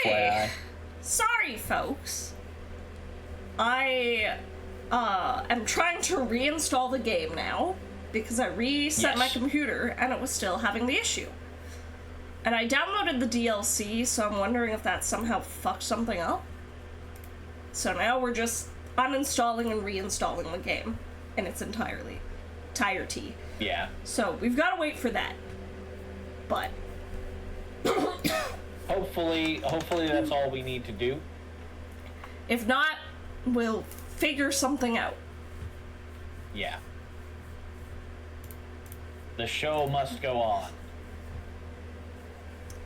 FYI. Sorry, folks. I am trying to reinstall the game now because I reset my computer and it was still having the issue. And I downloaded the DLC, so I'm wondering if that somehow fucked something up. So now we're just uninstalling and reinstalling the game in its entirety. Yeah. So we've got to wait for that. But hopefully that's all we need to do. If not, we'll figure something out. Yeah. The show must go on.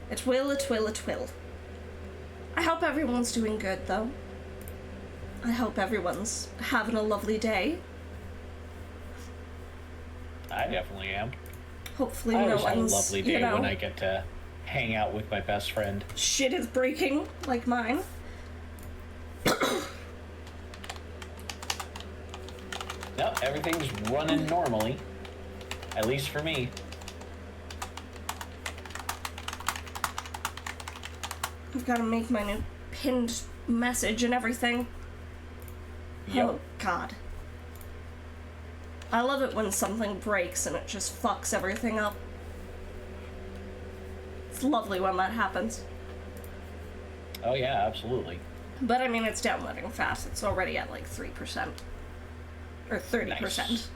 It will, it will, it will. I hope everyone's doing good, though. I hope everyone's having a lovely day. I definitely am. Hopefully I no always have a one's, lovely day when I get to hang out with my best friend. Shit is breaking, like mine. No, everything's running normally. At least for me. I've got to make my new pinned message and everything. Yep. Oh, God. I love it when something breaks and it just fucks everything up. It's lovely when that happens. Oh yeah, absolutely. But I mean, it's downloading fast. It's already at like 3%. Or 30%. Nice.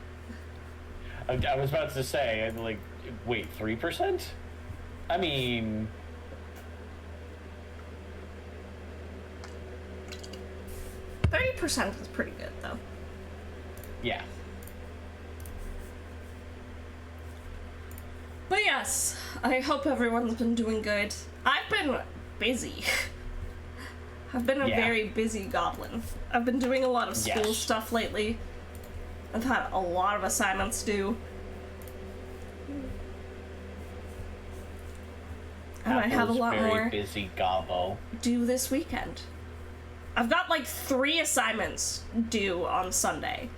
I was about to say, I'm like, wait, 3%? I mean... 30% is pretty good, though. Yeah. But yes, I hope everyone's been doing good. I've been busy. I've been a very busy goblin. I've been doing a lot of school stuff lately. I've had a lot of assignments due. And I have a lot more busy gobbo due this weekend. I've got like 3 assignments due on Sunday.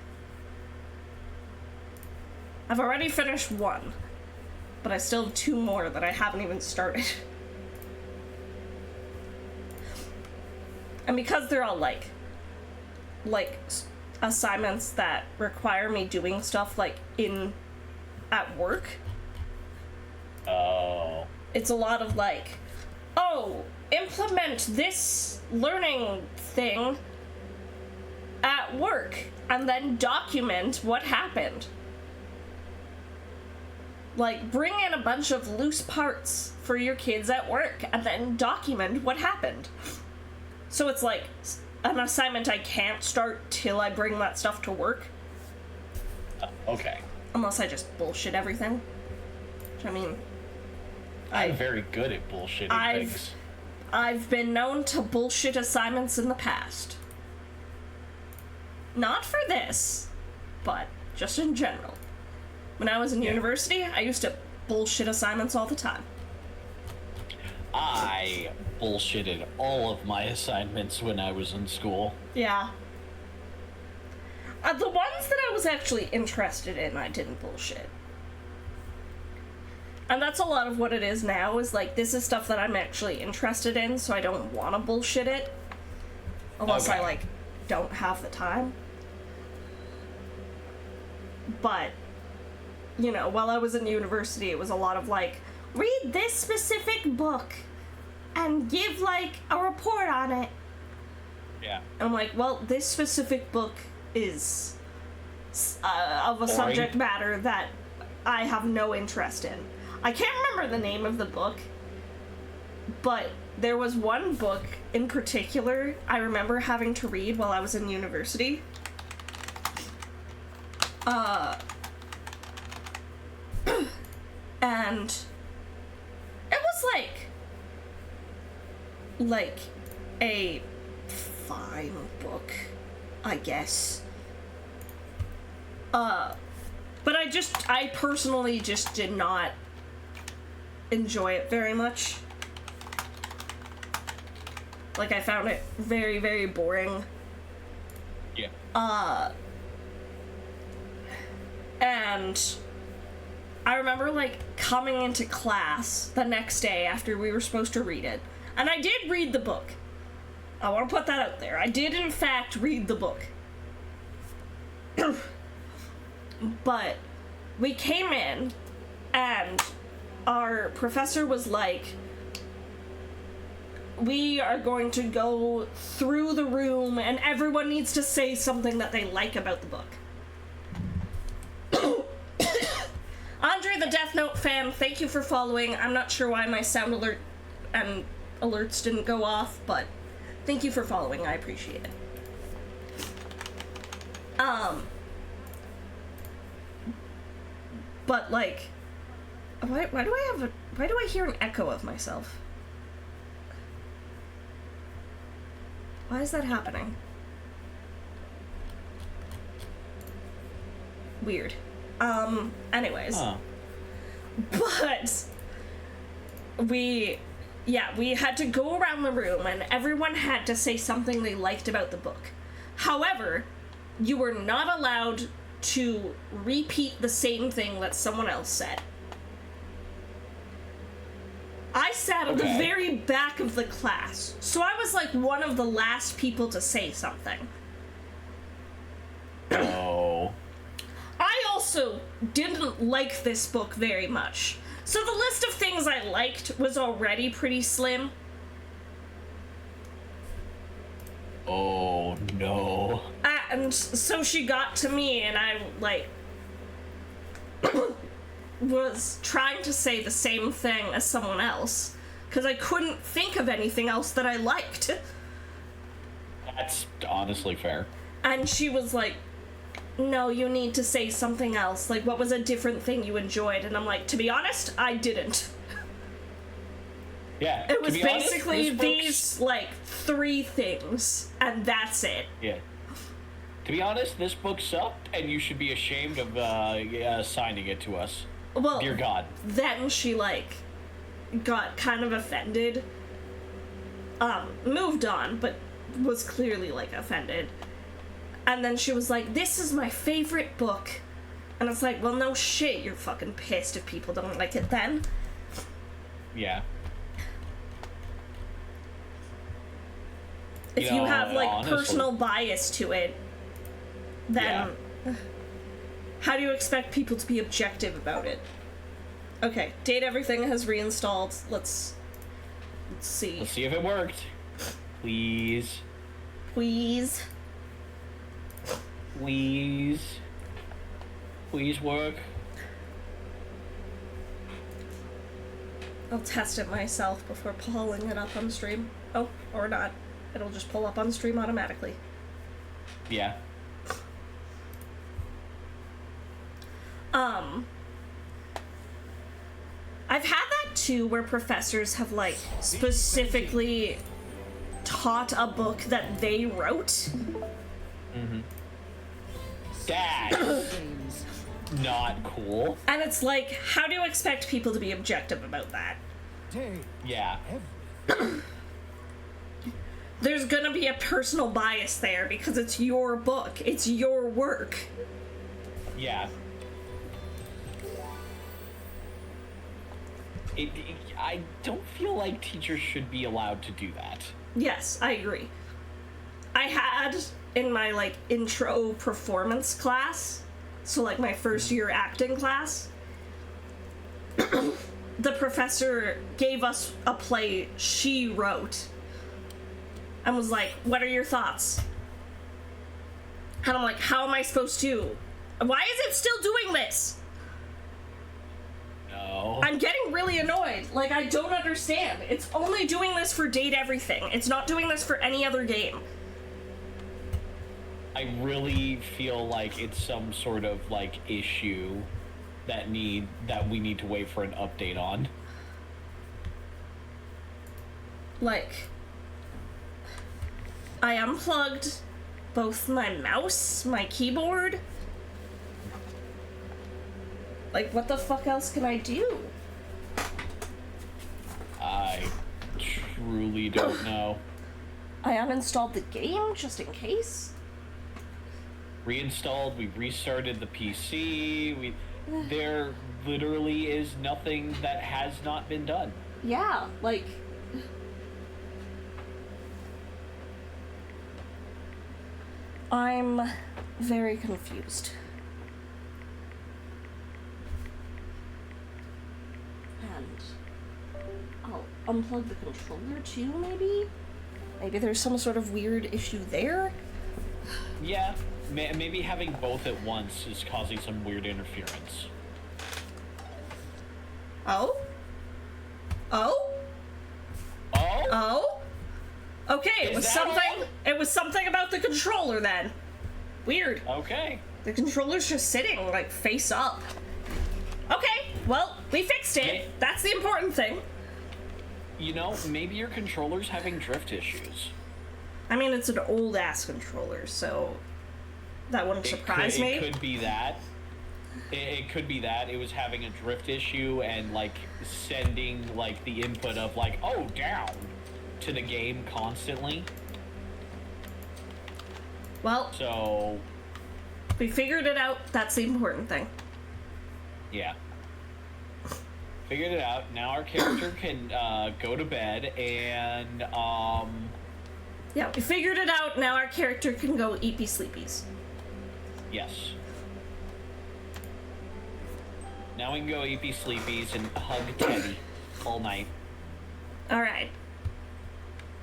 I've already finished 1, but I still have 2 more that I haven't even started. And because they're all like assignments that require me doing stuff like at work. Oh. It's a lot of like, oh, implement this learning thing at work and then document what happened. Like, bring in a bunch of loose parts for your kids at work and then document what happened. So it's like an assignment I can't start till I bring that stuff to work. Okay. Unless I just bullshit everything. Which, I mean... I'm very good at bullshitting things. I've been known to bullshit assignments in the past. Not for this, but just in general. When I was in university, I used to bullshit assignments all the time. I bullshitted all of my assignments when I was in school. Yeah. The ones that I was actually interested in, I didn't bullshit. And that's a lot of what it is now, is like, this is stuff that I'm actually interested in, so I don't want to bullshit it. Unless I, like, don't have the time. But, you know, while I was in university, it was a lot of, like, read this specific book and give, like, a report on it. Yeah. And I'm like, well, this specific book is of a subject matter that I have no interest in. I can't remember the name of the book, but there was one book in particular I remember having to read while I was in university. And it was like a fine book, I guess. But I personally just did not enjoy it very much. Like, I found it very, very boring. Yeah. And I remember, like, coming into class the next day after we were supposed to read it, And I did read the book. I want to put that out there. I did, in fact, read the book. But we came in, and our professor was like, we are going to go through the room, and everyone needs to say something that they like about the book. Andre the Death Note fan, thank you for following. I'm not sure why my sound alert and alerts didn't go off, but thank you for following. I appreciate it. But like, why do I hear an echo of myself? Why is that happening? Weird. Anyways. Huh. But we had to go around the room and everyone had to say something they liked about the book. However, you were not allowed to repeat the same thing that someone else said. I sat at the very back of the class, so I was like one of the last people to say something. Oh. I also didn't like this book very much, so the list of things I liked was already pretty slim. Oh, no. And so she got to me, and I, like, was trying to say the same thing as someone else, because I couldn't think of anything else that I liked. That's honestly fair. And she was like, no, you need to say something else. Like, what was a different thing you enjoyed? And I'm like, to be honest, I didn't. Yeah. It was basically these, like, 3 things, and that's it. Yeah. To be honest, this book sucked, and you should be ashamed of assigning it to us. Well, dear God. Then she, like, got kind of offended. Moved on, but was clearly, like, offended. And then she was like, this is my favorite book. And it's like, well, no shit, you're fucking pissed if people don't like it then. Yeah. If you have, like, honestly, personal bias to it, then how do you expect people to be objective about it? Okay, Date Everything has reinstalled. Let's see. Let's see if it worked. Please. Please. Please. Please work. I'll test it myself before pulling it up on stream. Oh, or not. It'll just pull up on stream automatically. Yeah. I've had that too, where professors have, like, specifically taught a book that they wrote. Mm-hmm. That's not cool. And it's like, how do you expect people to be objective about that? Yeah. There's gonna be a personal bias there because it's your book. It's your work. Yeah. I don't feel like teachers should be allowed to do that. Yes, I agree. I had in my, like, intro performance class, so, like, my first year acting class, the professor gave us a play she wrote and was like, what are your thoughts? And I'm like, how am I supposed to? Why is it still doing this? No. I'm getting really annoyed. Like, I don't understand. It's only doing this for Date Everything. It's not doing this for any other game. I really feel like it's some sort of, like, issue that we need to wait for an update on. Like, I unplugged both my mouse, my keyboard. Like, what the fuck else can I do? I truly don't know. I uninstalled the game just in case. Reinstalled, we restarted the PC, there literally is nothing that has not been done. Yeah, like, I'm very confused. And I'll unplug the controller too, maybe? Maybe there's some sort of weird issue there? Yeah, maybe having both at once is causing some weird interference. Oh? Oh? Oh? Oh? Okay, it was something. all? It was something about the controller then. Weird. Okay. The controller's just sitting, like, face up. Okay, well, we fixed it. That's the important thing. You know, maybe your controller's having drift issues. I mean, it's an old-ass controller, so that wouldn't surprise me. It could be that. It could be that. It was having a drift issue and, like, sending, like, the input of, like, oh, down to the game constantly. Well, so we figured it out. That's the important thing. Yeah. Figured it out. Now our character can go to bed and Yeah, we figured it out. Now our character can go eepy sleepies. Yes. Now we can go eepy sleepies and hug Teddy all night. Alright.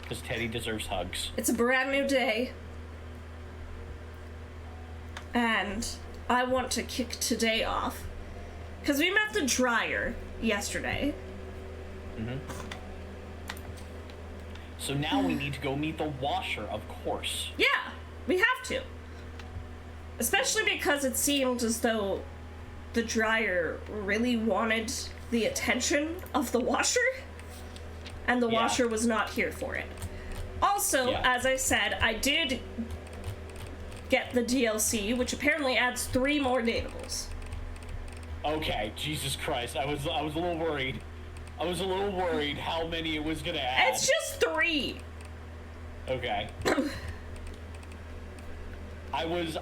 Because Teddy deserves hugs. It's a brand new day. And I want to kick today off. Because we met the dryer yesterday. Mm-hmm. So now we need to go meet the washer, of course. Yeah, we have to. Especially because it seemed as though the dryer really wanted the attention of the washer. And the washer was not here for it. Also, as I said, I did get the DLC, which apparently adds 3 more datables. Okay, Jesus Christ, I was a little worried. I was a little worried how many it was gonna add. It's just 3. Okay. I was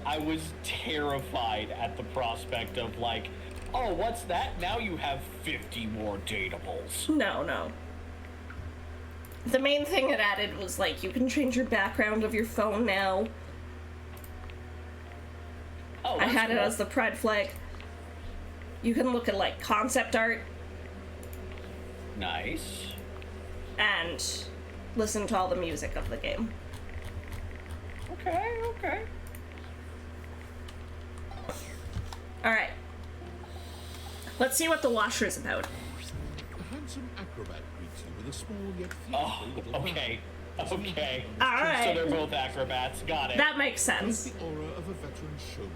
terrified at the prospect of like, oh, what's that? Now you have 50 more datables. No. The main thing it added was like, you can change your background of your phone now. Oh, I had cool. it as the pride flag. You can look at like concept art. Nice. And listen to all the music of the game. Okay. Alright. Let's see what the washer is about. A handsome acrobat greets you with a small yet fearful little Okay. Okay. Alright. So they're both acrobats. Got it. That makes He has sense. the aura of a veteran showman.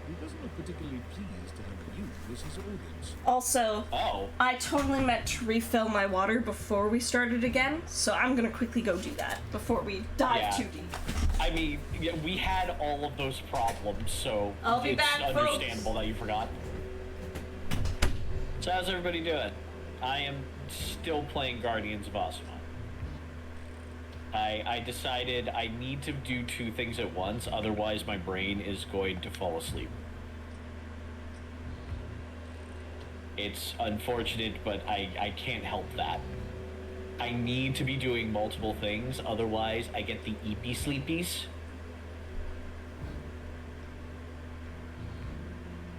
He doesn't look particularly pleased to have you as his audience. Also, Oh. I totally meant to refill my water before we started again, so I'm gonna quickly go do that before we dive too deep. I mean, we had all of those problems, so I'll be it's back, understandable folks. that you forgot. So how's everybody doing? I am still playing Guardians of Osmo. I decided I need to do 2 things at once, otherwise my brain is going to fall asleep. It's unfortunate, but I can't help that. I need to be doing multiple things, otherwise I get the eepy sleepies.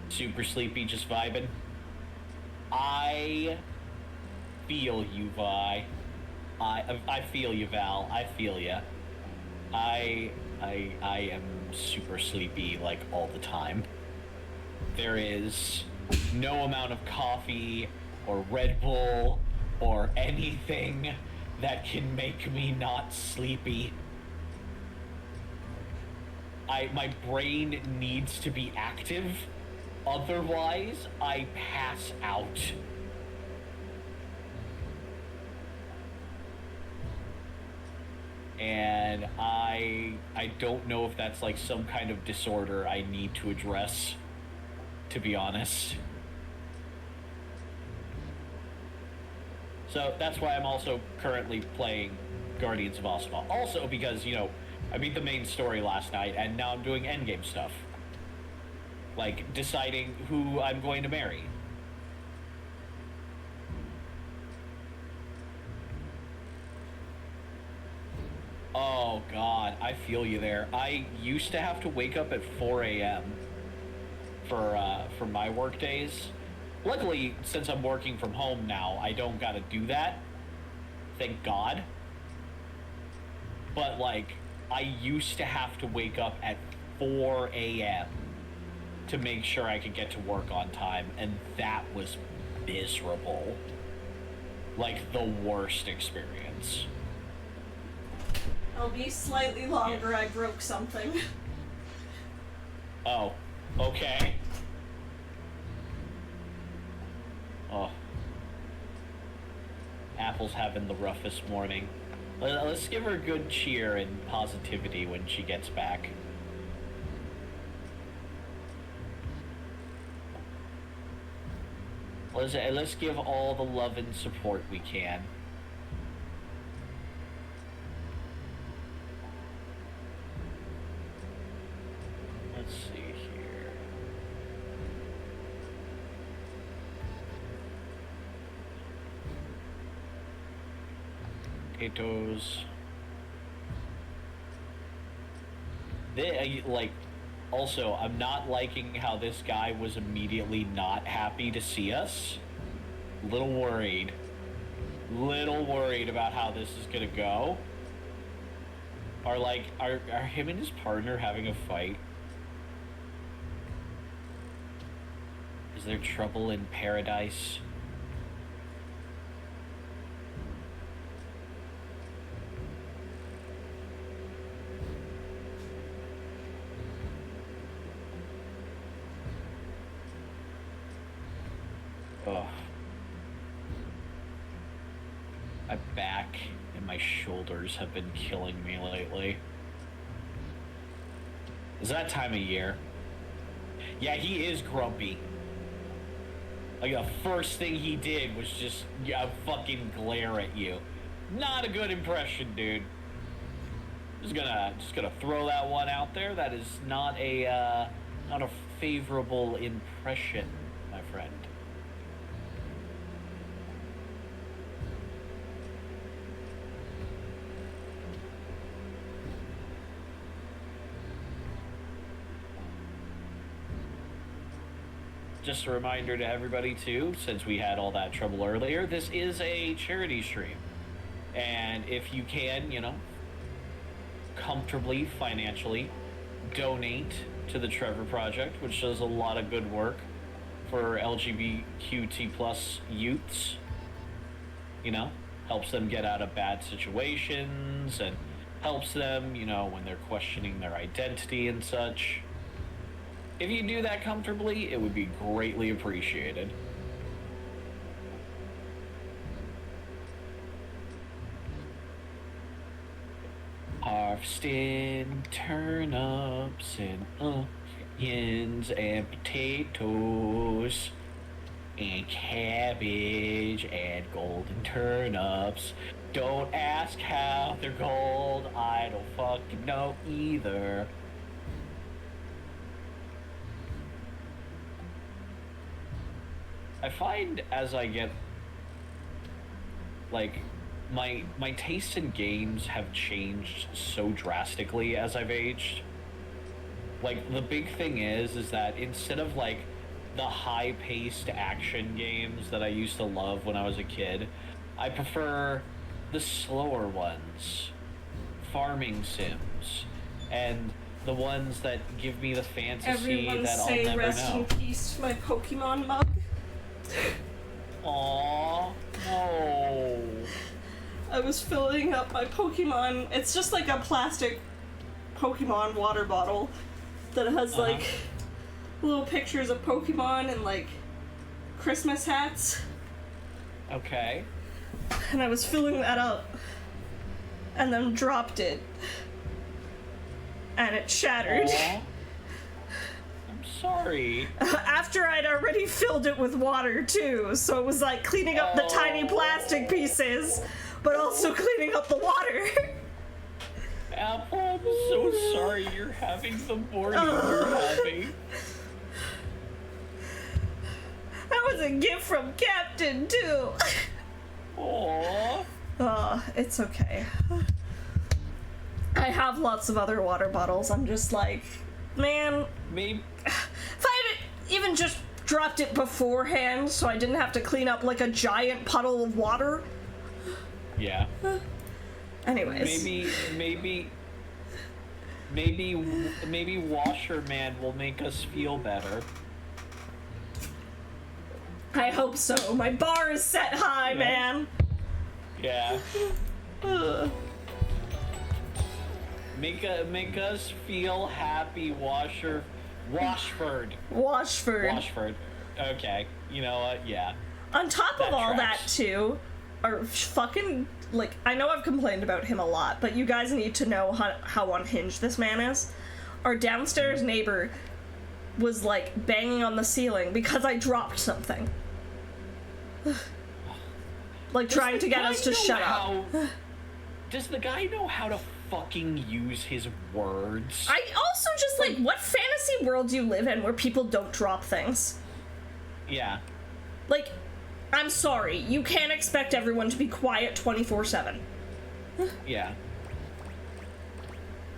Super sleepy, just vibing. I feel you, Vi. I feel you, Val. I feel ya. I am super sleepy, like, all the time. There is no amount of coffee or Red Bull or anything that can make me not sleepy. My brain needs to be active, otherwise I pass out. And I don't know if that's like some kind of disorder I need to address, to be honest. So that's why I'm also currently playing Guardians of Osmo. Also because, you know, I beat the main story last night and now I'm doing endgame stuff. Like deciding who I'm going to marry. Oh Oh God, I feel you there. I used to have to wake up at 4 a.m. For my work days. Luckily, since I'm working from home now, I don't gotta do that. Thank God. But like, I used to have to wake up at 4 a.m. to make sure I could get to work on time, and that was miserable. Like, the worst experience. I'll be slightly longer. I broke something. Oh, okay. Oh. Apple's having the roughest morning. Let's give her good cheer and positivity when she gets back. Let's give all the love and support we can. Let's see here. Potatoes. Also, I'm not liking how this guy was immediately not happy to see us. Little worried about how this is gonna go. Are him and his partner having a fight? Is there trouble in paradise? Ugh. My back and my shoulders have been killing me lately. Is that time of year? Yeah, he is grumpy. Like, the first thing he did was just fucking glare at you. Not a good impression, dude. Just gonna throw that one out there. That is not a favorable impression, my friend. Just a reminder to everybody too, since we had all that trouble earlier, this is a charity stream. And if you can, comfortably, financially, donate to the Trevor Project, which does a lot of good work for LGBTQT plus youths. Helps them get out of bad situations and helps them, when they're questioning their identity and such. If you do that comfortably, it would be greatly appreciated. Harvesting turnips and onions and potatoes and cabbage and golden turnips. Don't ask how they're gold, I don't fucking know either. I find as I get, my taste in games have changed so drastically as I've aged. The big thing is that instead of, the high-paced action games that I used to love when I was a kid, I prefer the slower ones, farming sims, and the ones that give me the fantasy that I'll never know. Everyone say rest in peace to my Pokemon mug. Aww, no. I was filling up my Pokemon. It's just like a plastic Pokemon water bottle that has little pictures of Pokemon and Christmas hats. Okay. And I was filling that up and then dropped it. And it shattered. Aww. Sorry. After I'd already filled it with water too, so it was cleaning up the tiny plastic pieces, but also cleaning up the water. Apple, I'm so sorry you're having the morning you're having. That was a gift from Captain too. Aww. It's okay. I I have lots of other water bottles. I'm just like, man, Maybe. if I had even just dropped it beforehand so I didn't have to clean up like a giant puddle of water. Yeah. Anyways. Maybe Washer Man will make us feel better. I hope so. My bar is set high, Yeah. man. Yeah. Ugh. Make us feel happy, Washford. Washford. Okay. You know what? Yeah. On top That of all tracks. that, too, are fucking, like, I know I've complained about him a lot, but you guys need to know how unhinged this man is. Our downstairs neighbor was, like, banging on the ceiling because I dropped something. Like, trying to get us to shut up. Does the guy know how to fucking use his words? I also just, like, what fantasy world do you live in where people don't drop things? Yeah. Like, I'm sorry, you can't expect everyone to be quiet 24/7. Yeah.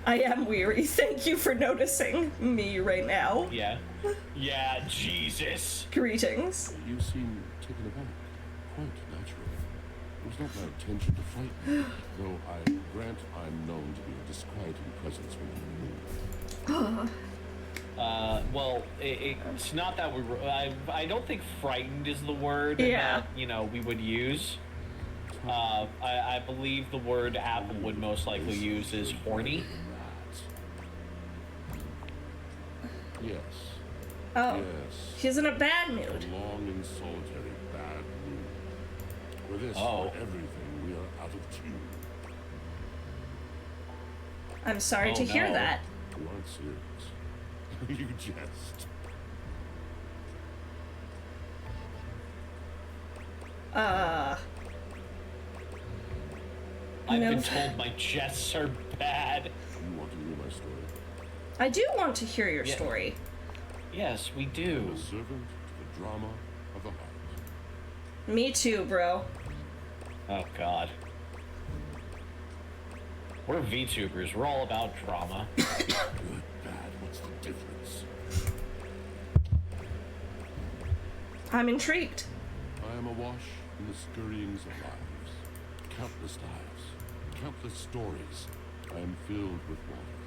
I am weary. Thank you for noticing me right now. Yeah. Yeah, Jesus. Greetings. You seem taken aback. Quite naturally. It was not my intention to frighten you, though I grant I'm known to be a disquieting presence when you're in the mood. Well, it's not that we were. I don't think frightened is the word Yeah. that, you know, we would use. I believe the word Apple would most likely use is horny. Yes. Oh. Yes. He's in a bad A mood. long and solitary bad mood. For this, Oh. for everything, we are out of tune. I'm sorry Oh, to hear no. that. You aren't serious. You jest. I've No. been told my jests are bad. You want to hear my story? I do want to hear your Yeah. story. Yes, we I'm do. a servant to the drama of the heart. Me too, bro. Oh, God. We're VTubers. We're all about drama. Good, bad, what's the difference? I'm intrigued. I am awash in the scurryings of lives. Countless lives. Countless stories. I am filled with water.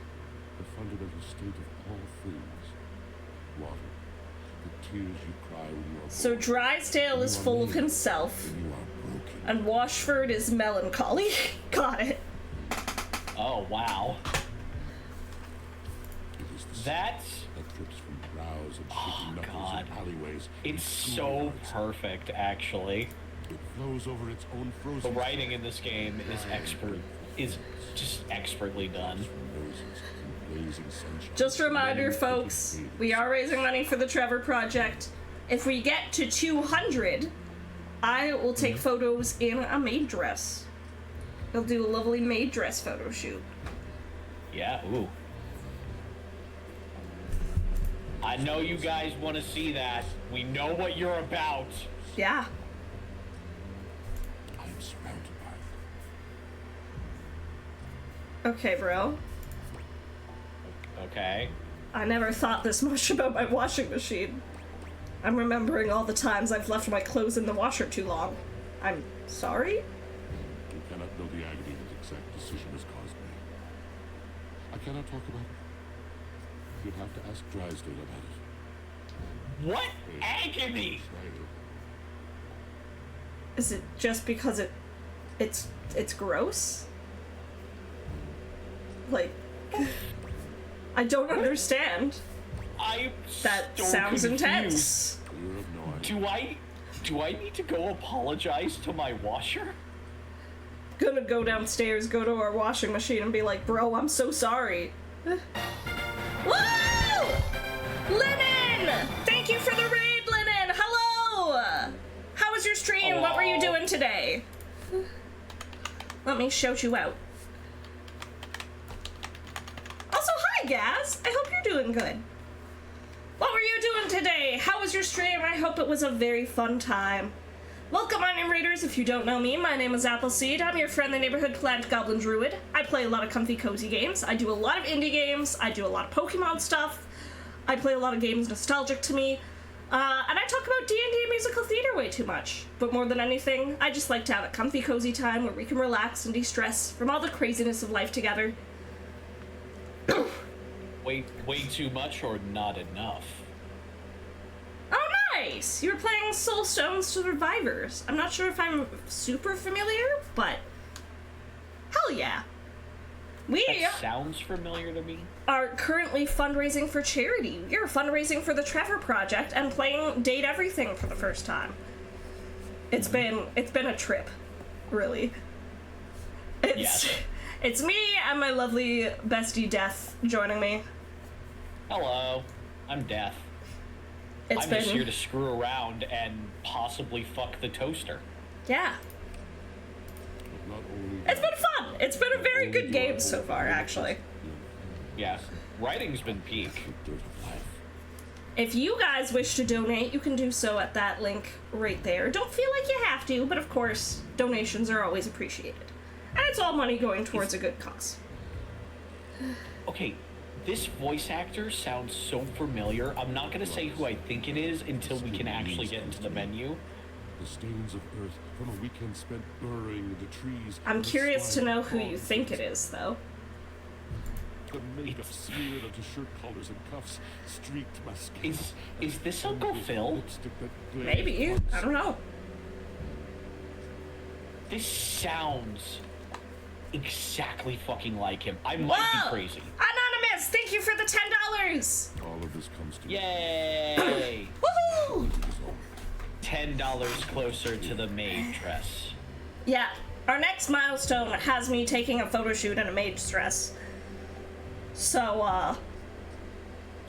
The fundamental state of all things. Water. The tears you cry when you are So born. Drysdale is full of himself, When you are broken. and Washford is melancholy. Got it. Oh, wow. It is the That's... that drips from brows and Oh, shaking knuckles God. and alleyways. It's and so schoolyards. perfect, actually. It flows over its own The frozen. writing in this game is just expertly done. Roses and blazing sunshine. Just a reminder, Many folks, pretty we are raising money for the Trevor Project. If we get to 200, I will take photos in a maid dress. We'll do a lovely maid dress photo shoot. Yeah, ooh. I know you guys want to see that. We know what you're about. Yeah. I am surrounded by them. Okay, bro. Okay. I never thought this much about my washing machine. I'm remembering all the times I've left my clothes in the washer too long. I'm sorry? You cannot know the agony that exact decision has caused me. I cannot talk about it. You'd have to ask Drysdale about it. What agony? Try it. Is it just because it's gross? Like, I don't understand. I'm That so sounds confused. intense. You have no idea. Do I need to go apologize to my washer? Gonna go downstairs, go to our washing machine, and be like, bro, I'm so sorry. Woo! Linen! Thank you for the raid, Linen! Hello! How was your stream? What were you doing today? Let me shout you out. Also, hi, Gaz! I hope you're doing good. What were you doing today? How was your stream? I hope it was a very fun time. Welcome, Onion Raiders. If you don't know me, my name is Appleseed. I'm your friendly neighborhood plant goblin druid. I play a lot of comfy, cozy games. I do a lot of indie games. I do a lot of Pokemon stuff. I play a lot of games nostalgic to me. And I talk about D&D and musical theater way too much. But more than anything, I just like to have a comfy, cozy time where we can relax and de-stress from all the craziness of life together. Way too much or not enough? Oh, nice! You were playing Soulstone Survivors. I'm not sure if I'm super familiar, but hell yeah. We That sounds familiar to me. are currently fundraising for charity. We are fundraising for the TREVOR project and playing Date Everything for the first time. It's been a trip, really. It's me and my lovely bestie Death joining me. Hello, I'm Death. I'm just here to screw around and possibly fuck the toaster. Yeah. It's been fun. It's been a very good game so far, actually. Yeah, writing's been peak. If you guys wish to donate, you can do so at that link right there. Don't feel like you have to, but of course, donations are always appreciated. And it's all money going towards a good cause. Okay, this voice actor sounds so familiar. I'm not gonna say who I think it is until we can actually get into the menu. The stains of earth from a weekend spent burrowing the trees. I'm curious to know who you think it is, though. The makeup smeared onto shirt collars and cuffs, streaked mascara. Is this Uncle Phil? Maybe. I don't know. This sounds exactly fucking like him. I might be crazy. Anonymous, thank you for the $10. All of this comes to Yay! Woohoo! $10 closer to the maid dress. Yeah, our next milestone has me taking a photo shoot in a maid's dress. So,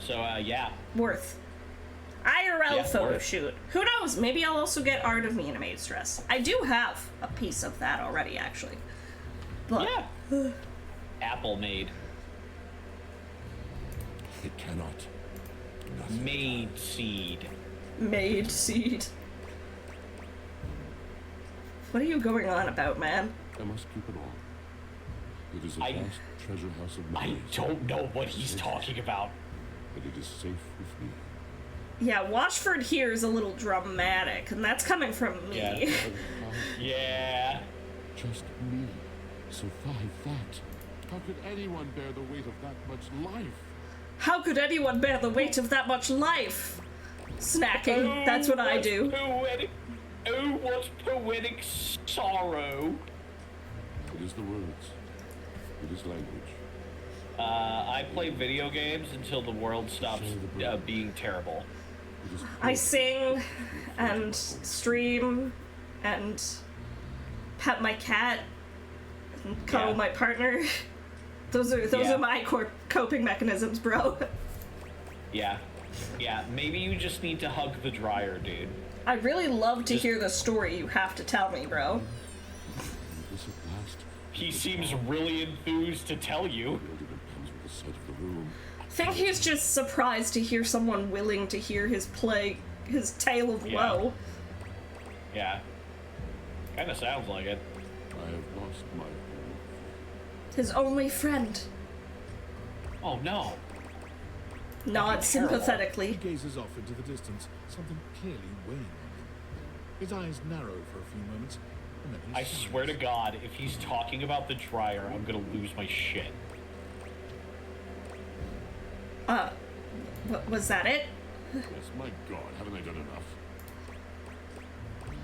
yeah. worth. IRL Yeah, photo worth. shoot. Who knows? Maybe I'll also get art of me in a maid's dress. I do have a piece of that already, actually. But Yeah. Apple made. It cannot. Nothing. Maid seed. maid seed. What are you going on about, man? I must keep it all. It is a I- vast treasure house of I memories. don't know what he's talking about. But it is safe with me. Yeah, Washford here is a little dramatic, and that's coming from me. Yeah. Yeah. Just me. Survive that. How could anyone bear the weight of that much life? How could anyone bear the weight of that much life? Snacking, that's what I do. What poetic sorrow. It is the words. It is language. I play video games until the world stops being terrible. It is I sing and stream and pet my cat and cuddle Yeah. my partner. Those Yeah. are my coping mechanisms, bro. Yeah. Yeah, maybe you just need to hug the dryer, dude. I'd really love to hear the story you have to tell me, bro. this at last. He seems really enthused to tell you. Bewilderment comes with the sight of the room. I think he's just surprised to hear someone willing to hear his tale of Yeah. woe. Yeah. Kinda sounds like it. I have lost my home. His only friend. Oh no. Nods terrible. He sympathetically. gazes off into the distance, something clearly weighing on him. His eyes narrow for a few moments, and then he I swear to God, if he's talking about the dryer, I'm gonna lose my shit. Was that it? Yes, my God, haven't I done enough?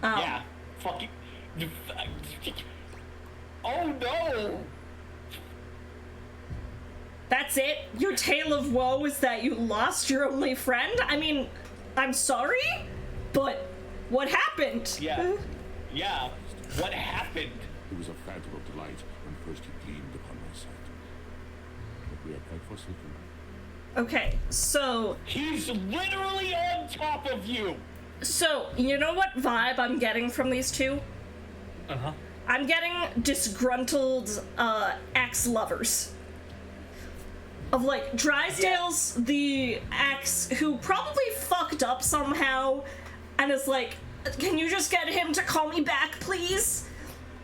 Yeah. Fucking. Oh no! That's it? Your tale of woe is that you lost your only friend? I mean, I'm sorry, but what happened? Yeah. Yeah. What happened? It was a phantom of delight when first he gleamed upon my sight. But we are quite forsaken. Okay, so He's literally on top of you! you know what vibe I'm getting from these two? Uh-huh. I'm getting disgruntled ex-lovers. Of like Drysdale's the ex who probably fucked up somehow and is like, Can you just get him to call me back, please?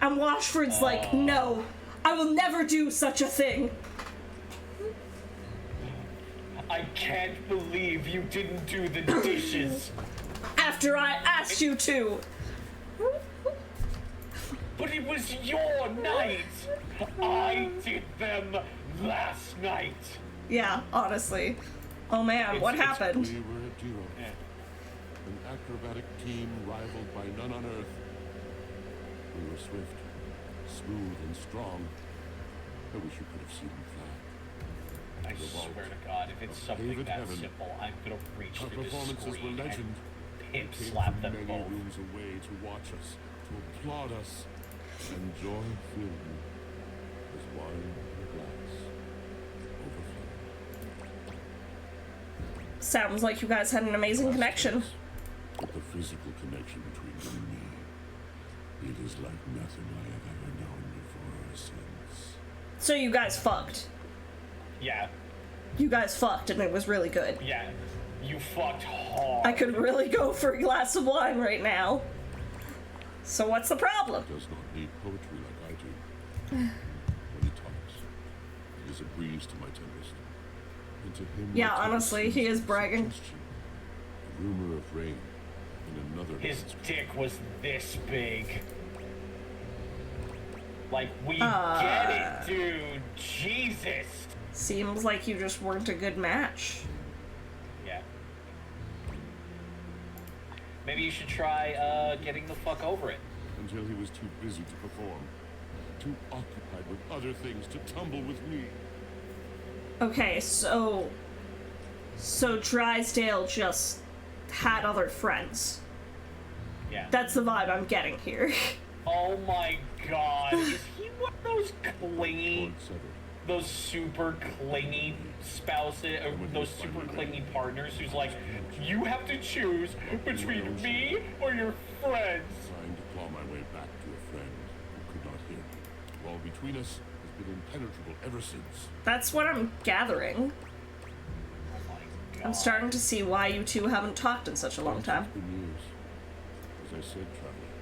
And Washford's like, no, I will never do such a thing. I can't believe you didn't do the dishes. After I asked you to. But it was your night. I did them last night. Yeah, honestly. Oh man, what happened? We were at Giro, an acrobatic team rivaled by none on Earth. We were swift, smooth, and strong. I wish you could have seen them fly. I swear to God, if it's something David that Heaven. simple, I'm gonna reach Our through this performances were screen legend. and They pimp came slap from them many both. rooms away to watch us, to applaud us, and joy filled me as wine in a glass overflowed. Sounds like you guys had an amazing connection. But the physical connection between you and me, it is like nothing I have ever known before or since. So you guys fucked. Yeah, You guys fucked and it was really good. yeah. You fucked hard. I could really go for a glass of wine right now. So what's the problem? He does not need poetry like I do. When he talks, it is a breeze to my tempest. And to him, Yeah, my tempest honestly, he seems is bragging. suggestion, a rumor of rain in another His man's dick was this big. Like, we Uh. get it, dude. Jesus. Seems like you just weren't a good match. Yeah. Maybe you should try getting the fuck over it. until he was too busy to perform, too occupied with other things to tumble with me. Okay, so Drysdale just had other friends. Yeah. That's the vibe I'm getting here. Oh my God. Is he one of those clingy, Lord Sever, those super clingy spouses, or those super clingy partners who's like, you have to choose between me or your friends? trying to claw my way back to a friend who could not hear me. The wall between us has been impenetrable ever since. That's what I'm gathering. Oh my God. I'm starting to see why you two haven't talked in such a long time. It's been years. As I said, traveler,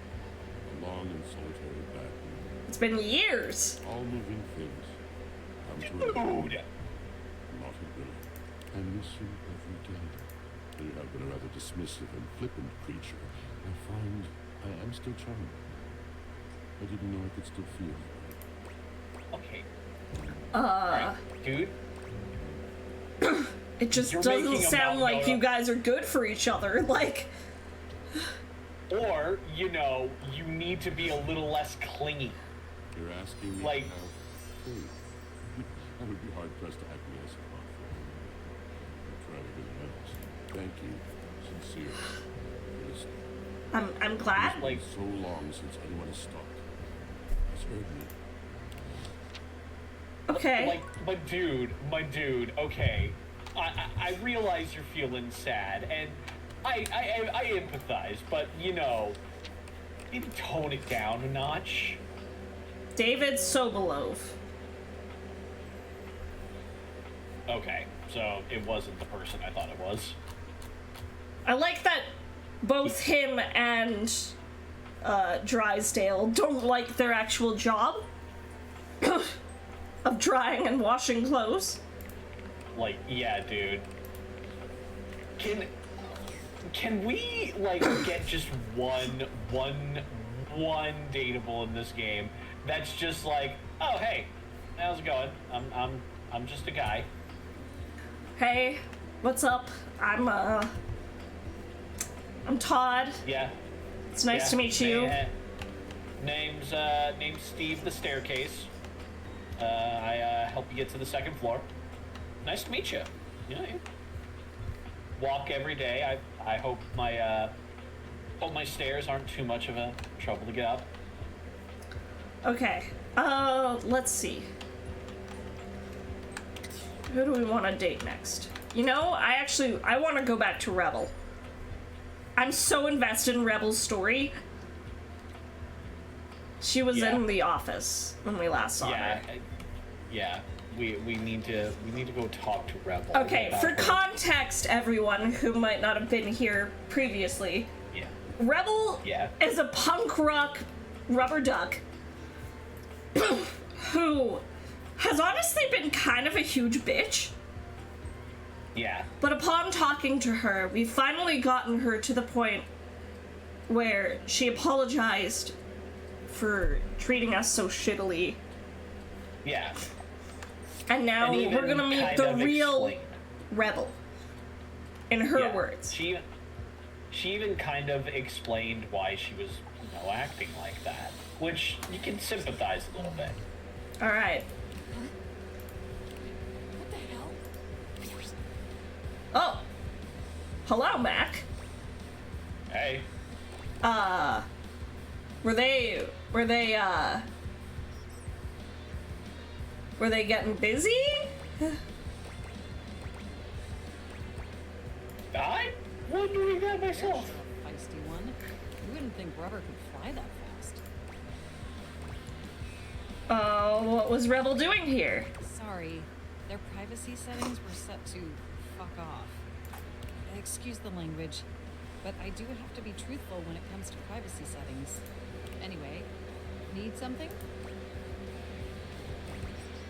a long and solitary bad moon. It's been years. All moving things come to an end. Dude. Not a will. I miss you every day. Though you have been a rather dismissive and flippant creature, I find I am still charmed. I didn't know I could still feel that way. Okay. Alright, dude. It just You're doesn't making a sound mountain like out you of- guys are good for each other. Like, Or, you know, you need to be a little less clingy. You're asking me Like- to have faith. I would be hard pressed to acquiesce in my friend. I'll try everything else. Thank you, sincere. For listening. I'm glad. It's Like- been so long since anyone has stopped. Has heard me. Okay. Like, my dude, okay. I realize you're feeling sad, and I empathize, but, you know, maybe tone it down a notch. David Sobolov. Okay, so it wasn't the person I thought it was. I like that both him and Drysdale don't like their actual job of drying and washing clothes. Like, yeah, dude. Can we, like, get just one dateable in this game that's just like, oh, hey, how's it going? I'm just a guy. Hey, what's up? I'm Todd. Yeah. It's nice yeah. to meet you. Name's Steve the Staircase. I help you get to the second floor. Nice to meet you. Yeah. Walk every day. I hope my stairs aren't too much of a trouble to get up. Okay. Let's see. Who do we want to date next? You know, I want to go back to Rebel. I'm so invested in Rebel's story. She was Yeah. in the office when we last saw Yeah. her. Yeah. We need to go talk to Rebel. Okay, about for her. context, everyone who might not have been here previously, Yeah. Rebel Yeah. is a punk rock rubber duck who has honestly been kind of a huge bitch. Yeah. But upon talking to her, we've finally gotten her to the point where she apologized for treating us so shittily. Yeah. And now And even we're gonna meet kind the of real explain- Rebel. In her Yeah. words. She even kind of explained why she was, acting like that, which you can sympathize a little bit. Alright. What the hell? Oh. Hello, Mac. Hey. Were they getting busy? I'm wondering that myself. A feisty one. You wouldn't think rubber could fly that fast. Oh, what was Rebel doing here? Sorry, their privacy settings were set to fuck off. Excuse the language, but I do have to be truthful when it comes to privacy settings. Anyway, need something?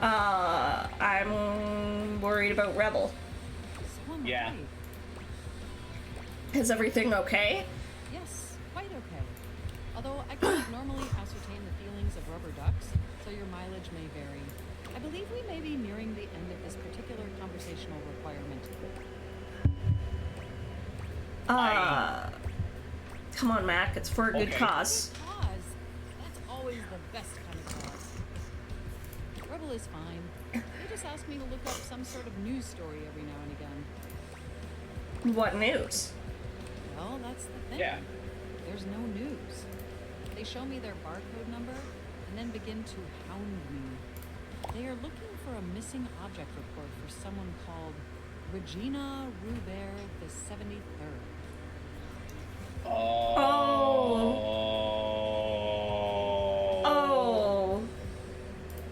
I'm worried about Rebel. So am Yeah. I. Is everything okay? Yes, quite okay. Although I can't normally ascertain the feelings of rubber ducks, so your mileage may vary. I believe we may be nearing the end of this particular conversational requirement. Come on, Mac, it's for a good Okay. cause. Good cause. That's always the best kind of cause. Rebel is fine. They just asked me to look up some sort of news story every now and again. What news? Well, that's the thing. Yeah. There's no news. They show me their barcode number and then begin to hound me. They are looking for a missing object report for someone called Regina Rubert the 73rd. Oh.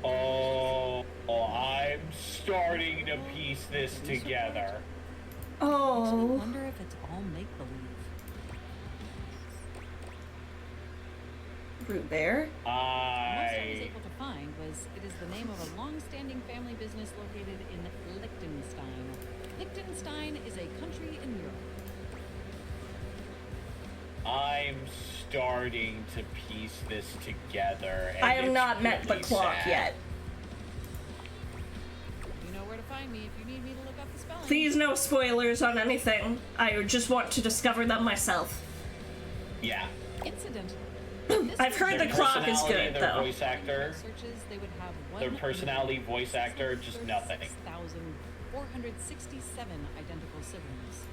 Oh. Oh, I'm starting to piece this together. I Oh. wonder if it's all make-believe. Root Bear? The most I was I. able to find was it is the name of a long-standing family business located in Liechtenstein. Liechtenstein is a country in Europe. I'm starting to piece this together. And I have it's not met the really clock sad. yet. You know where to find me if you need me to look up the spelling. Please, no spoilers on anything. I just want to discover them myself. Yeah. Incidentally, I've heard the Their clock is personality, good, their though. voice actor, searches they would have their personality, voice actor, just nothing. 1,467 identical siblings.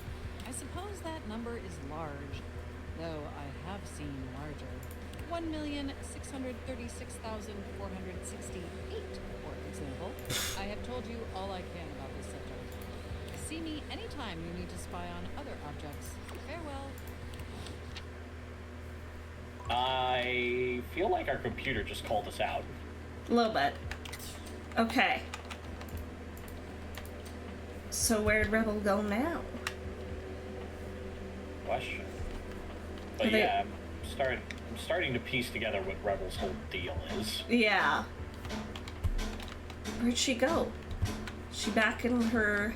I suppose that number is large, though I have seen larger. 1,636,468, for example. I have told you all I can about this subject. See me anytime you need to spy on other objects. Farewell. I feel like our computer just called us out. A little bit. Okay. So where'd Rebel go now? Question. But Are they- yeah, I'm starting to piece together what Rebel's whole deal is. Yeah. Where'd she go? She back in her...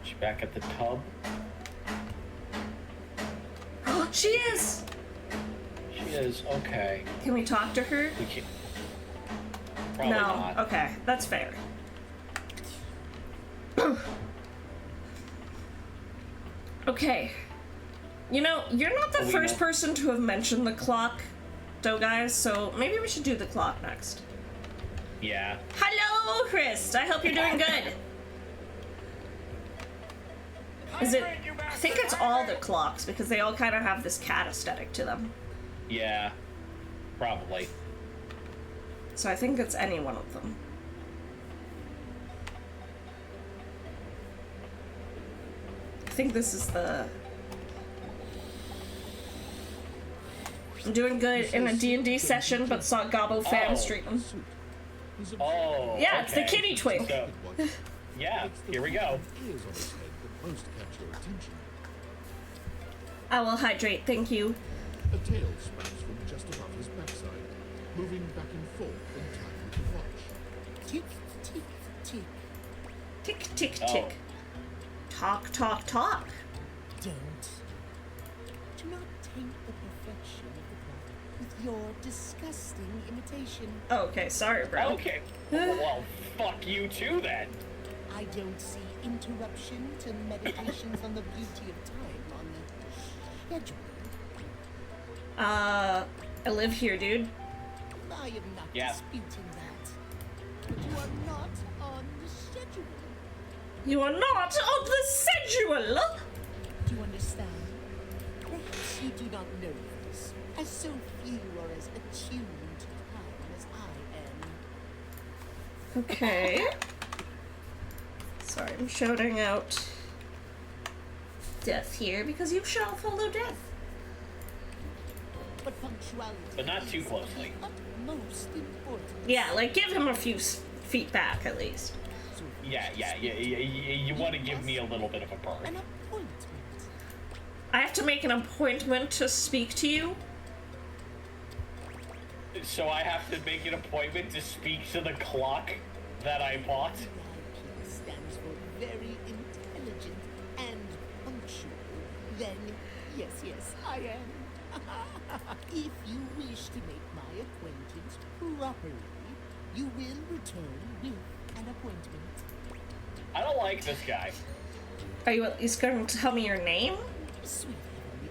She back at the tub? Oh, she is! She is, okay. Can we talk to her? We can't. Probably No. not. Okay, that's fair. Okay. You know, you're not the We first know. person to have mentioned the clock, though, guys, so maybe we should do the clock next. Yeah. Hello, Chris! I hope you're doing good. Is it... I think it's all the clocks, because they all kind of have this cat aesthetic to them. Yeah. Probably. So I think it's any one of them. I think this is the... I'm doing good in a D&D session, but saw Gobbo fan Oh. streaming. Suit. He's Oh. Yeah, it's the okay. kitty twink. So, yeah, It's the here we go. ears on his head that most catch your attention. I will hydrate, thank you. A tail sprouts from just above his backside, moving back and forth in time with the watch. Tick, tick, tick. Tick, tick, Oh. tick. Talk, talk, talk. Don't. Do not taint the perfection of the clock with your disgusting imitation. Oh, okay, sorry, bro. Okay. Well, fuck you too then. I don't see interruption to meditations on the beauty of time on the schedule. I live here, dude. I am not Yeah. disputing that. But you are not on the schedule. You are not on the schedule. Do you understand? Perhaps you do not know this, as so few are as attuned to time as I am. Okay. Sorry, I'm shouting out death here because you shall follow death. But punctuality But not too is closely. of utmost importance. Yeah, like give him a few feet back at least. So Yeah. You want to give me a little bit of a an berth. appointment. I have to make an appointment to speak to you. So I have to make an appointment to speak to the clock that I bought. VIP stands for very intelligent and punctual. Then, yes, I am. If you wish to make my acquaintance properly, you will return with an appointment. I don't like this guy. Are you at least going to tell me your name? Sweet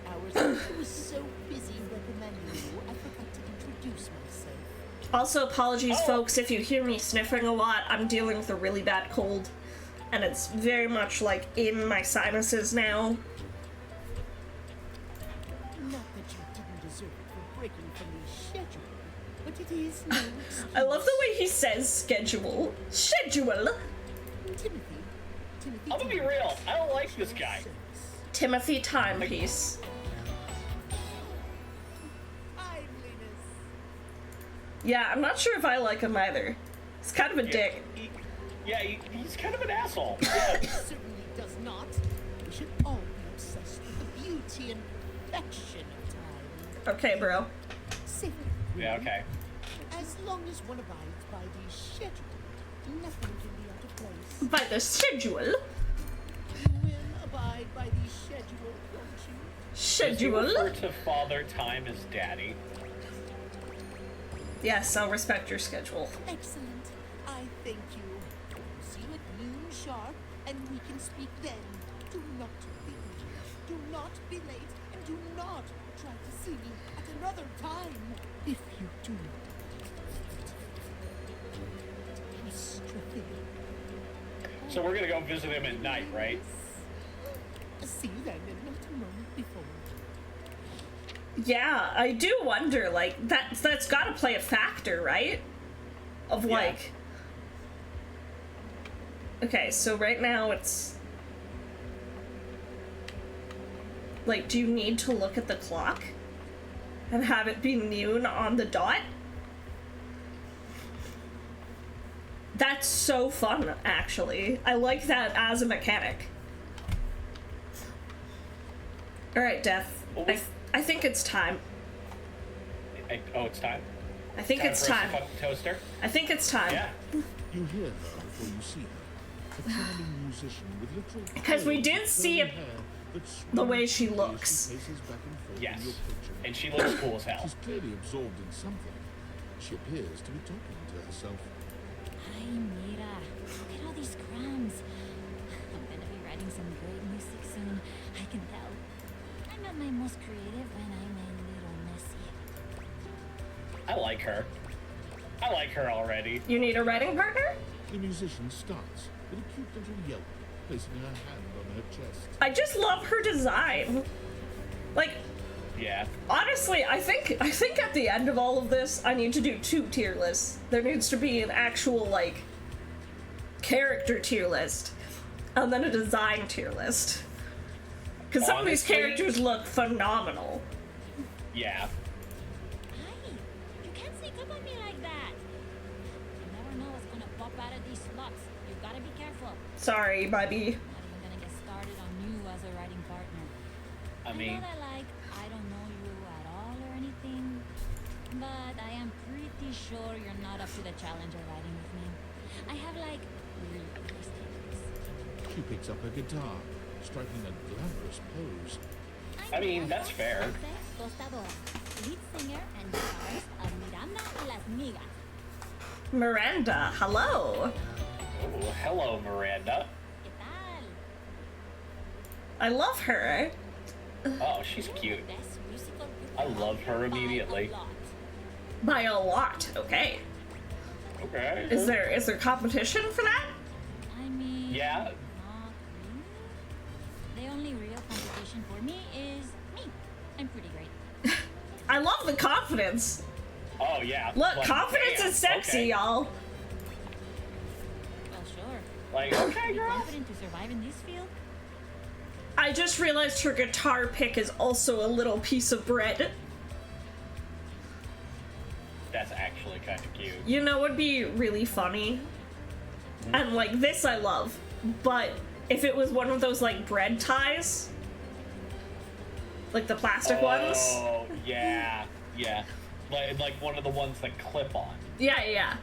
heavenly hours, I was so busy reprimanding you, I forgot to introduce myself. Also, apologies, Oh. folks, if you hear me sniffing a lot. I'm dealing with a really bad cold, and it's very much like in my sinuses now. Not that you didn't deserve it for breaking from the schedule, but it is no excuse. I love the way he says schedule. Schedule. Timothy. I'm gonna be real. I don't like this guy. Timothy Timepiece. Timeliness. Yeah, I'm not sure if I like him either. He's kind of a dick. He's kind of an asshole. Yeah. Certainly does not. We should all be obsessed with the beauty and perfection of time. Okay, bro. Safely. Yeah, okay. As long as one abides by the schedule, nothing can be out of place. By the schedule. You will abide by the schedule, won't you? Does he refer Schedule? to Father Time as Daddy? Yes, I'll respect your schedule. Excellent. I thank you. See you at noon sharp, and we can speak then. Do not be late. Do not be late, and do not try to see me at another time. If you do, catastrophic. So we're gonna go visit him at night, right? See you then, and not a moment before. Yeah, I do wonder, like, that's gotta play a factor, right? Of, Yeah. like... Okay, so right now it's... Like, do you need to look at the clock? And have it be noon on the dot? That's so fun, actually. I like that as a mechanic. Alright, Death. I think it's time. Oh, it's time. I think it's for us time. to fuck the toaster. I think it's time. Yeah. You hear her before you see her. A charming musician with literal 'Cause we did curls of see curly it- hair that the way swings she as looks. paces back and forth in Yes. your picture. And she looks cool as hell. She's clearly absorbed in something. She appears to be talking to herself. Hi, Mira. Look at all these crumbs. I'm gonna be writing some great music soon. I can tell. I'm at my most creative when I'm a little messy. I like her. I like her already. You need a writing partner? The musician starts with a cute little yelp, placing her hand on her chest. I just love her design. Like, Yeah. honestly, I think at the end of all of this, I need to do 2 tier lists. There needs to be an actual, like, character tier list, and then a design tier list. Because some of these Honestly- characters look phenomenal. Yeah. Hi! You can't sneak up on me like that! You never know what's gonna pop out of these slots. You gotta be careful. Sorry, Bobby. Not even gonna get started on you as a writing partner. I mean, know that, like, I don't know you at all or anything, but I am pretty sure you're not up to the challenge of riding with me. I have, like, really nice techniques. She picks up her guitar, striking a glamorous pose. I mean, that's fair. Tostadora, lead singer and guitarist of Miranda y Las Migas. Miranda, hello. Oh, hello, Miranda. ¿Qué tal? I love her. Oh, she's cute. Best musical group I love her by a immediately. lot. By a lot, okay. Okay. Is there competition for that? I mean, Yeah. not really. The only real competition for me is me. I'm pretty great. I love the confidence. Oh yeah. Look, Like, confidence damn, is sexy, okay. y'all. Well, sure. Like, okay, Be girl. confident to survive in this field? I just realized her guitar pick is also a little piece of bread. That's actually kind of cute. You know what would be really funny? And like this I love, but if it was one of those like bread ties, like the plastic ones. Oh, yeah, yeah. Like one of the ones that clip on. Yeah, yeah.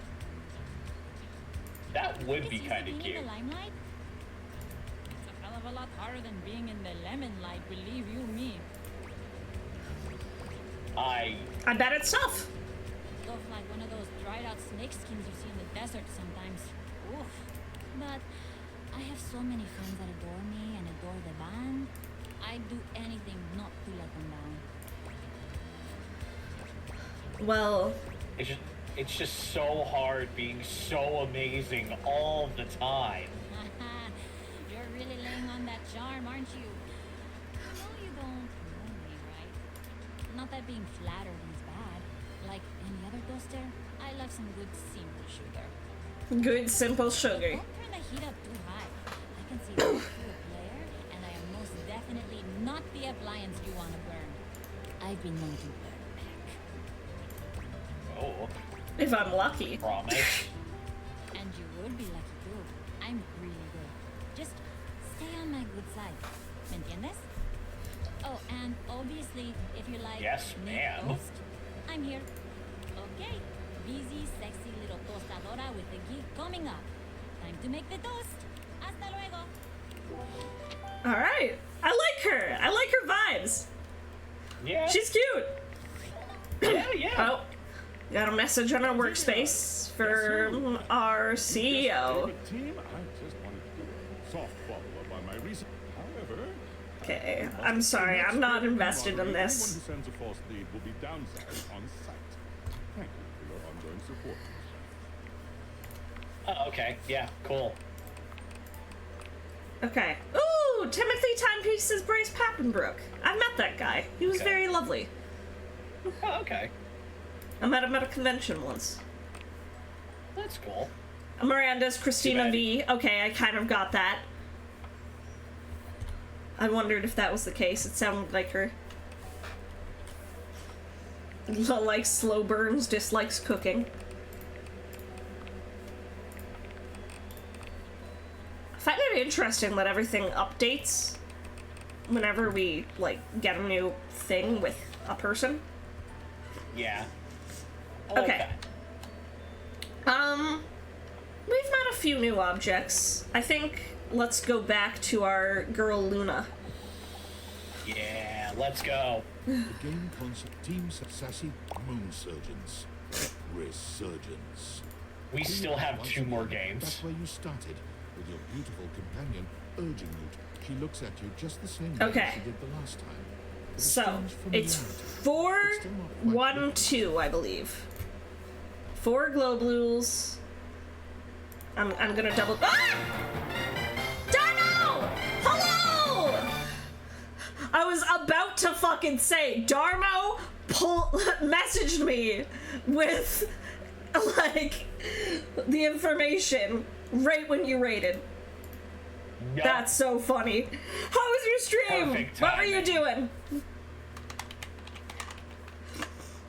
That would be It's kind easy of being cute. in the limelight. It's a hell of a lot harder than being in the lemon light, believe you me. I I bet it's tough. Stuff like one of those dried out snake skins you see in the desert sometimes. Oof. But I have so many friends that adore me and adore the band. I'd do anything not to let them down. Well, it's just so hard being so amazing all the time. You're really laying on that charm, aren't you? No, you don't know me, right? Not that being flattered is bad. Like any other toaster, I love some good simple sugar. good simple sugar. Don't turn the heat up too high. I can see right through a player, and I am most definitely not the appliance you want to burn. I've been known to burn back. Oh, If I'm lucky. promise. And you would be lucky too. I'm really good. Just stay on my good side. ¿Me entiendes? Oh, and obviously, if you like Yes, meat ma'am. toast, I'm here. Okay. Busy, sexy little tostadora with the gig coming up. Time to make the toast. Hasta luego. All right. I like her. I like her vibes. Yeah. She's cute. yeah. Oh, got a message on our workspace from our CEO. Team, I just wanted to do a soft follow-up on my recent. However, Okay, I'm sorry. I'm not invested in anyone this. who sends a false lead will be downsized on site. Thank you for your ongoing support. Oh, okay. Yeah. Cool. Okay. Ooh, Timothy Timepieces Brace Pappenbrook. I met that guy. He was Okay. very lovely. Oh, okay. I met him at a convention once. That's cool. Miranda's Christina bad. V. Okay, I kind of got that. I wondered if that was the case. It sounded like her. Likes slow burns, dislikes cooking. I find it interesting that everything updates whenever we, like, get a new thing with a person. Yeah. I like Okay. that. We've met a few new objects. I think let's go back to our girl Luna. Yeah. Let's go. The game concept Team Sassy Moon Surgeons. Resurgence. We still have Once 2 more again, games. That's where you started, with your beautiful companion urging you to. She looks at you just the same way Okay. she did the last time. With a So, strange it's familiarity. 4-1-2, I believe. 4 glow blues. I'm gonna double. Ah! Darmo! Hello! I was about to fucking say, Darmo messaged me with, like, the information right when you raided. Yup. That's so funny. How was your stream? Perfect What were you timing. doing?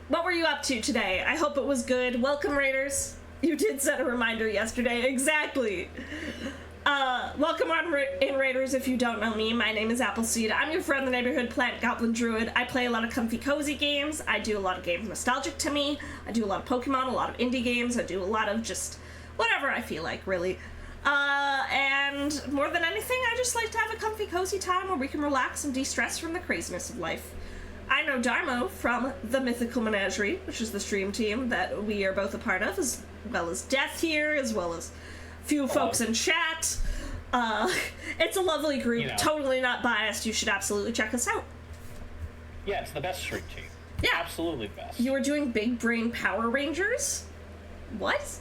What were you up to today? I hope it was good. Welcome, Raiders. You did set a reminder yesterday. Exactly. Welcome on in Raiders. If you don't know me, my name is Appleseed. I'm your friend, the neighborhood plant goblin druid. I play a lot of comfy cozy games. I do a lot of games nostalgic to me. I do a lot of Pokemon, a lot of indie games. I do a lot of just whatever I feel like, really. And more than anything, I just like to have a comfy cozy time where we can relax and de-stress from the craziness of life. I know Darmo from the Mythical Menagerie, which is the stream team that we are both a part of, as well as Death here, as well as few folks in chat. It's a lovely group, You know. totally not biased. You should absolutely check us out. Yeah, it's the best stream team. Yeah. Absolutely the best. You were doing Big Brain Power Rangers? What?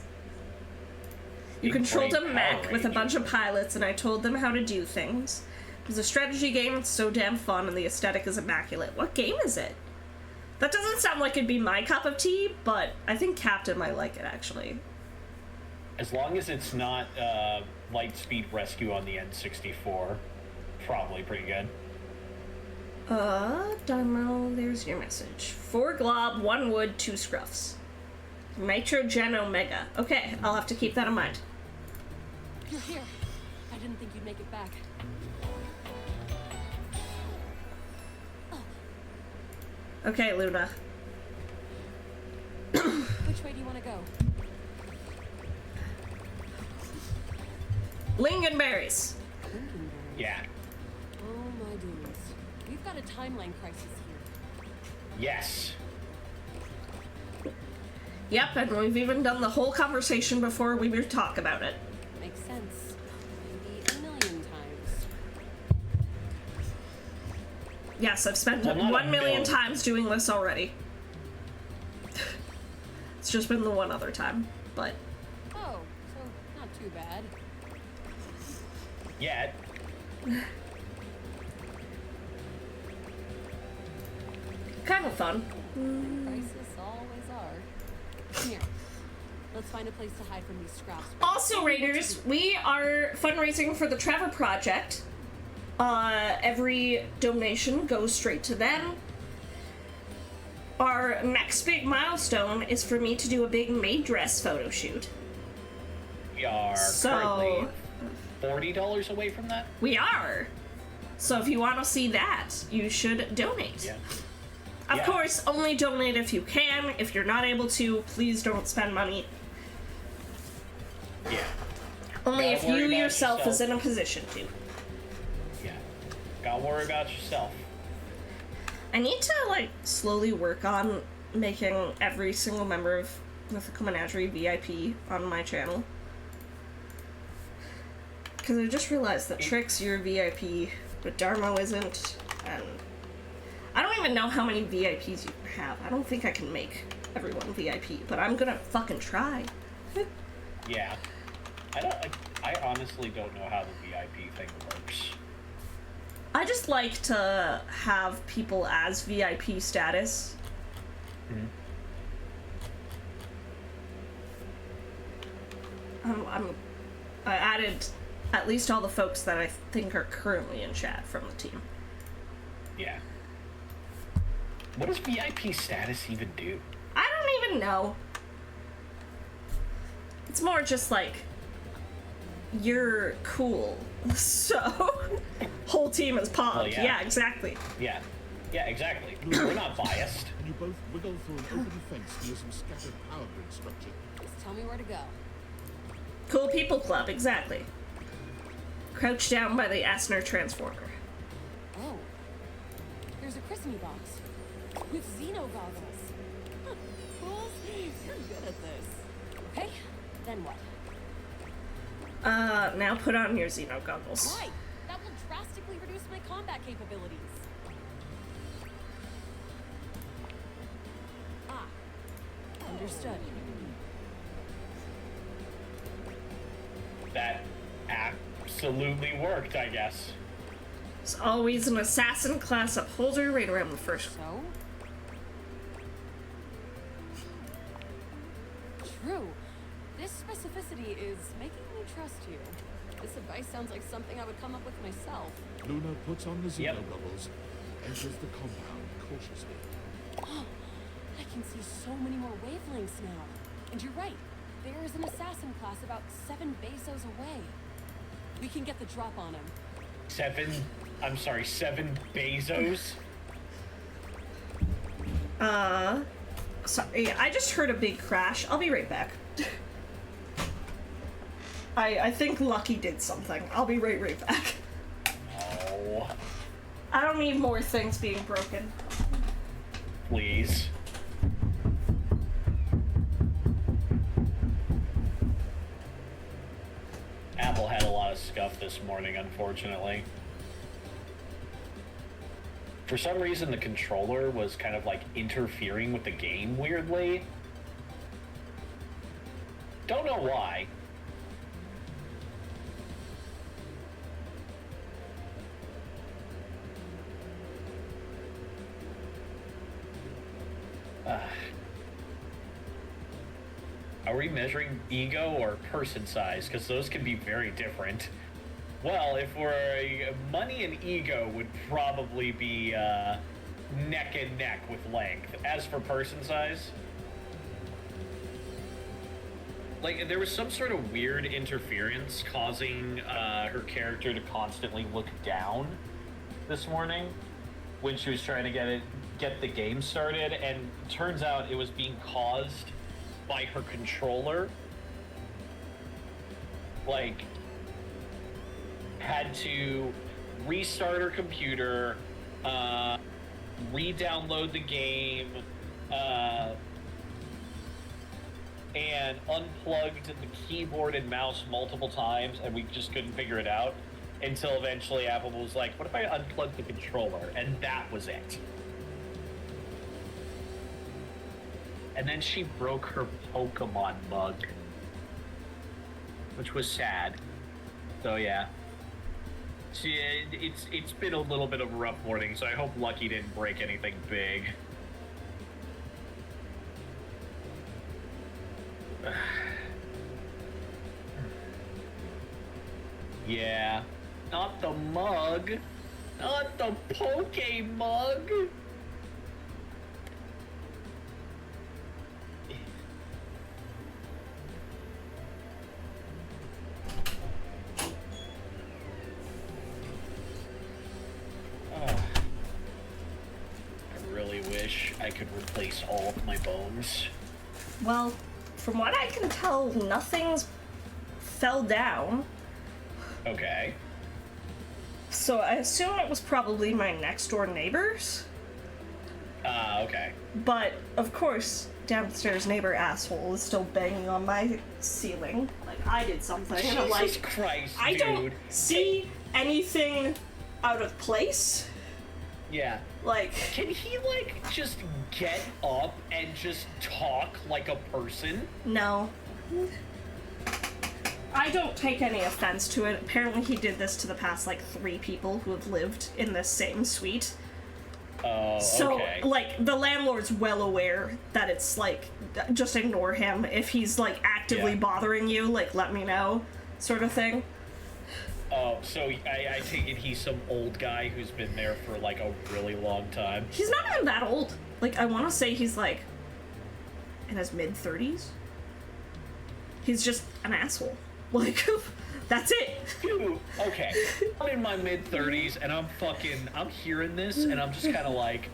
You Big controlled a Brain mech Power with a bunch of Rangers. pilots, and I told them how to do things. It was a strategy game, it's so damn fun, and the aesthetic is immaculate. What game is it? That doesn't sound like it'd be my cup of tea, but I think Captain might like it, actually. As long as it's not Lightspeed Rescue on the N64, probably pretty good. Darmo, there's your message. 4 glob, 1 wood, 2 scruffs. Nitrogen Omega. Okay, I'll have to keep that in mind. You're here. I didn't think you'd make it back. Okay, Luna. Which way do you want to go? Lingonberries. Lincolnberry. Yeah. Oh my goodness. We've got a timeline crisis here. Yes. Yep, and we've even done the whole conversation before we would talk about it. Makes sense. Maybe a million times. Yes, I've spent Well, not 1 a million million. times doing this already. It's just been the one other time, but Oh, so not too bad. Yet. kind of fun. Crisis always are. Come here. Let's find a place to hide from these scraps. Also, Raiders, we are fundraising for the Trevor Project. Every donation goes straight to them. Our next big milestone is for me to do a big maid dress photo shoot. We are So- currently $40 away from that. We are. So if you want to see that, you should donate. Yeah. Of Yeah. course, only donate if you can. If you're not able to, please don't spend money. Yeah. Only Gotta if worry you about yourself is yourself. in a position to. Yeah. Gotta worry about yourself. I need to, like, slowly work on making every single member of Mythical Menagerie VIP on my channel. Because I just realized that Trix, you're VIP, but Darmo isn't, and I don't even know how many VIPs you have. I don't think I can make everyone VIP, but I'm gonna fucking try. Yeah. I honestly don't know how the VIP thing works. I just like to have people as VIP status. I added at least all the folks that I think are currently in chat from the team. Yeah. What does VIP status even do? I don't even know. It's more just like, you're cool. So, whole team is pogged. Well, yeah. Yeah, exactly. Yeah. Yeah, exactly. We're not biased. And you both wiggle through an open fence near some scattered power grid structure. Just tell me where to go. Cool people club, exactly. Crouched down by the Asner transformer. Oh. There's a christening box. With Xeno goggles. Huh, Fools, you're good at this. Okay, then what? Now put on your Xeno goggles. Why? That will drastically reduce my combat capabilities. Ah. Understood. That absolutely worked, I guess. It's always an assassin class upholder right around the first. So? True. This specificity is making me trust you. This advice sounds like something I would come up with myself. Luna puts on the Xeno Yep. goggles, enters the compound cautiously. I can see so many more wavelengths now. And you're right. There is an assassin class about 7 Bezos away. We can get the drop on him. 7 Bezos? Sorry, I just heard a big crash. I'll be right back. I think Lucky did something. I'll be right back. Oh. I don't need more things being broken. Please. Apple had a lot of scuff this morning, unfortunately. For some reason, the controller was kind of like interfering with the game weirdly. Don't know why. Are we measuring ego or person size? Because those can be very different. Well, if we're money and ego would probably be neck and neck with length. As for person size, like there was some sort of weird interference causing her character to constantly look down this morning when she was trying to get the game started, and turns out it was being caused by her controller. Like, had to restart her computer, re-download the game, and unplugged the keyboard and mouse multiple times, and we just couldn't figure it out until eventually Apple was like, what if I unplug the controller? And that was it. And then she broke her Pokemon mug, which was sad. So yeah, it's been a little bit of a rough morning. So I hope Lucky didn't break anything big. Yeah, not the mug, not the Poke mug. I could replace all of my bones. Well, from what I can tell, nothing's fell down. Okay. So I assume it was probably my next door neighbors. Okay. But, of course, downstairs neighbor asshole is still banging on my ceiling. Like, I did something. Jesus and I'm like, Christ, I dude. don't see anything out of place. Yeah. Like, can he, like, just get up and just talk like a person? No. I don't take any offense to it. Apparently he did this to the past, like, 3 people who have lived in this same suite. Oh, so, okay. like, the landlord's well aware that it's, like, just ignore him. If he's, like, actively bothering you, like, let me know, sort of thing. Oh, so I take it he's some old guy who's been there for, like, a really long time. He's not even that old. Like, I want to say he's, like, in his mid-30s. He's just an asshole. Like, that's it. Dude, okay. I'm in my mid-30s, and I'm hearing this, and I'm just kind of like,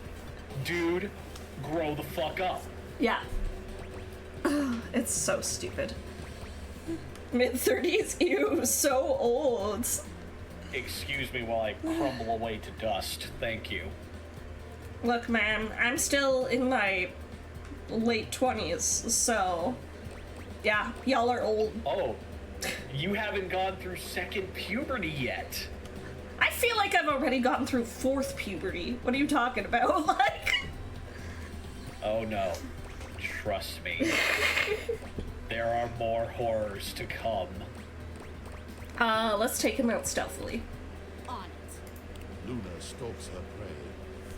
dude, grow the fuck up. Yeah. It's so stupid. Mid-30s? Ew, so old. Excuse me while I crumble away to dust. Thank you. Look, man, I'm still in my late 20s, so... Yeah, y'all are old. Oh, you haven't gone through second puberty yet. I feel like I've already gotten through 4th puberty. What are you talking about? Like... Oh no. Trust me. There are more horrors to come. Let's take him out stealthily. On it. Luna stalks her prey.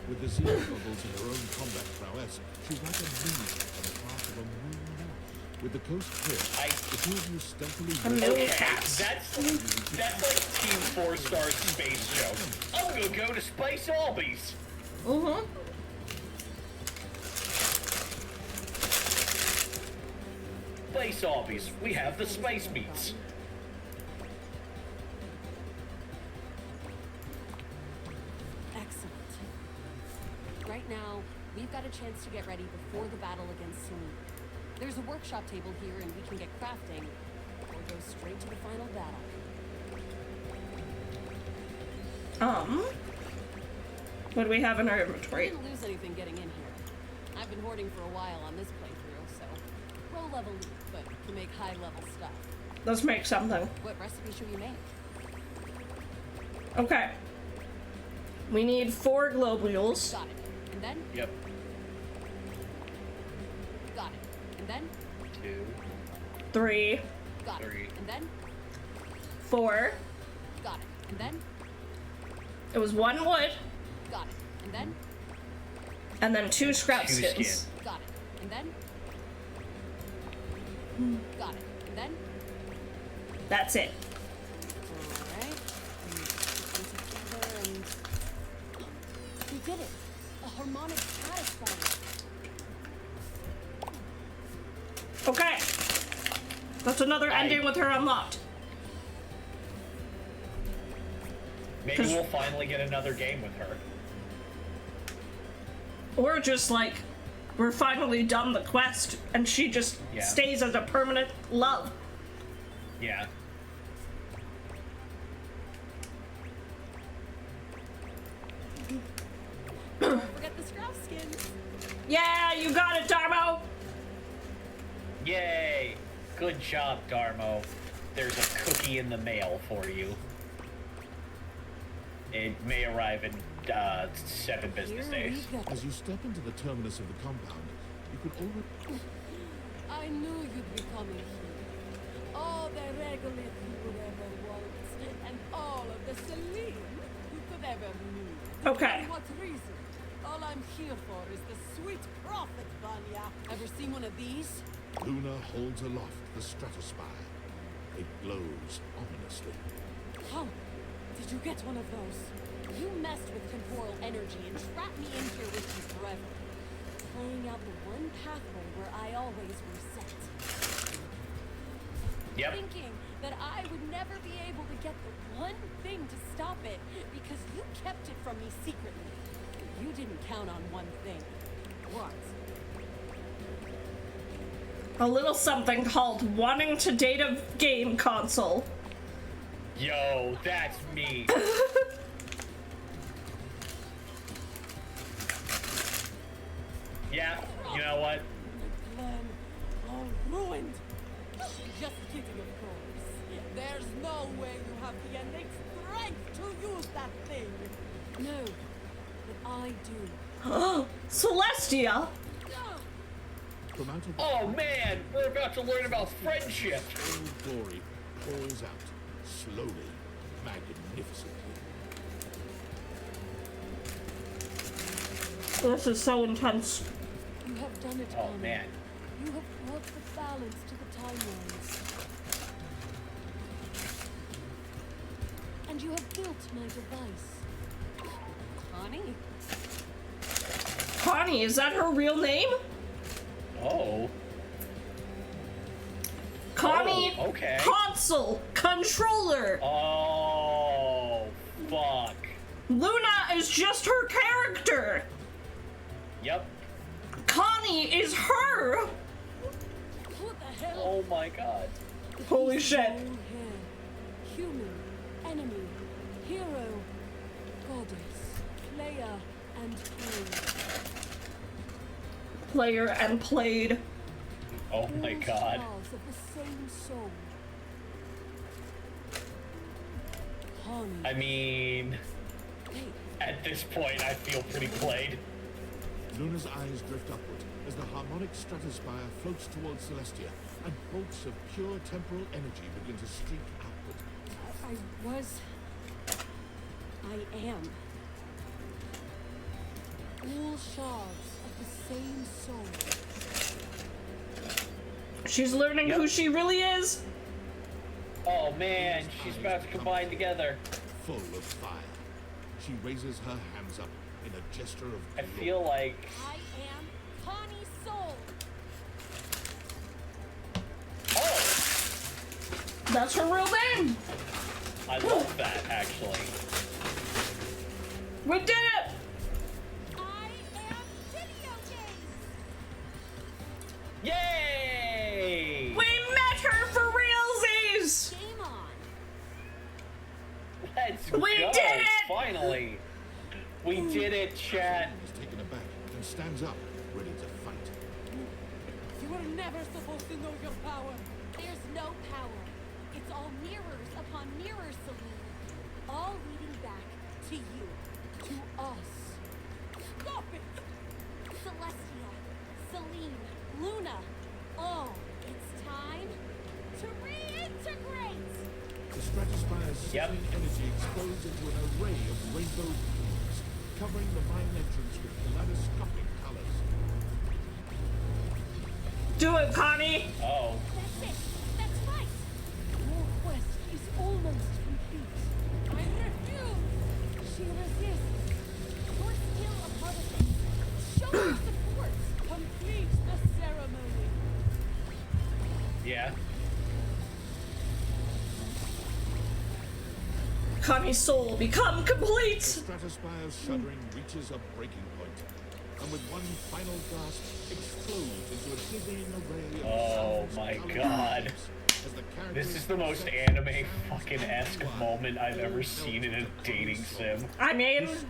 With the zero bubbles in her own combat prowess, she's like a minion on the path of a moon mouse. With the coast clear, the two of you stealthily... Okay, that's like Team 4-star space joke. I'm gonna go to Space Albies. Mm-hmm. Space Albies, we have the space meats. Excellent. Right now, we've got a chance to get ready before the battle against Celine. There's a workshop table here and we can get crafting, or go straight to the final battle. What do we have in our We inventory? didn't lose anything getting in here. I've been hoarding for a while on this playthrough, so low level leap, but can make high level stuff. Let's make something. What recipe should we make? Okay. We need 4 globules. Got it. And then? Yep. Got it. And then? 2, 3, Got it. 3. And then? 4. Got it. And then? It was 1 wood, Got it. And then? and then 2 scrap 2 skins. skin. Got it. And then? Got it. And then? That's it. Alright. Together and... We did it! A harmonic satisfier. Okay. That's another ending with her unlocked. Maybe 'Cause- we'll finally get another game with her. Or just like, we're finally done the quest and she just Yeah. stays as a permanent love. Yeah. Don't forget the scrap skins. Yeah, you got it, Darmo! Yay! Good job, Darmo. There's a cookie in the mail for you. It may arrive in 7 business Here we days. go. As you step into the terminus of the compound, you could already... I knew you'd be coming here. All the regolith you would ever want, and all of the Celine you could ever need. Okay. For what reason? All I'm here for is the sweet profit, Vanya. Ever seen one of these? Luna holds aloft the stratospire. It glows ominously. How did you get one of those? You messed with temporal energy and trapped me in here with you forever. Playing out the one pathway where I always reset. Yep. Thinking that I would never be able to get the one thing to stop it because you kept it from me secretly. You didn't count on one thing. What? A little something called wanting to date a game console. Yo, that's me. Yeah, you know what? My plan all ruined. Just kidding, of course. There's no way you have the innate strength to use that thing. No, but I do. Celestia! From out of the Oh man, we're about to learn about friendship. pale glory pours out, slowly, magnificently. This is so intense. You have done it, Oh Connie. man. You have brought the balance to the timelines. And you have built my device. Connie? Connie, is that her real name? Oh. Connie, Oh, okay. console, controller. Oh, fuck. Luna is just her character. Yep. Connie is her. What the hell? Oh my god. Holy shit. Own hair. Human, enemy, hero, goddess, player, and player. Player and played. Oh my All god. stars of the same soul. Connie. I mean, Wait, at this point, I feel pretty played. Luna's eyes drift upward as the harmonic stratospire floats towards Celestia, and bolts of pure temporal energy begin to streak outward. I am. All shards of the same soul. She's learning Yep. who she really is. Oh man, she's about to combine together. Full of fire. She raises her hands up in a gesture of I glory. feel like I am Connie Soul. oh, That's her real name. I love that actually. We did it. Let's We go! did it! Finally! We did it, chat! Is taken aback and stands up, ready to fight. You were never supposed to know your power. There's no power. It's all mirrors upon mirrors, Celine. All leading back to you. To us. Stop it! Celestia, Celine, Luna. Oh, it's time to reintegrate! The stratospire's sizzling energy explodes into an array of rainbow beams, covering the mine entrance with kaleidoscopic colors. Do it, Connie! Oh. That's it. That's right. Your quest is almost complete. I refuse! She resists. You're still a part of it. Show your support. Complete the ceremony. Yeah. Connie's soul become complete! The stratospire's shuddering reaches a breaking point, and with one final gasp, explodes into a dizzying array of Oh sounds, my colors, God. and shapes as the This characters is the most set anime sounds fucking and esque blood moment I've all ever melt seen in a into dating one sim. soul. I mean, He stands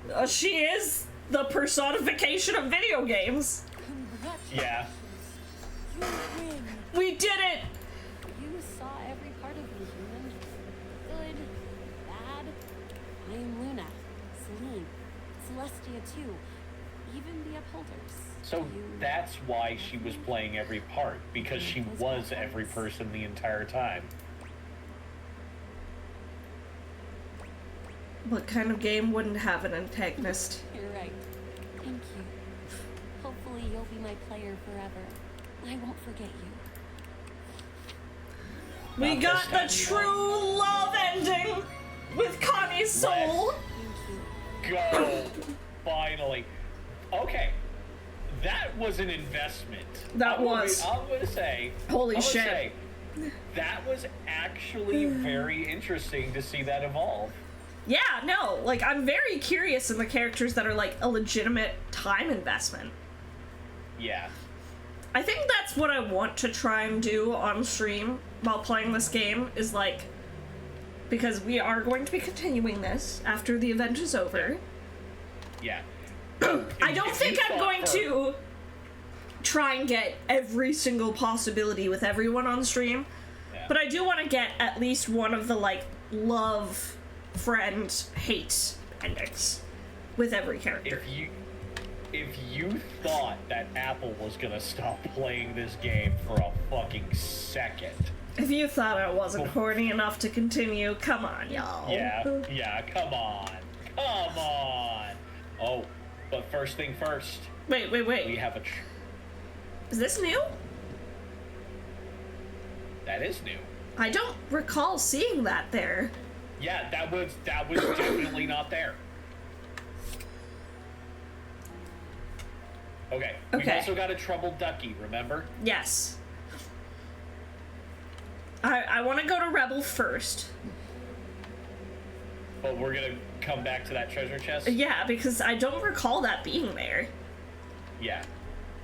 before she is the personification of video games. Congratulations. Yeah. You win. We did it! You saw every part of me, human. Good, bad. I am Luna, Celine, Celestia too. Even the Upholders. So You that's why she was playing every part, because she was every person the entire time. What kind of game wouldn't have an antagonist? You're right. Thank you. Hopefully you'll be my player forever. I won't forget you. We Not got the this time. true love ending with Connie's soul! Thank you. Go! Finally. Okay. That was an investment. That was. I'm gonna say. Holy I'm gonna shit. say, that was actually very interesting to see that evolve. Yeah, no, like, I'm very curious in the characters that are, like, a legitimate time investment. Yeah. I think that's what I want to try and do on stream while playing this game, is, like, because we are going to be continuing this after the event is over. Yeah. I don't think I'm going to try and get every single possibility with everyone on stream, Yeah. but I do want to get at least one of the, like, love, friend, hate endings with every character. If you thought that Apple was gonna stop playing this game for a fucking second. If you thought I wasn't horny enough to continue, come on, y'all. Yeah, come on. Come on. Oh, but first thing first, Wait. we have a Is this new? that is new. I don't recall seeing that there. Yeah, that was definitely not there. Okay. We've Okay. also got a troubled ducky, remember? Yes. I want to go to Rebel first. But we're gonna come back to that treasure chest? Yeah, because I don't recall that being there. Yeah.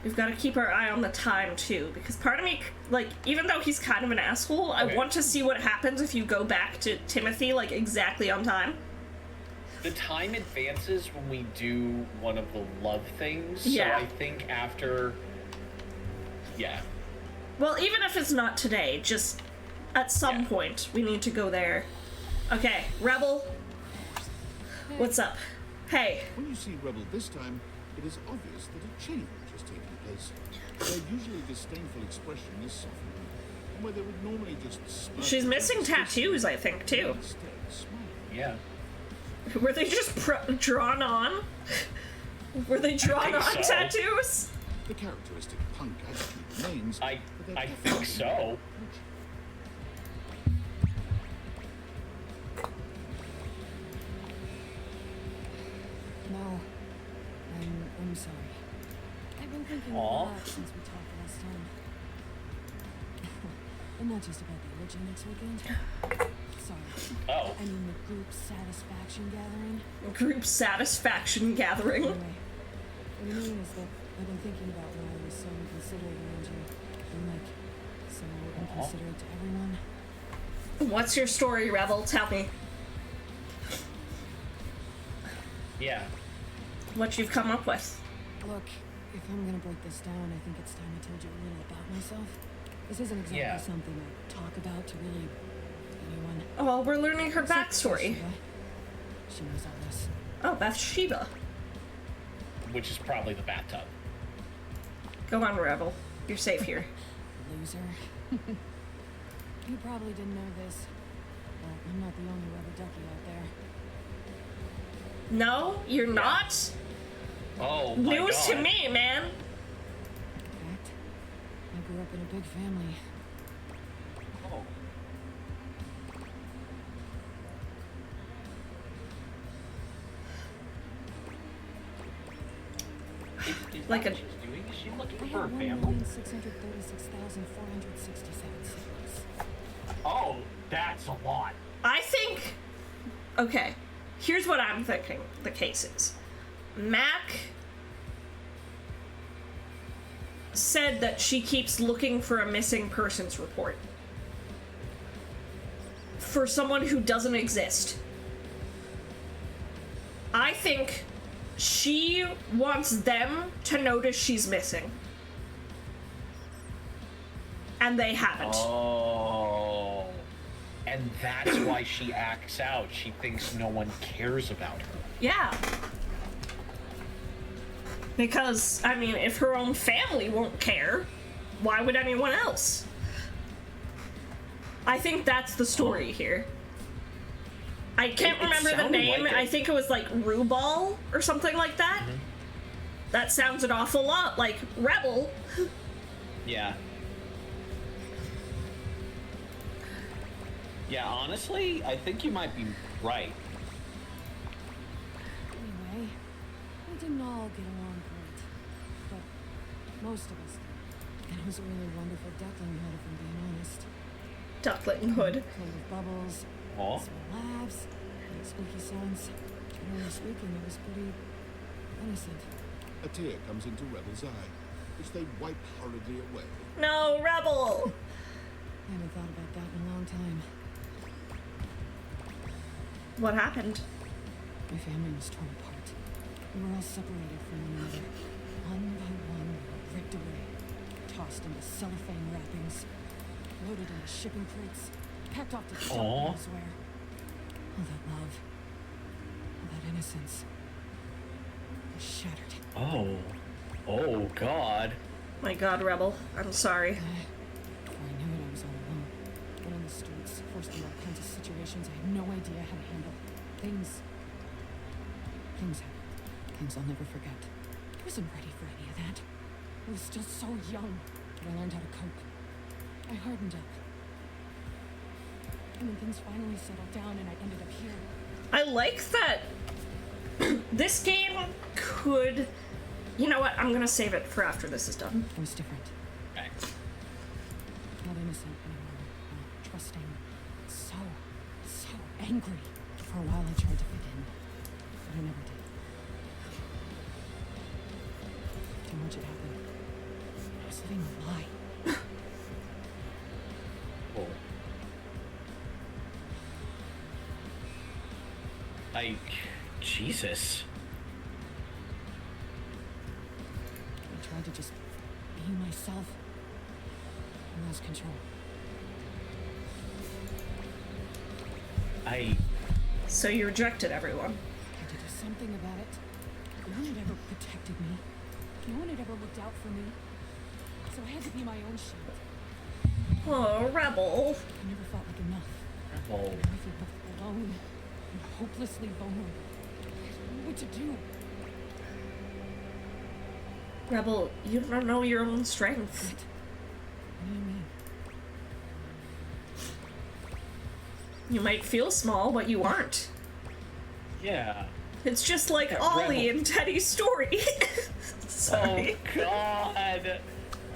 We've got to keep our eye on the time, too, because part of me, like, even though he's kind of an asshole, I Okay. want to see what happens if you go back to Timothy, like, exactly on time. The time advances when we do one of the love things. Yeah. So I think after. Yeah. Well, even if it's not today, just at some Yeah. point, we need to go there. Okay, Rebel. What's up? Hey. When you see Rebel this time, it is obvious that a change has taken place. Their usually disdainful expression is softening, and where they would normally just smirk She's at missing us, tattoos, I think, they too. instead smile. Yeah. Were they just drawn on? Were they drawn on think so. tattoos? The characteristic punk attitude remains. I but they're think definitely so. approaching. No. I'm sorry. I've been thinking a Aw. lot since we talked last time. And not just about the orgy next weekend. Sorry. Oh. I mean the group satisfaction gathering. Group satisfaction gathering. Anyway, what I mean is that I've been thinking about why I was so inconsiderate around you. And like, so inconsiderate to everyone. What's your story, Rebel? Tell me. Yeah. What you've come up with. Look, if I'm gonna break this down, I think it's time I told you a little about myself. This isn't exactly Yeah. something I talk about to really anyone. Oh, well, we're learning her Except backstory. Bathsheba. She knows all this. Oh, Bathsheba. Which is probably the bathtub. Go on, Rebel. You're safe here. Loser. You probably didn't know this, but I'm not the only rubber ducky out there. No, you're not? Oh my News God. to me, man. In fact, I grew up in a big family. Oh. Is Like that a- what she's doing? Is she looking I for a had family? 1,636,467 siblings. Oh, that's a lot. I think... Okay, here's what I'm thinking the case is. Mac said that she keeps looking for a missing persons report. For someone who doesn't exist. I think she wants them to notice she's missing. And they haven't. Oh. And that's why she acts out. She thinks no one cares about her. Yeah. Because, I mean, if her own family won't care, why would anyone else? I think that's the story here. I can't It remember the sounded name. like it. I think it was like Rubal or something like that. Mm-hmm. That sounds an awful lot like Rebel. Yeah. Yeah, honestly, I think you might be right. Anyway, we didn't all get along great, but most of us did. And it was a really wonderful duckling hood, if I'm being honest. Duckling Hood. Full of bubbles, Aw. small laughs, and squeaky sounds. Generally speaking, it was pretty innocent. A tear comes into Rebel's eye, which they wipe hurriedly away. No, Rebel! I haven't thought about that in a long time. What happened? My family was torn apart. We were all separated from one another. One by one, we were ripped away, tossed into cellophane wrappings, loaded into shipping crates, packed off to dump Aw. elsewhere. All that love, all that innocence, was shattered. Oh. Oh, God. My God, Rebel. I'm sorry. Before I knew it, I was all alone. Out on the streets, forced into all kinds of situations I had no idea how to handle. Things happened. Things I'll never forget. I wasn't ready for any of that. I was still so young, but I learned how to cope. I hardened up. And when things finally settled down and I ended up here, I like that this game could... You know what? I'm gonna save it for after this is done. it was different. Okay. Not innocent anymore. Not trusting. So angry. For a while I tried to fit in, but I never did. Too much had happened. I was living a lie. Oh. Jesus. I tried to just be myself. I lost control. So you rejected everyone. Had to do something about it. No one had ever protected me. No one had ever looked out for me. So I had to be my own shield. Oh, Rebel. I never felt like enough. Oh. I felt alone and hopelessly vulnerable. I didn't know what to do. Rebel, you don't know your own strength. What do you mean? You might feel small, but you aren't. Yeah. It's just like Yeah, Ollie Rebel. in Teddy's story. Sorry. Oh, God.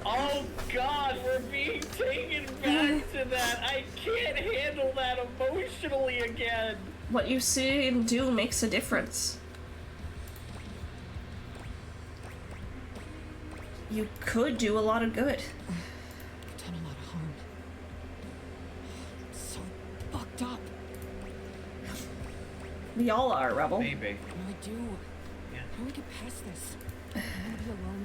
Oh, God, we're being taken back to that. I can't handle that emotionally again. What you see and do makes a difference. You could do a lot of good. I've done a lot of harm. I'm so fucked up. We all are, Rebel. Maybe. What do I do? Yeah. How do we get past this? I don't want to be alone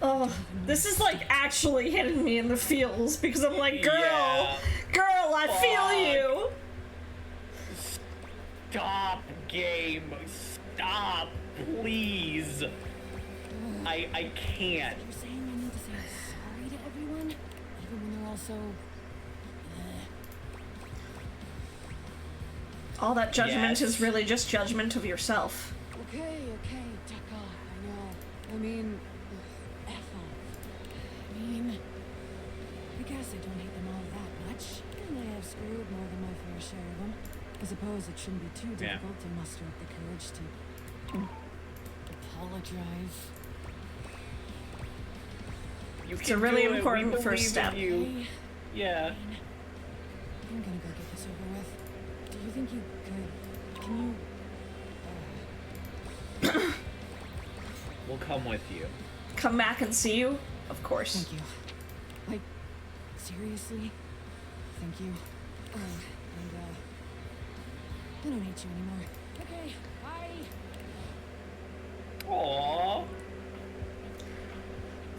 anymore. Oh, this is like actually hitting me in the feels because I'm like, girl, Yeah. girl, I feel you. Stop, game. Stop, please. I can't. You're saying I need to say sorry to everyone? Even when they're also... All that judgment Yes. is really just judgment of yourself. Okay, Taka, I know. I mean... F off. I mean... I guess I don't hate them all that much. And I have screwed more than my fair share of them. I suppose it shouldn't be too Yeah. difficult to muster up the courage to... apologize. You It's a can really do it. We important believe first in step. You. Hey, Yeah. I'm gonna go get this over with. Do you think you could... Can you... We'll come with you. Come back and see you? Of course. Thank you. Like, seriously? Thank you. And, I don't hate you anymore. Okay, bye! Aww.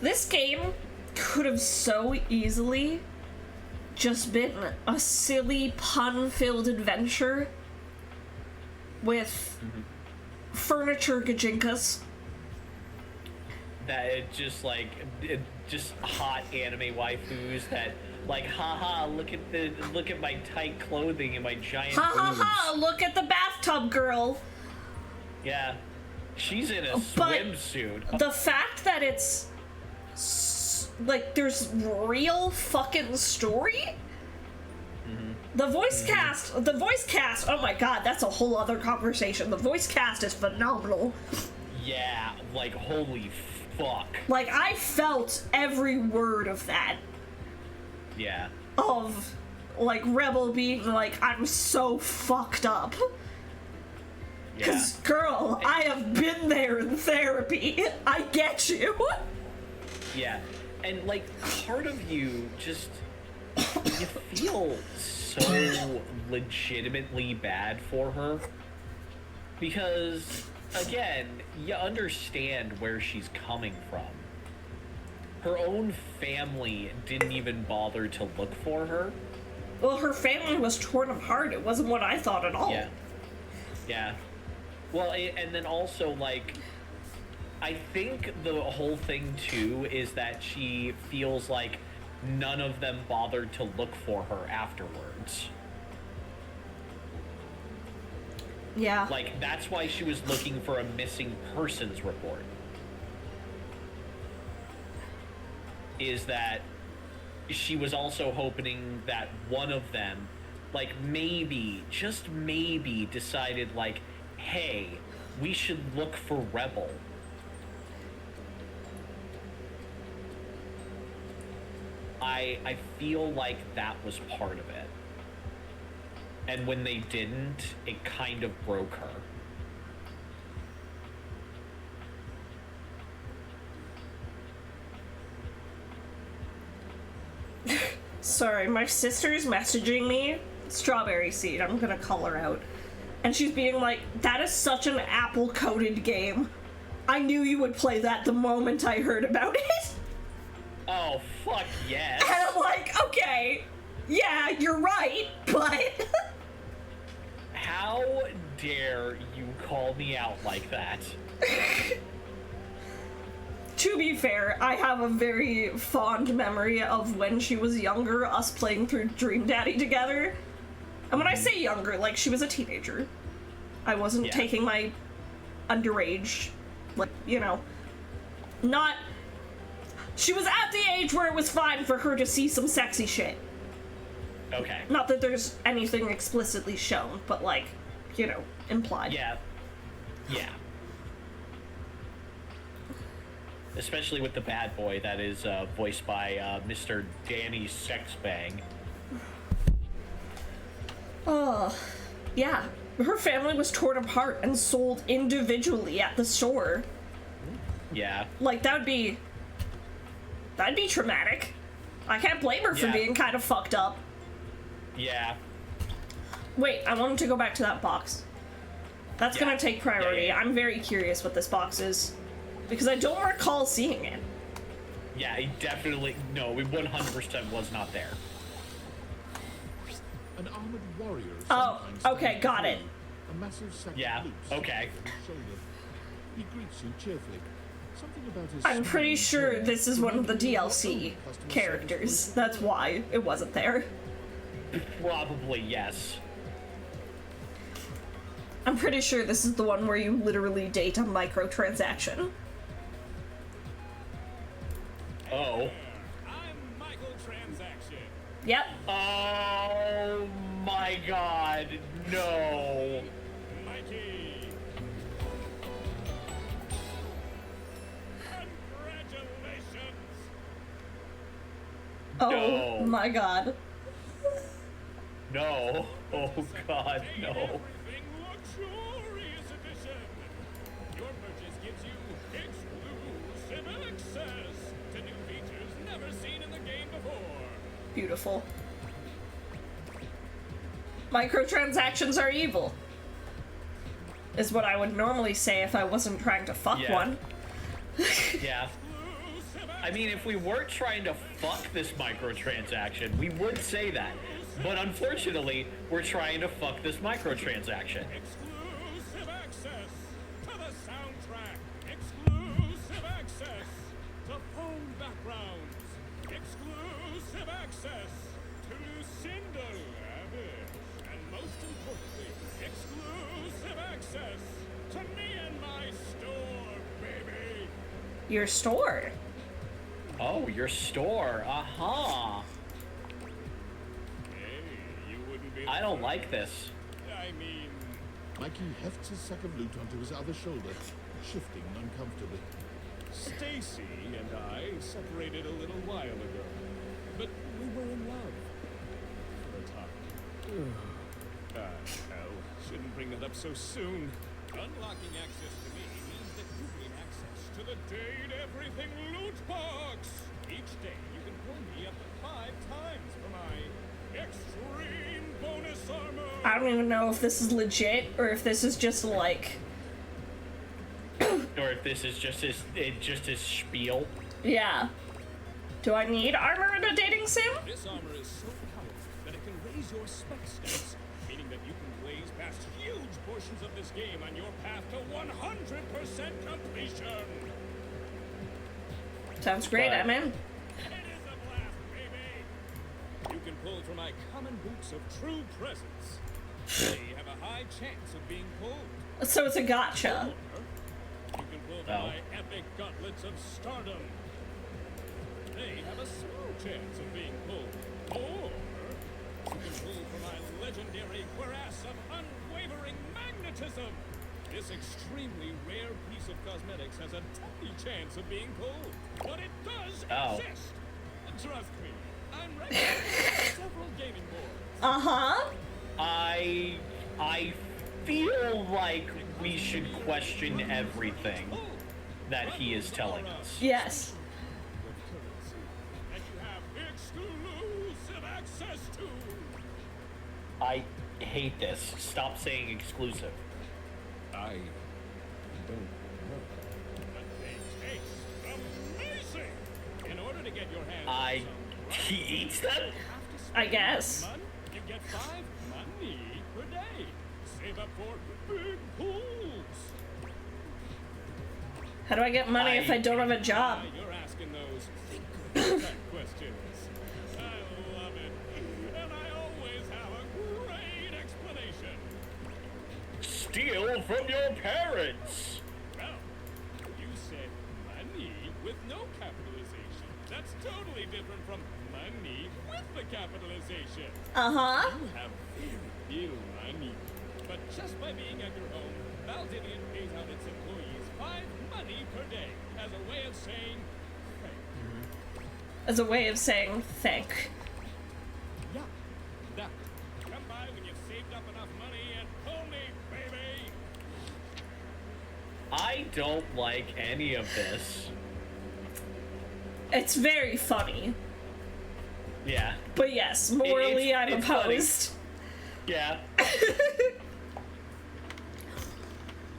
This game could have so easily just been a silly pun-filled adventure with furniture gajinkas. That it just like just hot anime waifus that like haha look at my tight clothing and my giant Ha ha boobs. ha! Look at the bathtub girl. Yeah, she's in a But swimsuit. the fact that it's like there's real fucking story. The voice cast. Oh my god, that's a whole other conversation. The voice cast is phenomenal. Yeah, like holy fuck. Like I felt every word of that. Yeah. Of like Rebel being like, I'm so fucked up. Yeah. Cause girl, I have been there in therapy. I get you. Yeah. And like part of you just you feel so legitimately bad for her because again, you understand where she's coming from. Her own family didn't even bother to look for her. Well, her family was torn apart. It wasn't what I thought at all. Yeah. Yeah. Well, and then also, like, I think the whole thing, too, is that she feels like none of them bothered to look for her afterwards. Yeah. Like, that's why she was looking for a missing persons report. Is that she was also hoping that one of them, like, maybe, just maybe, decided, like, hey, we should look for Rebel. I feel like that was part of it. And when they didn't, it kind of broke her. Sorry, my sister's messaging me. Strawberry Seed, I'm gonna call her out. And she's being like, that is such an apple-coated game. I knew you would play that the moment I heard about it. Oh, fuck yes. And I'm like, okay, yeah, you're right, but... How dare you call me out like that? To be fair, I have a very fond memory of when she was younger, us playing through Dream Daddy together. And when I say younger, like, she was a teenager. I wasn't taking my underage, like, you know, not... She was at the age where it was fine for her to see some sexy shit. Okay. Not that there's anything explicitly shown, but, like, you know, implied. Yeah. Yeah. Especially with the bad boy that is voiced by Mr. Danny Sexbang. Oh, yeah. Her family was torn apart and sold individually at the store. Yeah. Like, that'd be traumatic. I can't blame her for Yeah. being kind of fucked up. Yeah. Wait, I wanted to go back to that box. That's gonna take priority. Yeah. I'm very curious what this box is. Because I don't recall seeing it. Yeah, it definitely... No, it 100% was not there. An armored warrior. of Oh, some kind okay, standing got before it. you, a massive sack Yeah, of loops okay. on his shoulder. He greets you cheerfully. Something about his I'm pretty smiling sure tone this is one of the reminded you of DLC your own customer characters. service That's why it wasn't there. Probably, yes. I'm pretty sure this is the one where you literally date a microtransaction. Oh. I'm Michael Transaction. Yep. Oh my god, no. Mikey. Congratulations. Oh No. my god. No. Oh god, no. Everything luxurious edition. Your purchase gives you exclusive access to new features never seen in the game before. Beautiful. Microtransactions are evil. Is what I would normally say if I wasn't trying to fuck Yeah. one. Yeah. I mean, if we weren't trying to fuck this microtransaction, we would say that. But unfortunately, we're trying to fuck this microtransaction. Exclusive access to the soundtrack. Exclusive access to phone backgrounds. Exclusive access to Lucinda Lavish. And most importantly, exclusive access to me and my store, baby. Your store. Oh, your store. Uh-huh. Hey, you wouldn't be. I don't like this. I mean, Mikey hefts his sack of loot onto his other shoulder, shifting uncomfortably. Stacy and I separated a little while ago, but we were in love for a time. Hell, shouldn't bring that up so soon. Unlocking access to me means that you gain access to the Date Everything loot box. Each day you can pull me up to 5 times for my extreme bonus armor. I don't even know if this is legit or if this is just like, Or if this is just his spiel. yeah. Do I need armor in a dating sim? This armor is so powerful that it can raise your spec stats, meaning that you can blaze past huge portions of this game on your path to 100% completion. Sounds great, But- I'm in. It is a blast, baby. You can pull from my common boots of true presence. They have a high chance of being pulled. So it's a gotcha. Or you can pull from Oh. my epic gauntlets of stardom. They have a small chance of being pulled. Or you can pull from my legendary cuirass of unwavering magnetism. This extremely rare piece of cosmetics has a tiny chance of being pulled, but it does Oh. exist. Trust me, I'm ready for several gaming boards. Uh-huh. I feel like we should question everything that he is telling us. Yes. Of currency that you have exclusive access to. I hate this. Stop saying exclusive. I don't know. But they taste amazing. In order to get your hands on some He eats them? you have to spend I guess. money. You get 5 money per day. Save up for big pools. How do I get money if I don't have a job? You're asking those think-type questions. I love it. And I always have a great explanation. Steal from your parents. Well, you said money with no capitalization. That's totally different from money with the capitalization. Uh-huh. You have very little money. But just by being at your home, Valdivian pays out its employees 5 money per day as a way of saying thank you. As a way of saying thank. Yeah, that. Come by when you've saved up enough money and pull me, baby! I don't like any of this. It's very funny. Yeah. But yes, morally I'm it's funny. opposed. Yeah.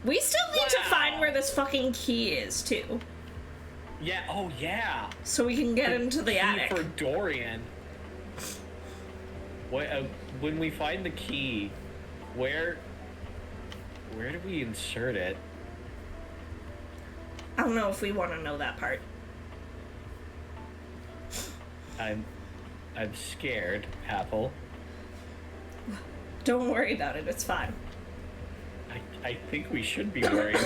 We still need to Wow. find where this fucking key is, too. Yeah. Oh, yeah. So we can get into the Key attic. for Dorian. What? When we find the key, where do we insert it? I don't know if we want to know that part. I'm scared, Apple. Don't worry about it, it's fine. I think we should be worried.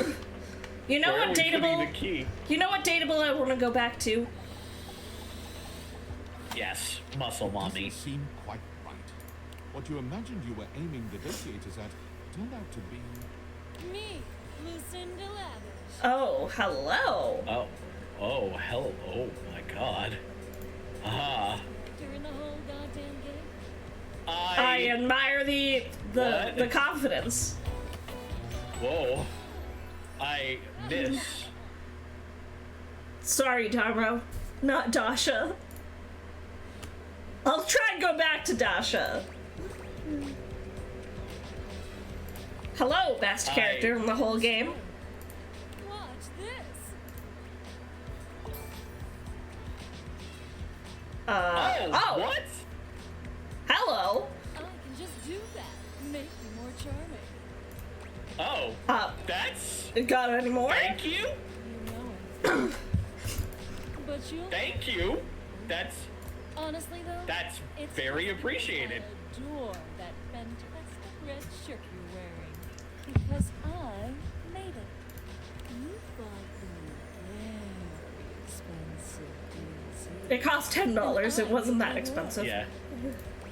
You know Where what are we putting dateable? the key? You know what dateable I want to go back to? Yes, muscle mommy. Doesn't seem quite right. What you imagined you were aiming the negotiators at turned out to be... Me, Lucinda Lavish. Oh, hello. Oh, hell, oh my god. Ah. During the whole goddamn game. I admire the What? confidence. Whoa. I miss. Sorry, Darmo. Not Dasha. I'll try and go back to Dasha. Hello, best character in the whole game. Watch this. Oh, what? Hello. I can just do that. Make you more charming. Oh, that's... Got any more? Thank you? You know it. But you. Thank you. That's Honestly, though. That's it's very because appreciated. I adore that fantastic red shirt you're wearing. Because I made it. You bought the very expensive DLC. It cost $10. It wasn't that expensive. Yeah.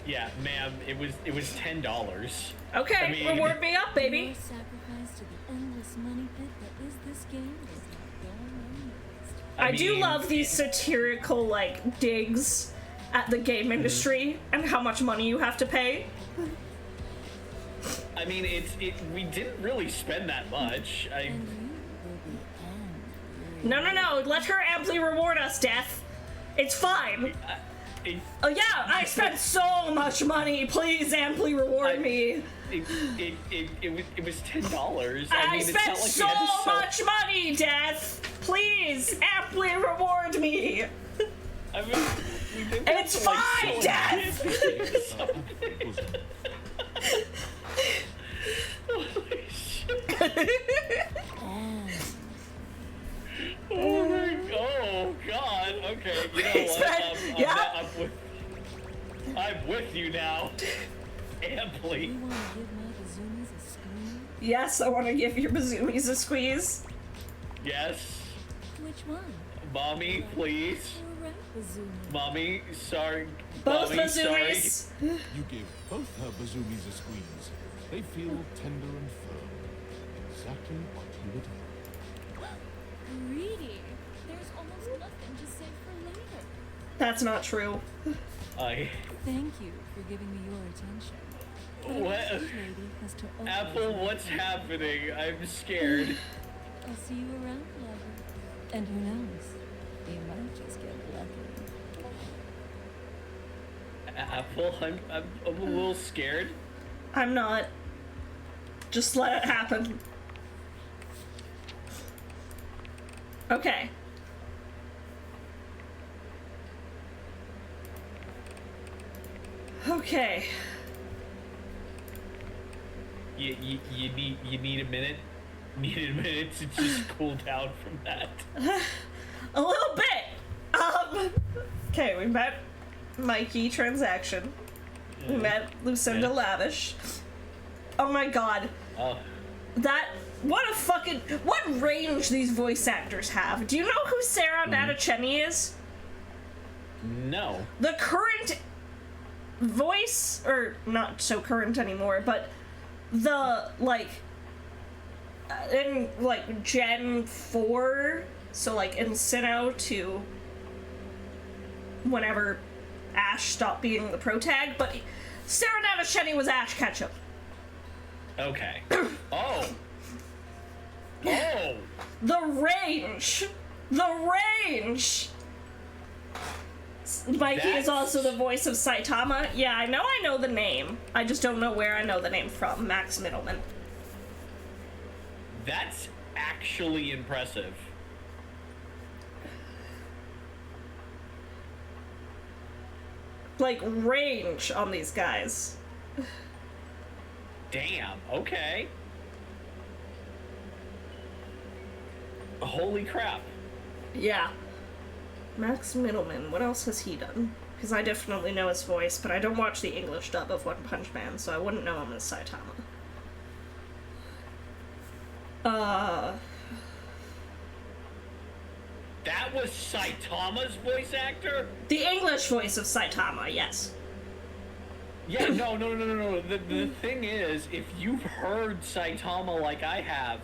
Yeah, ma'am, it was $10. Okay, I mean- reward me up, baby. Your sacrifice to the endless money pit that is this game is not going unnoticed. I do mean, love these satirical, like, digs at the game industry and how much money you have to pay. I mean, we didn't really spend that much. And you will be angry. No. Let her amply reward us, Death. It's fine. Oh yeah, I spent so much money. Please amply reward me. It was $10. I mean, it's spent not like so we had to sell- much money, Death. Please amply reward me. I mean, we didn't It's have to, like, fine, sell Death. Holy shit. Oh god. Okay. You know what? Yeah. I'm with you now. Amply. You want to give my Kazumis a scream? Yes, I want to give your Bazumis a squeeze. Yes. Which one? Mommy, please. All right, Bazoomi. Mommy, sorry. Both Mommy, sorry. Bazumis. You give both her Bazumis a squeeze. They feel tender and firm. Exactly what you would hope. Greedy. There's almost nothing to save for later. That's not true. Thank you for giving me your attention. But What? this lady has to always Apple, make what's me- happening? I'm scared. I'll see you around, lover. And who knows? You might just get lucky. Apple, I'm a little scared. I'm not. Just let it happen. Okay. Okay. You need a minute. Need a minute to just cool down from that. A little bit. Okay, we met Mikey Transaction. We met Lucinda Yeah. Lavish. Oh my god. Oh, What range these voice actors have? Do you know who Sarah Natacheni is? no. The current voice, or not so current anymore, but the, like, in, like, Gen 4, so, like, in Sinnoh to whenever Ash stopped being the protag, but Sarah Natacheni was Ash Ketchum. Okay. Oh. Oh. The range! Mikey is also the voice of Saitama. Yeah, I know the name. I just don't know where I know the name from. Max Middleman. That's actually impressive. Like, range on these guys. Damn, okay. Holy crap. Yeah. Max Middleman, what else has he done? Because I definitely know his voice, but I don't watch the English dub of One Punch Man, so I wouldn't know him as Saitama. That was Saitama's voice actor? The English voice of Saitama, yes. Yeah, no. The thing is, if you've heard Saitama like I have,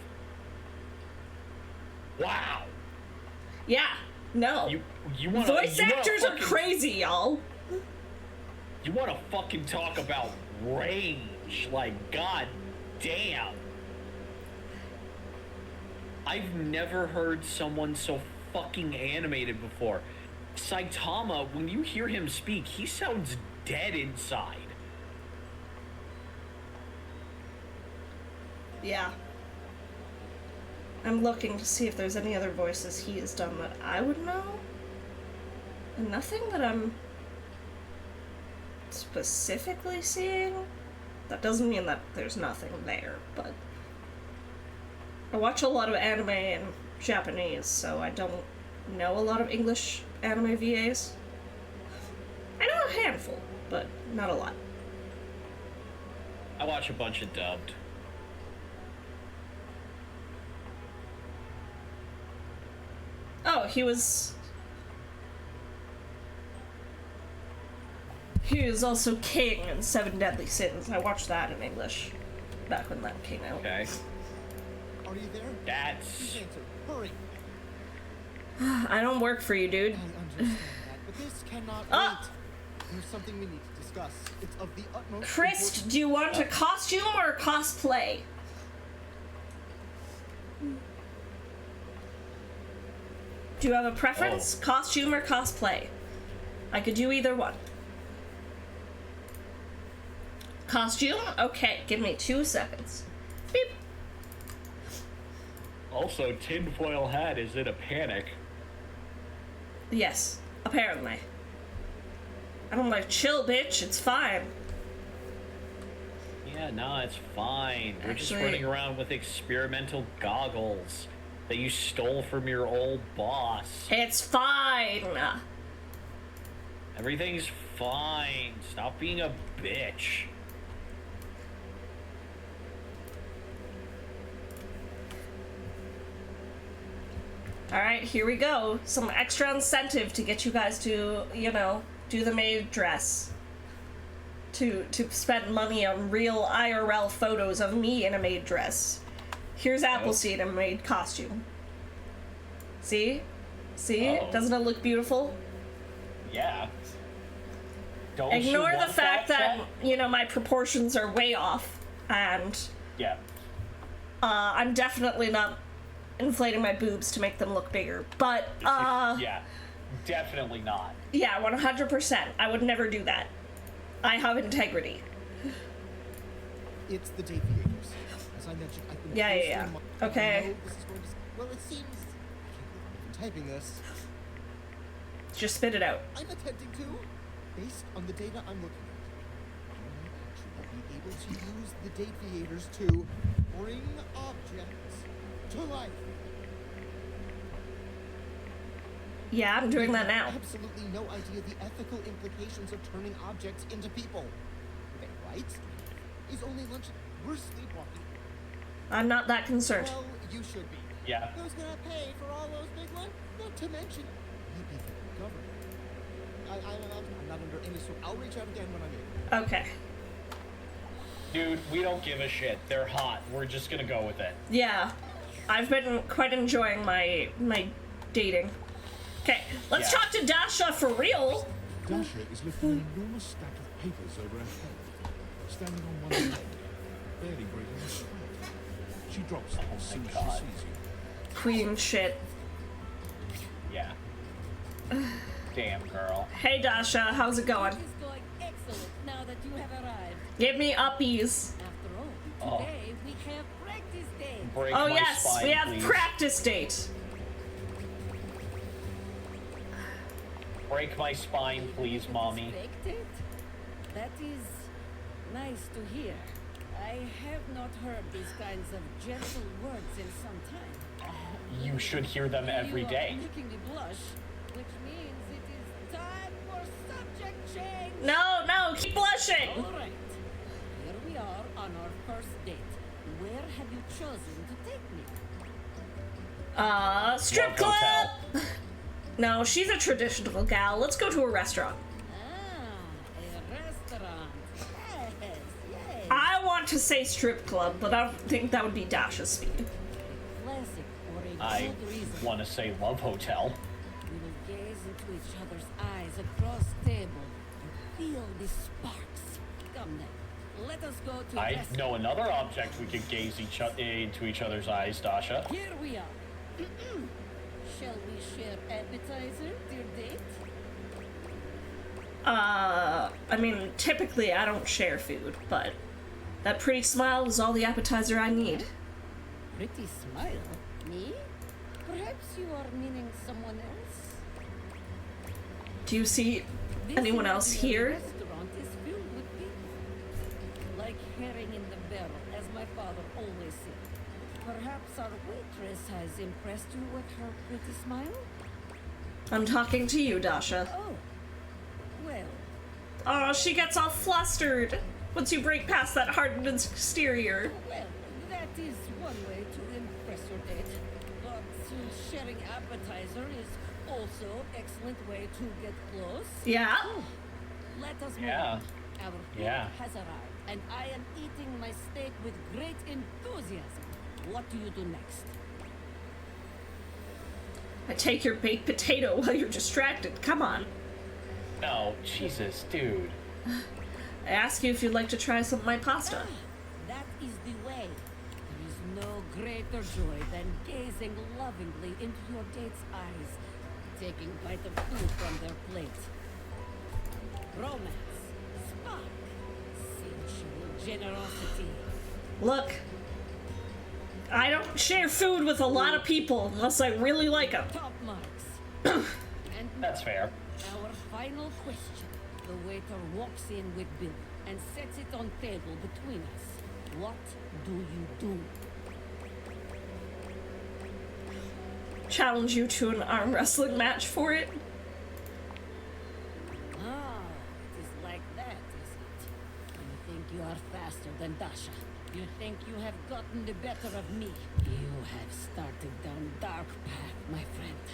wow. Yeah, no. You wanna, voice actors are crazy, y'all. You wanna fucking talk about range, like, god damn. I've never heard someone so fucking animated before. Saitama, when you hear him speak, he sounds dead inside. Yeah. I'm looking to see if there's any other voices he has done that I would know. And nothing that I'm specifically seeing. That doesn't mean that there's nothing there, but I watch a lot of anime in Japanese, so I don't know a lot of English anime VAs. I know a handful, but not a lot. I watch a bunch of dubbed. Oh, he was also king in Seven Deadly Sins. I watched that in English back when that came out. Okay. Are you there? That's... Please answer. Hurry. I don't work for you, dude. I understand that, but this cannot wait. There's something we need to discuss. It's of the utmost Chris, importance. do you want a costume or a cosplay? Do you have a preference? Costume or cosplay? I could do either one. Costume? Okay, give me 2 seconds. Beep. Also, tinfoil hat is in a panic. Yes, apparently. And I'm like, chill, bitch, it's fine. Yeah, no, it's fine. We're just Actually- running around with experimental goggles that you stole from your old boss. It's fine. Everything's fine. Stop being a bitch. Alright, here we go. Some extra incentive to get you guys to, you know, do the maid dress. To spend money on real IRL photos of me in a maid dress. Here's Appleseed in a maid costume. See? See? Oh. Doesn't it look beautiful? Yeah. Don't Ignore you the want fact that, Chet? you know, my proportions are way off. And Yeah. I'm definitely not inflating my boobs to make them look bigger. But, Yeah. Definitely not. yeah, 100%. I would never do that. I have integrity. It's the deviators. As I mentioned, I've been Yeah. closely monitoring- Okay. I know this is going to... Well, it seems... I can't believe I'm typing this. Just spit it out. I'm attempting to, based on the data I'm looking at, I might actually be able to use the deviators to bring objects to life. Yeah, I'm doing that now. Absolutely no idea the ethical implications of turning objects into people. Okay, right? Is only lunch. We're sleepwalking. I'm not that concerned. Well, you should be. Yeah. Who's gonna pay for all those big ones? Not to mention, maybe the government. I'm not under any sort. I'll reach out again when I'm able. Okay. Dude, we don't give a shit. They're hot. We're just gonna go with it. Yeah. I've been quite enjoying my dating. Okay, let's Yeah. talk to Dasha for real. Dasha is lifting an enormous stack of papers over her head, standing on one leg, barely breaking a sweat. She drops them as soon as she sees you. Queen shit. Yeah. Damn, girl. Hey, Dasha, how's it going? It is going excellent now that you have arrived. Give me uppies. After all, Oh. today we have practice day. Break Oh my yes, spine, we have please. practice date. Break my spine, please, mommy. Expected? That is nice to hear. I have not heard these kinds of gentle words in some time. You should hear them every You day. are making me blush, which means it is time for subject change. No, keep blushing. All right. Here we are on our first date. Where have you chosen to take me? Strip Love club. hotel. No, she's a traditional gal. Let's go to a restaurant. Ah, a restaurant. Yes, yes. I want to say strip club, but I don't think that would be Dasha's speed. Classic for a I good reason. want to say love hotel. We will gaze into each other's eyes across table and feel the sparks. Come then, let us go to I restaurant. know another object we could gaze into each other's eyes, Dasha. Here we are. Shall we share appetizer, dear date? I mean, typically I don't share food, but that pretty smile is all the appetizer I need. Pretty smile. Me? Perhaps you are meaning someone else? Do you see This anyone else imaginary here? restaurant is filled with people. Like herring in the barrel, as my father always said. Perhaps our waitress has impressed you with her pretty smile? I'm talking to you, Dasha. Oh. Well, Oh, she gets all flustered once you break past that hardened exterior. well, that is one way to impress your date. But sharing appetizer is also excellent way to get close. Yeah? Let us move Yeah. on. Our food Yeah. has arrived, and I am eating my steak with great enthusiasm. What do you do next? I take your baked potato while you're distracted. Come on. No, Jesus, dude. I ask you if you'd like to try some of my pasta. That is the way. There is no greater joy than gazing lovingly into your date's eyes, taking a bite of food from their plate. Romance, spark, sensual generosity. Look, I don't share food with a lot of people unless I really like them. Top marks. And That's fair. our final question. The waiter walks in with bill and sets it on table between us. What do you do? Challenge you to an arm wrestling match for it. Ah, it is like that, is it? You think you are faster than Dasha. You think you have gotten the better of me. You have started down dark path, my friend.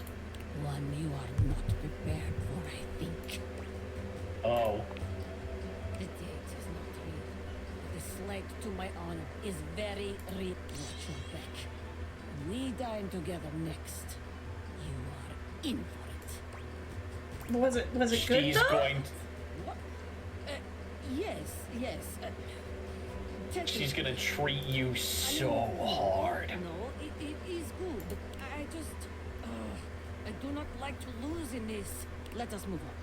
One you are not prepared for, I think. Oh. The date is not real. The slight to my honor is very real. Watch your back. We dine together next. You are in for it. Was it good She's though? going. What? Yes. She's gonna treat you so hard. No, it is good. I just... I do not like to lose in this. Let us move on.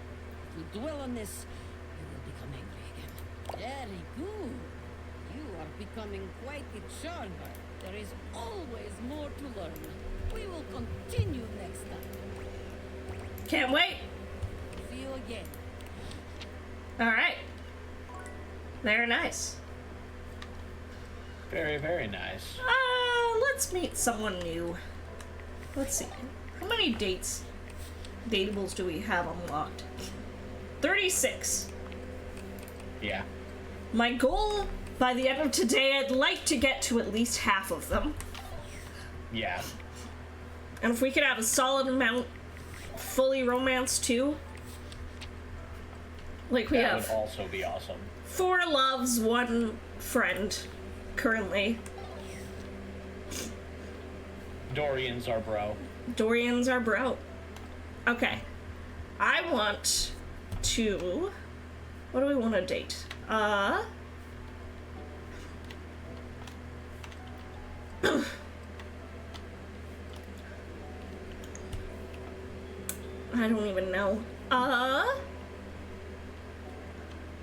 If we dwell on this, you will become angry again. Very good. You are becoming quite the charmer. There is always more to learn. We will continue next time. Can't wait. See you again. Alright. Very nice. Very, very nice. Let's meet someone new. Let's see. How many datables do we have unlocked? 36. Yeah. My goal by the end of today, I'd like to get to at least half of them. Yeah. And if we could have a solid amount fully romance too. Like we That have would also be awesome. 4 loves, 1 friend currently. Dorian's our bro. Dorian's our bro. Okay. I want to... What do we want to date? I don't even know. I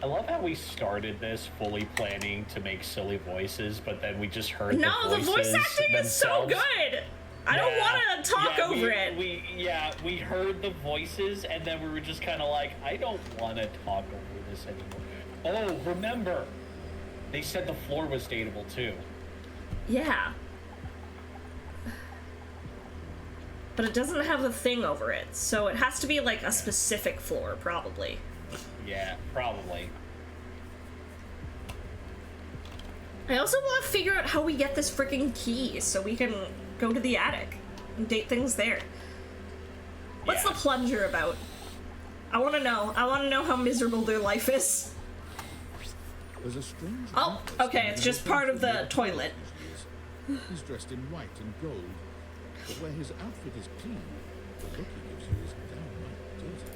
love how we started this fully planning to make silly voices, but then we just heard No, the the voices voice acting is so themselves. good. I don't want to talk over it. We heard the voices, and then we were just kind of like, I don't want to talk over this anymore. Oh, remember, they said the floor was dateable too. Yeah. But it doesn't have the thing over it, so it has to be like a specific floor, probably. Yeah, probably. I also want to figure out how we get this freaking key so we can go to the attic and date things there. What's the plunger about? I want to know. I want to know how miserable their life is. There's a strange. Oh, okay, it's just part of the toilet. He's dressed in white and gold, but where his outfit is clean, the look he gives you is downright dirty.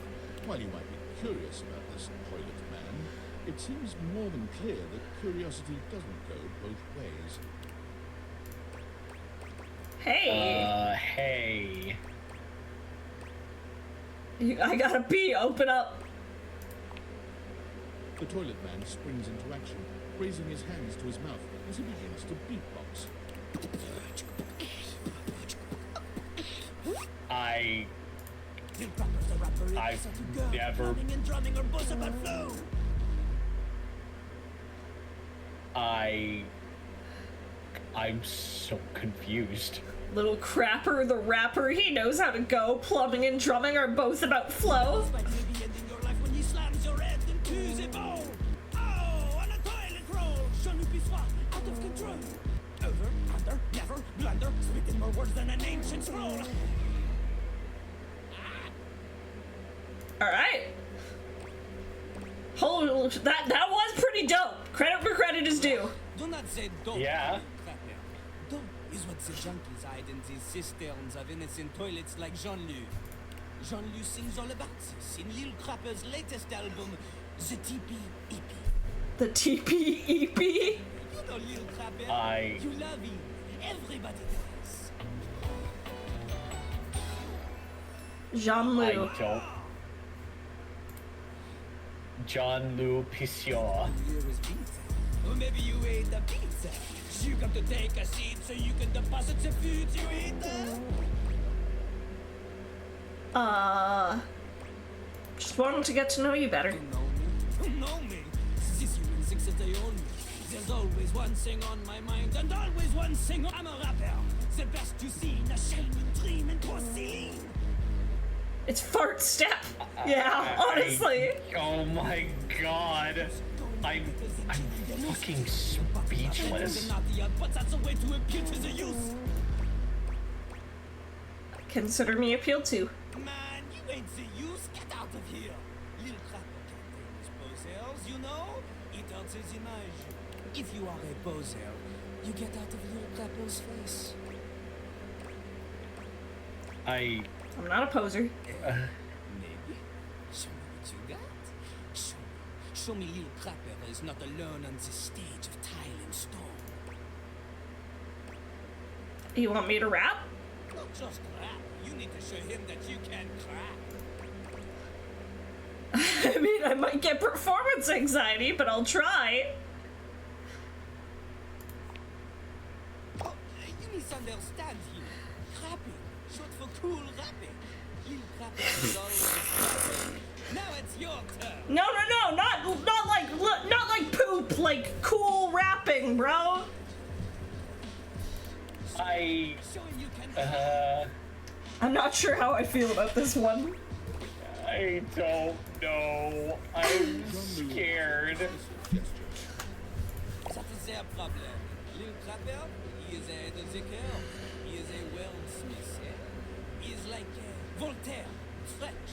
While you might be curious about this toilet man, it seems more than clear that curiosity doesn't go both ways. Hey. Hey. I gotta pee. Open up. The toilet man springs into action, raising his hands to his mouth as he begins to beatbox. I've never. I'm so confused. Little Crapper the rapper, he knows how to go. Plumbing and drumming are both about flow. Alright. Holy, that was pretty dope. Credit where credit is due. Do not say dope. Yeah. Dope is what the junkies hide in these cisterns of innocent toilets like Jean-Luc. Jean-Luc sings all about this in Lil Crapper's latest album, The TP-EP. The TP-EP? You know Lil Crapper. You love him. Everybody does. Jean-Luc. I don't. Jean-Luc Pisseur. Or maybe you ate the pizza. You got to take a seat so you can deposit the food you ate. Just wanted to get to know you better. Know me? This human thinks that they own me. There's always one thing on my mind and always one thing. I'm a rapper. The best you see in a shining dream and porcelain. It's fart step. Yeah, honestly. Oh my god. I'm fucking speechless. But that's a way to appeal to the youth. Consider me appealed to. Man, you ain't the youth. Get out of here. Lil Crapper can't take his posers, you know? It hurts his image. If you are a poser, you get out of Lil Crapper's face. I'm not a poser. Maybe. Show me what you got. Show me Lil Crapper is not alone on the stage of tile and stone. You want me to rap? Not just rap. You need to show him that you can crack. I mean, I might get performance anxiety, but I'll try. Oh, you misunderstand him. Rapping, short for cool rapping. Lil Crapper is always rapping. Now it's your turn. No, not like poop, like cool rapping, bro. I'm not sure how I feel about this one. I don't know. I'm scared. That is their problem. Lil Crapper, he is ahead of the curve. He is a wordsmith. He is like Voltaire, French.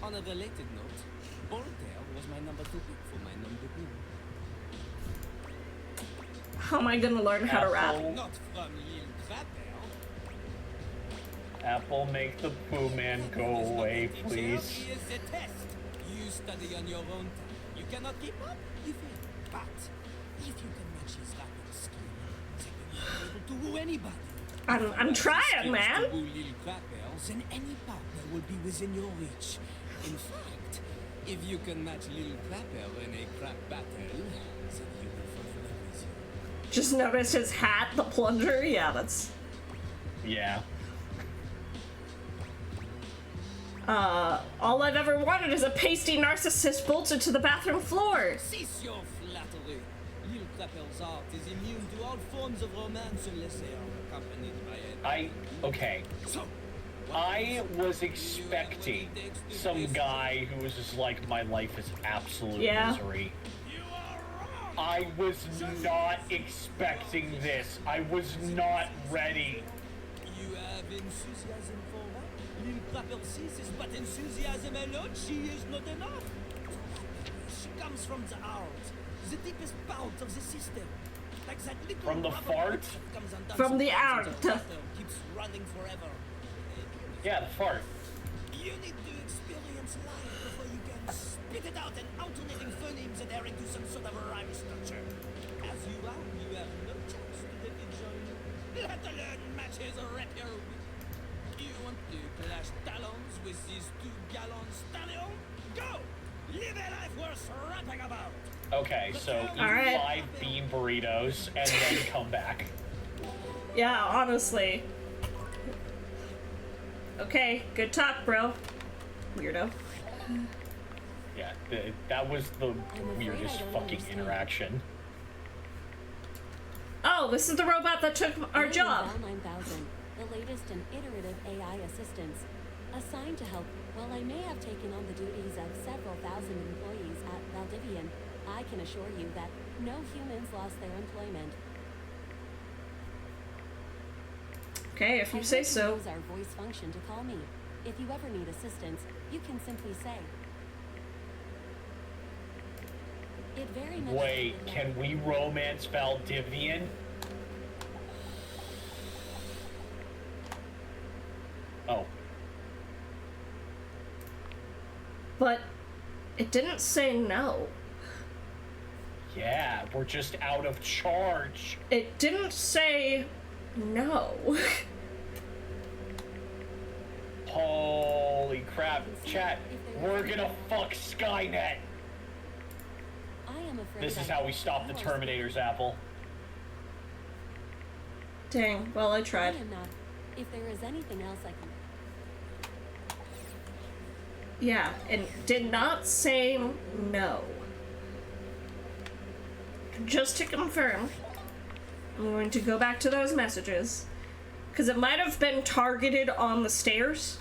On a related note, Voltaire was my number 2 pick for my number 2. How am I gonna learn how to rap? Not from Lil Crapper. Apple, make the Pooh Man go away, please. He is a test. You study on your own time. You cannot keep up, you fail. But if you can match his rapping skill, then you will be able to woo anybody. I'm trying, man. Little crackers, and any partner will be within your reach. In fact, if you can match Little Crapper in a crap battle, then you will fulfill everything. Just notice his hat, the plunger. Yeah, that's... Yeah. All I've ever wanted is a pasty narcissist bolted to the bathroom floor. Cease your flattery. Little Crapper's art is immune to all forms of romance unless they are accompanied by a... Okay. So, I was expecting some guy who was just like, my life is absolute misery. I was not expecting this. I was not ready. You have enthusiasm for that? Little Crapper sees this, but enthusiasm alone, she is not enough. She comes from the heart, the deepest part of the system. Like that little From the fart? From the heart. Keeps running forever. Yeah, the fart. You need to experience life before you can spit it out in alternating phonemes adhering to some sort of a rhyme structure. As you are, you have no chance to let it join you, let alone match his rapier. You want to clash talons with these two gallant stallions? Go! Live a life worth rapping about! Okay, so eat Alright. 5 bean burritos and then come back. Yeah, honestly. Okay, good talk, bro. Weirdo. Yeah, that was the weirdest fucking interaction. Oh, this is the robot that took our job. Val 9000, the latest in iterative AI assistants. Assigned to help, while I may have taken on the duties of several thousand employees at Valdivian, I can assure you that no humans lost their employment. Okay, if you say so. Use our voice function to call me. If you ever need assistance, you can simply say. It very much. Wait, can we romance Valdivian? Oh. But it didn't say no. Yeah, we're just out of charge. It didn't say no. Holy crap. Chat, we're gonna fuck Skynet. I am afraid This is how we stop the Terminators, Apple. Dang, well, I tried. I am not. If there is anything else I can. Yeah, and did not say no. Just to confirm, I'm going to go back to those messages. Because it might have been targeted on the stairs.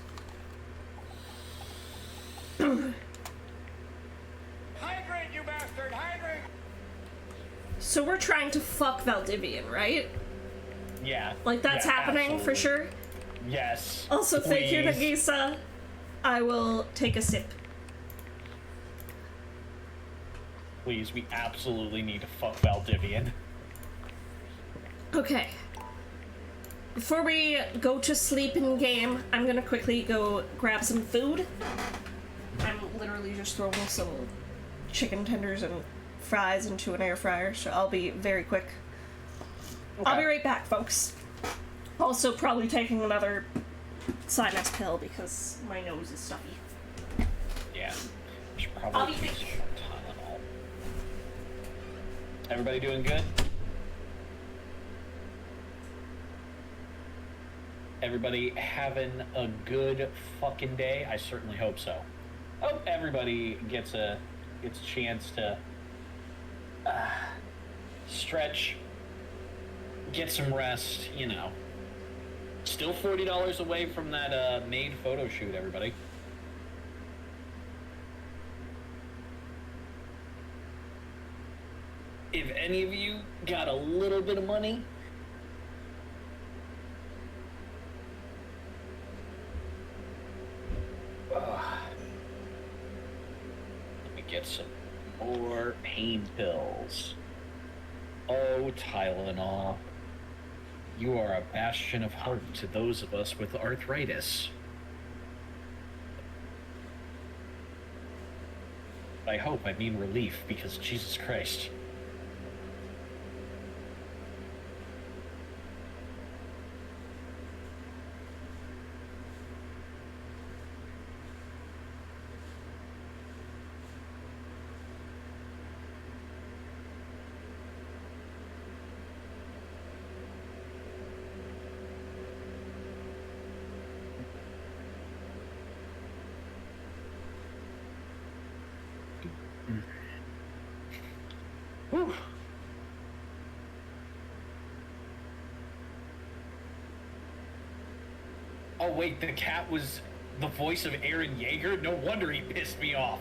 Hydrate, you bastard! Hydrate! So we're trying to fuck Valdivian, right? Yeah. Like, that's yeah, happening absolutely. for sure? Yes. Also, thank you, Please. Nagisa. I will take a sip. Please, we absolutely need to fuck Valdivian. Okay. Before we go to sleep in game, I'm gonna quickly go grab some food. I'm literally just throwing some chicken tenders and fries into an air fryer, so I'll be very quick. Okay. I'll be right back, folks. Also, probably taking another sinus pill because my nose is stuffy. Yeah. We should I'll probably be do back. some more Tylenol. Everybody doing good? Everybody having a good fucking day? I certainly hope so. Hope everybody gets a chance to stretch, get some rest, you know. Still $40 away from that maid photo shoot, everybody. If any of you got a little bit of money, let me get some more pain pills. Oh, Tylenol. You are a bastion of hope to those of us with arthritis. By hope, I mean relief, because Jesus Christ. Oh wait, the cat was the voice of Eren Yeager? No wonder he pissed me off.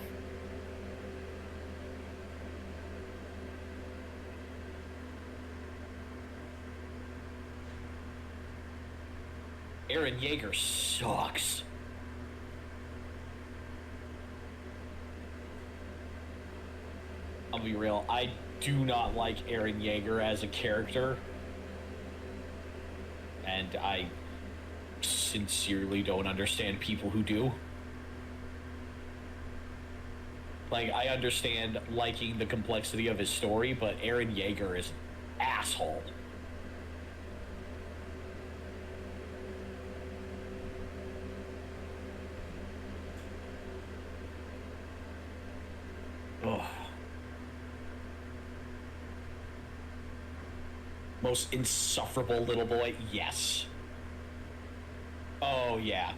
Eren Yeager sucks. I'll be real, I do not like Eren Yeager as a character. And I sincerely don't understand people who do. Like, I understand liking the complexity of his story, but Eren Yeager is an asshole. Ugh. Most insufferable little boy? Yes. Oh, yeah.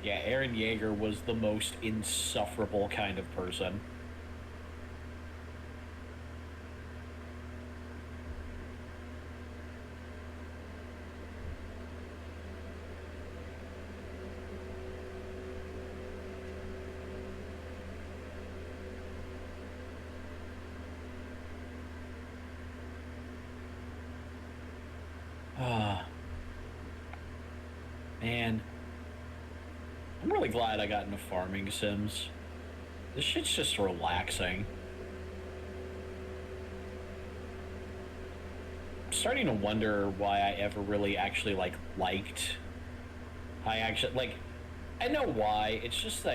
Yeah, Eren Yeager was the most insufferable kind of person. Man. I'm really glad I got into farming sims. This shit's just relaxing. I'm starting to wonder why I ever really actually, liked... I know why, it's just,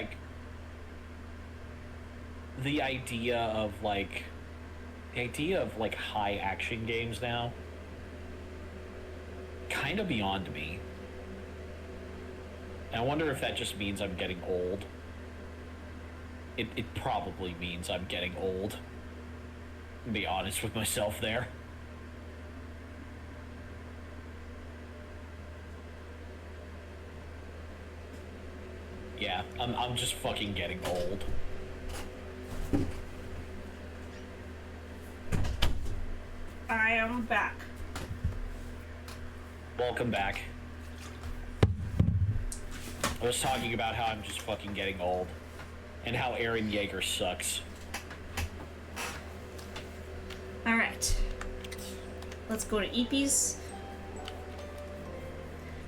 the idea of, high action games now, kind of beyond me. And I wonder if that just means I'm getting old. It probably means I'm getting old. To be honest with myself there. Yeah, I'm just fucking getting old. I am back. Welcome back. I was talking about how I'm just fucking getting old. And how Eren Yeager sucks. Alright. Let's go to Eepees.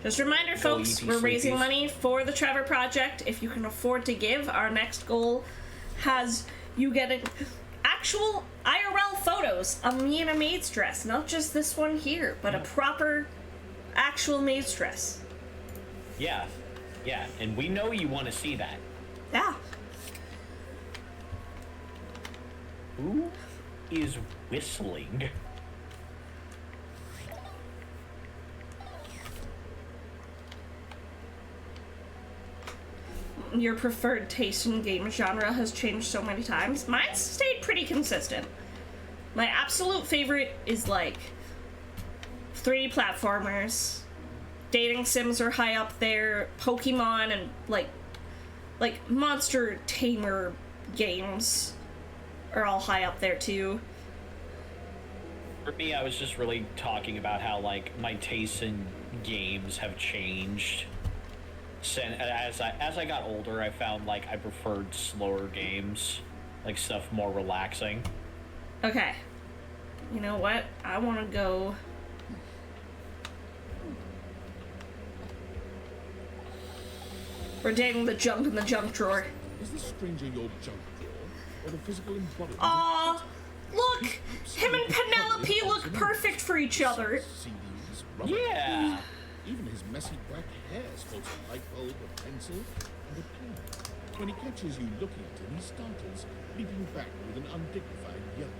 Just a reminder, folks, we're raising money for the Trevor Project. If you can afford to give, our next goal has you getting actual IRL photos of me in a maid's dress. Not just this one here, but a proper, actual maid's dress. Yeah. Yeah, and we know you want to see that. Yeah. Who is whistling? Your preferred taste in game genre has changed so many times. Mine's stayed pretty consistent. My absolute favorite is 3D platformers. Dating sims are high up there. Pokemon and like monster tamer games are all high up there too. For me, I was just really talking about how my tastes in games have changed. As I got older, I found I preferred slower games, stuff more relaxing. Okay. You know what? I want to go. We're dating the junk in the junk drawer. Is this stranger your junk drawer, or the physical embodiment? Aw, look! Him and Penelope look perfect for each other. CDs, rubber Yeah. Even his messy black hair sports a light bulb, a pencil, and a pen. When he catches you looking at him, he startles, leaping back with an undignified yelp.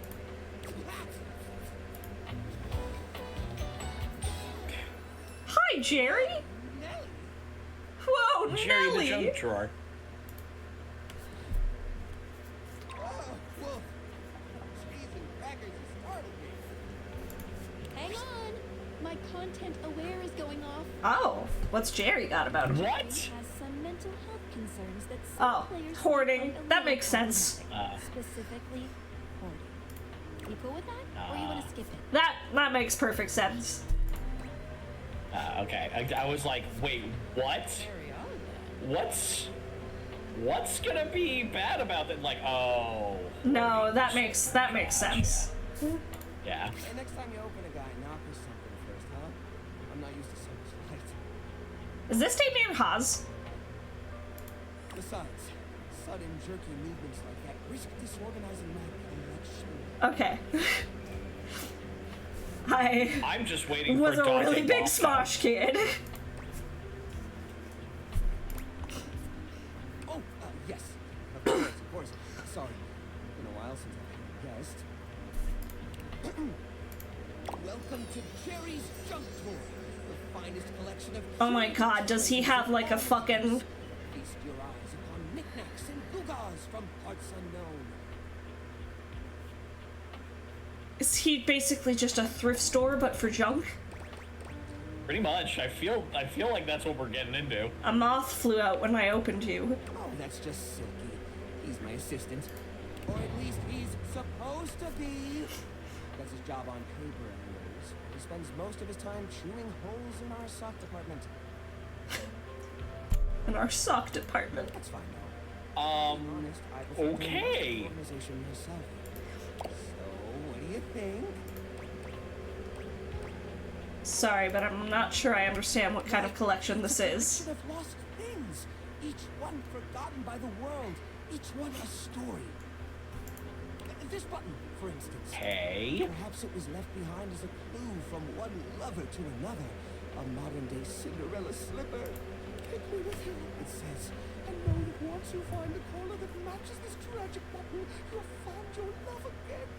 Hi, Jerry. Whoa, Jerry Nelly. the junk drawer. Hang on! My content aware is going off. Oh, what's Jerry got about him? What? Has some mental health concerns that some Oh, players hoarding. find a That little makes sense. Specifically, recording. You cool with that? Or you want to skip it? That makes perfect sense. Okay. I was like, wait, what? What's gonna be bad about that? Like, oh. No, that makes sense. Yeah. Hey, next time you open a guy, knock or something first, huh? I'm not used to so much light. Is this Damien Haas? Besides, sudden jerky movements like that risk disorganizing my collection. Okay. I'm just waiting was for a Dante really big Bosco. Smosh kid. Oh, yes. Of course. Sorry. Been a while since I've guessed. Welcome to Jerry's Junk Drawer, the finest collection of... Oh my god, does he have like a fucking... Feast your eyes upon knickknacks and gewgaws from parts unknown. Is he basically just a thrift store but for junk? Pretty much. I feel like that's what we're getting into. A moth flew out when I opened you. Oh, that's just Silky. He's my assistant. Or at least he's supposed to be. That's his job on paper, anyways. He spends most of his time chewing holes in our sock department. In our sock department. That's fine, though. Being honest, I prefer okay. the organization myself. So, what do you think? Sorry, but I'm not sure I understand what kind of collection this is. Of lost things, each one forgotten by the world, each one a story. This button, for instance. Hey. Perhaps it was left behind as a clue from one lover to another. A modern-day Cinderella slipper. Pick me with you, it says. And know that once you find the color that matches this tragic button, you'll find your love again.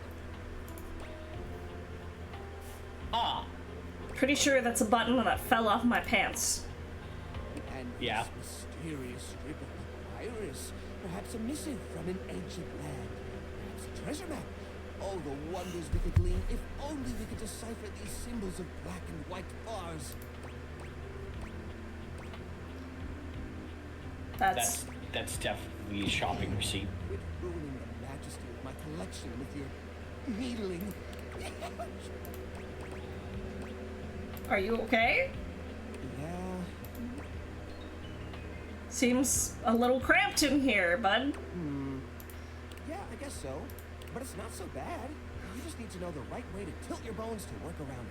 Ah. Pretty sure that's a button that fell off my pants. And yeah. this mysterious strip of papyrus. Perhaps a missive from an ancient land. Perhaps a treasure map. Oh, the wonders we could glean if only we could decipher these symbols of black and white bars. That's definitely a shopping receipt. Quit ruining the majesty of my collection with your needling. Are you okay? Yeah. Seems a little cramped in here, bud. Yeah, I guess so. But it's not so bad. You just need to know the right way to tilt your bones to work around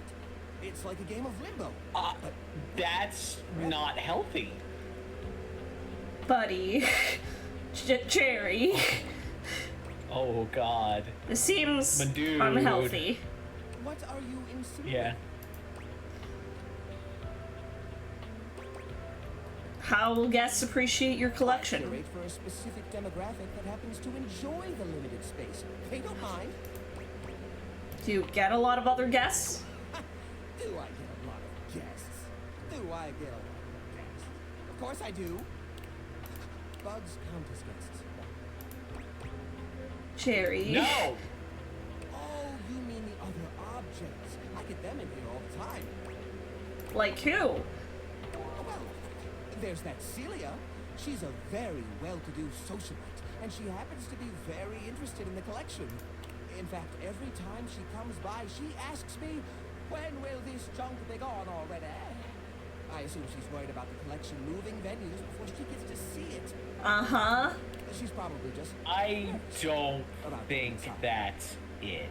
it. It's like a game of limbo. But That's not healthy. Buddy. Cherry. Oh god. This seems My dude. unhealthy. what are you insinuating? Yeah. How will guests appreciate your collection? Curate for a specific demographic that happens to enjoy the limited space. They don't mind. Do you get a lot of other guests? Do I get a lot of guests? Do I get a lot of guests? Of course I do. Bugs count as guests. Cherry. No. Oh, you mean the other objects? I get them in here all the time. Like who? Oh, well, there's that Celia. She's a very well-to-do socialite, and she happens to be very interested in the collection. In fact, every time she comes by, she asks me, when will this junk be gone already? I assume she's worried about the collection moving venues before she gets to see it. Uh-huh. She's probably just... I don't think that's it.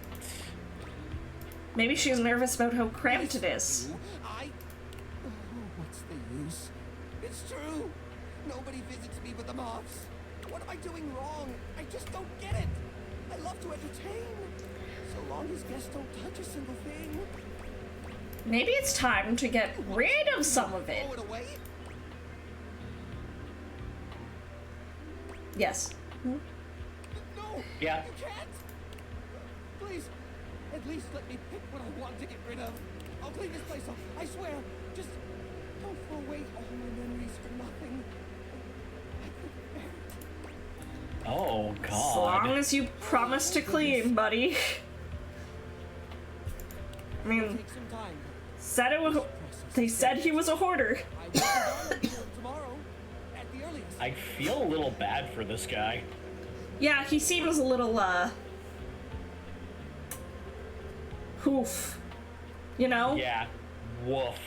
Maybe she's nervous about how cramped it is. Oh, what's the use? It's true. Nobody visits me but the moths. What am I doing wrong? I just don't get it. I love to entertain. So long as guests don't touch a single thing. Maybe it's time to get rid of some of it. Throw it away? Yes. No. Yeah. You can't. Please, at least let me pick what I want to get rid of. I'll clean this place up. I swear. Just don't throw away all my memories for nothing. I couldn't bear it. Oh god. As long as you promise to clean, buddy. I mean, Take some time. they said he was a hoarder. I will be done until tomorrow, at the earliest. I feel a little bad for this guy. Yeah, he seems a little, Oof. You know? Yeah. Woof.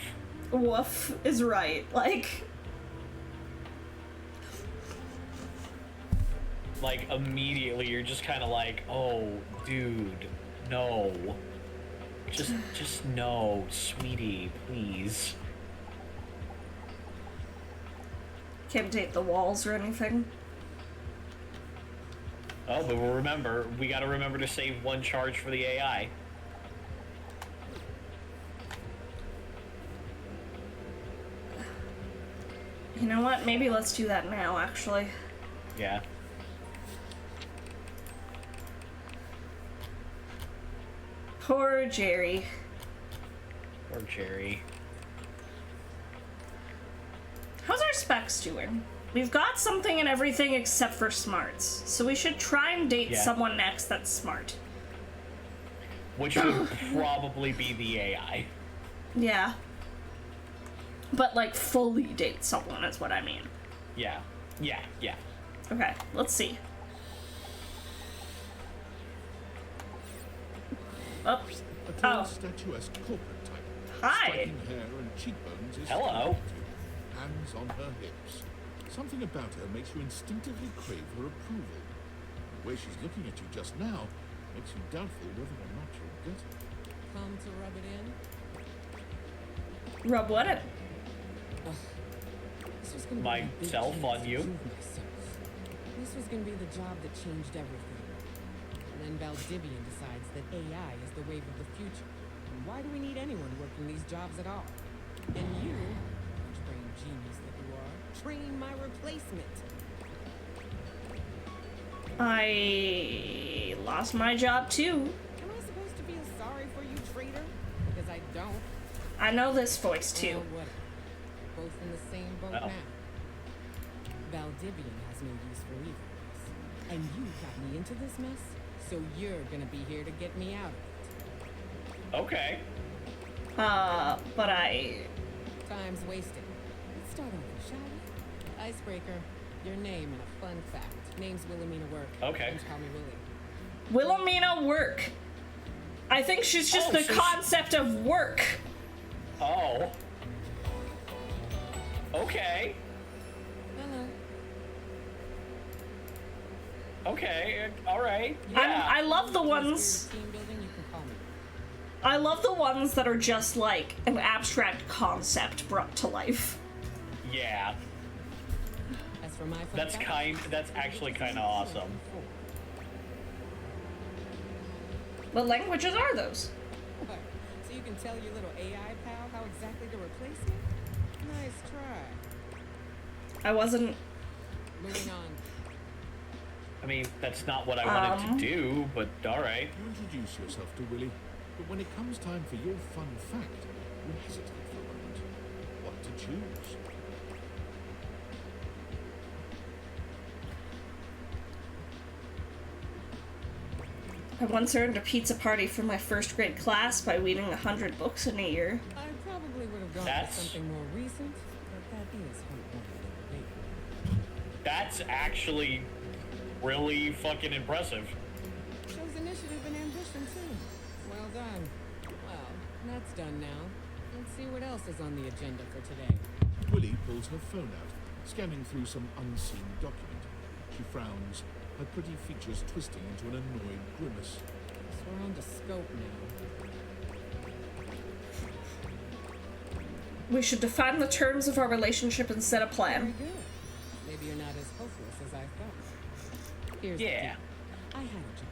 Woof is right. Like, immediately you're just kind of like, oh, dude, no. Just no, sweetie, please. Can't date the walls or anything. Oh, but we gotta remember to save one charge for the AI. You know what? Maybe let's do that now, actually. Yeah. Poor Jerry. Poor Jerry. How's our specs doing? We've got something and everything except for smarts, so we should try and date someone next that's smart. Which would probably be the AI. Yeah. But, like, fully date someone is what I mean. Yeah. Yeah, yeah. Okay, let's see. Oops. A tall, statuesque corporate type. Hi. Striking hair and cheekbones is Hello. hands on her hips. Something about her makes you instinctively crave her approval. The way she's looking at you just now makes you doubtful whether or not you'll get it. Come to rub it in. Rub what in? This was gonna be the big Myself chance on to you? prove myself. This was gonna be the job that changed everything. And then Valdivian decides that AI is the wave of the future. And why do we need anyone working these jobs at all? And you, trained genius that you are, train my replacement. I lost my job too. Am I supposed to feel sorry for you, traitor? Because I don't. I know this voice too. Well, what? Both in the same boat now. Valdivian has no use for either of us. And you got me into this mess, so you're gonna be here to get me out of it. Okay. But I... Time's wasted. Let's start over, shall we? Icebreaker. Your name and a fun fact. Name's Wilhelmina Work. Okay. Don't call me Willie. Wilhelmina Work. I think she's just the concept of work. Oh. Okay. Hello. Okay. All right. Yeah. I love the ones... Team building, you can call me. I love the ones that are just like an abstract concept brought to life. Yeah. As for my fun That's fact, that's actually kind of awesome. What languages are those? What? So you can tell your little AI pal how exactly to replace me? Nice try. I wasn't... Moving on. I mean, that's not what I wanted to do, but all right. You introduce yourself to Willie, but when it comes time for your fun fact, you hesitate for a moment. What to choose? I once earned a pizza party for my first grade class by reading 100 books in a year. I probably would have gone That's- for something more recent, but that is heartwarming. That's actually really fucking impressive. Shows initiative and ambition too. Well done. Well, that's done now. Let's see what else is on the agenda for today. Willie pulls her phone out, scanning through some unseen document. She frowns, her pretty features twisting into an annoyed grimace. So we're on to scope now. We should define the terms of our relationship and set a Very plan. good. Maybe you're not as hopeless as I thought. Here's the Yeah. deal. I had a job.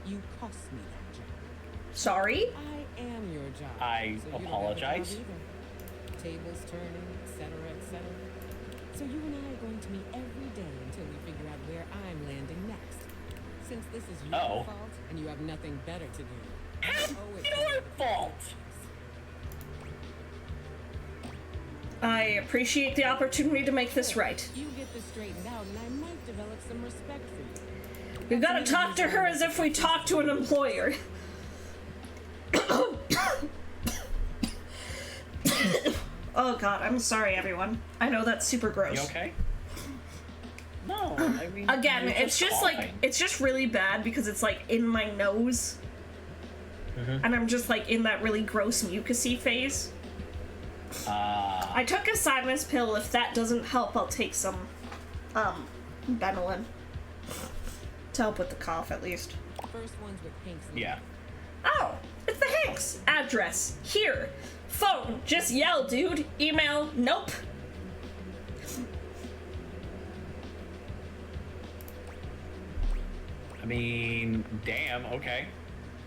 You cost me that job. Sorry? I am your job. I so you don't have a apologize. job either. Tables turning, etc., etc. So you and I are going to meet every day until we figure out where I'm landing next. Since this is your Oh. fault and you have nothing better to do. Your fault. I appreciate the opportunity to make this right. You get this straightened out and I might develop some respect for you. We've got to talk to her as if we talk to an employer. Oh god, I'm sorry everyone. I know that's super gross. You okay? No, I mean... Again, you're it's just like, coughing. it's just really bad because it's like in my nose. and I'm just like in that really gross mucusy phase. I took a sinus pill. If that doesn't help, I'll take some Benylin to help with the cough at least. First one's with Hank's. Yeah. Oh, it's the Hanks address here. Phone, just yell, dude. Email, nope. I mean, damn, okay.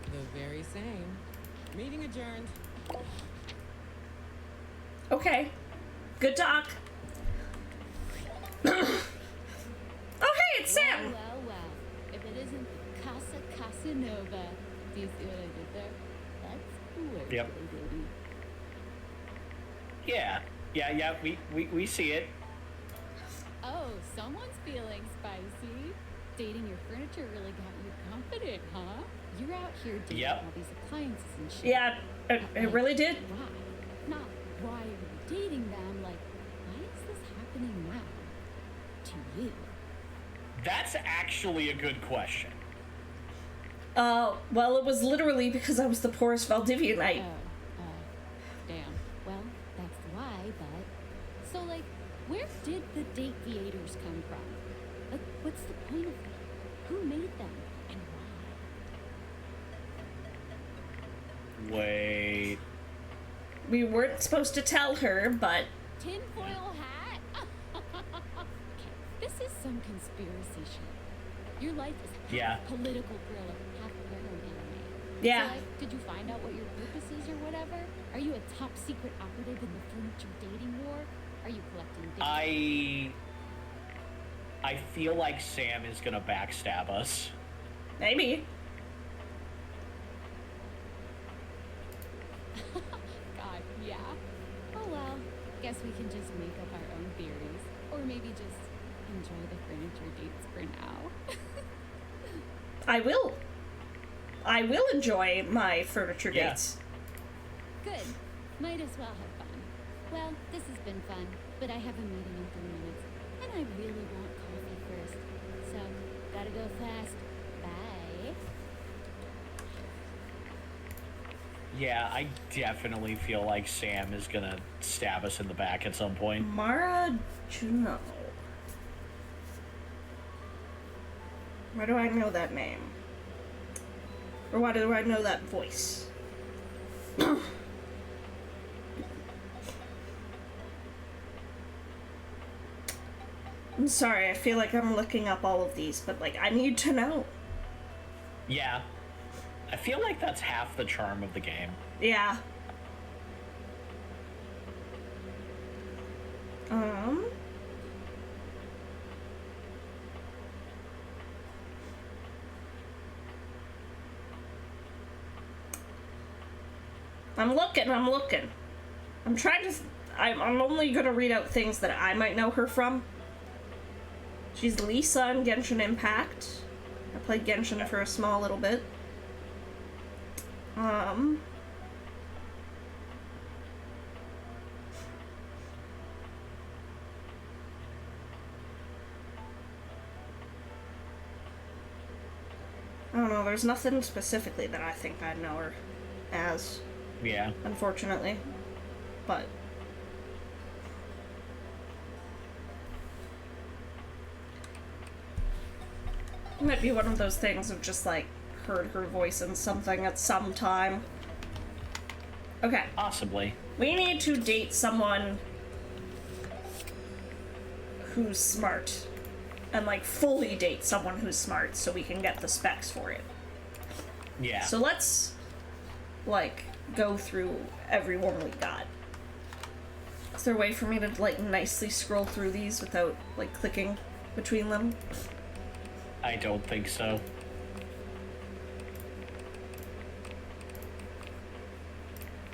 The very same. Meeting adjourned. Okay. Good talk. Oh, hey, it's Sam. Well. If it isn't Casa Casanova, do you see what I did there? That's cooler. Yep. Baby. Yeah, we see it. Oh, someone's feeling spicy. Dating your furniture really got you confident, huh? You're out here dating all these appliances and shit. Yeah, it really did. Why? Not why are you dating them, like, why is this happening now? To you. That's actually a good question. Well, it was literally because I was the poorest Valdivianite. Damn. Well, that's why, but... So, like, where did the Dateviators come from? Like, what's the point of them? Who made them? And why? Wait. We weren't supposed to tell her, but... Tinfoil hat? Okay, this is some conspiracy shit. Your life is half political thriller, half porno anime. Yeah. So, like, did you find out what your purpose is or whatever? Are you a top secret operative in the furniture dating war? Are you collecting data? I feel like Sam is gonna backstab us. Maybe. God, yeah. Oh well, guess we can just make up our own theories. Or maybe just enjoy the furniture dates for now. I will enjoy my furniture Yeah. dates. Good. Might as well have fun. Well, this has been fun, but I have a meeting in 3 minutes, and I really want coffee first. So, gotta go fast. Bye. Yeah, I definitely feel like Sam is gonna stab us in the back at some point. Mara Juno. Why do I know that name? Or why do I know that voice? I'm sorry, I feel like I'm looking up all of these, but like, I need to know. Yeah. I feel like that's half the charm of the game. Yeah. I'm looking. I'm trying to... I'm only gonna read out things that I might know her from. She's Lisa in Genshin Impact. I played Genshin for a small little bit. I don't know, there's nothing specifically that I think I know her as. Yeah. Unfortunately. But... it might be one of those things of just, like, heard her voice in something at some time. Okay. Possibly. We need to date someone who's smart. And, like, fully date someone who's smart so we can get the specs for it. Yeah. So let's, like, go through everyone we got. Is there a way for me to, like, nicely scroll through these without, like, clicking between them? I don't think so.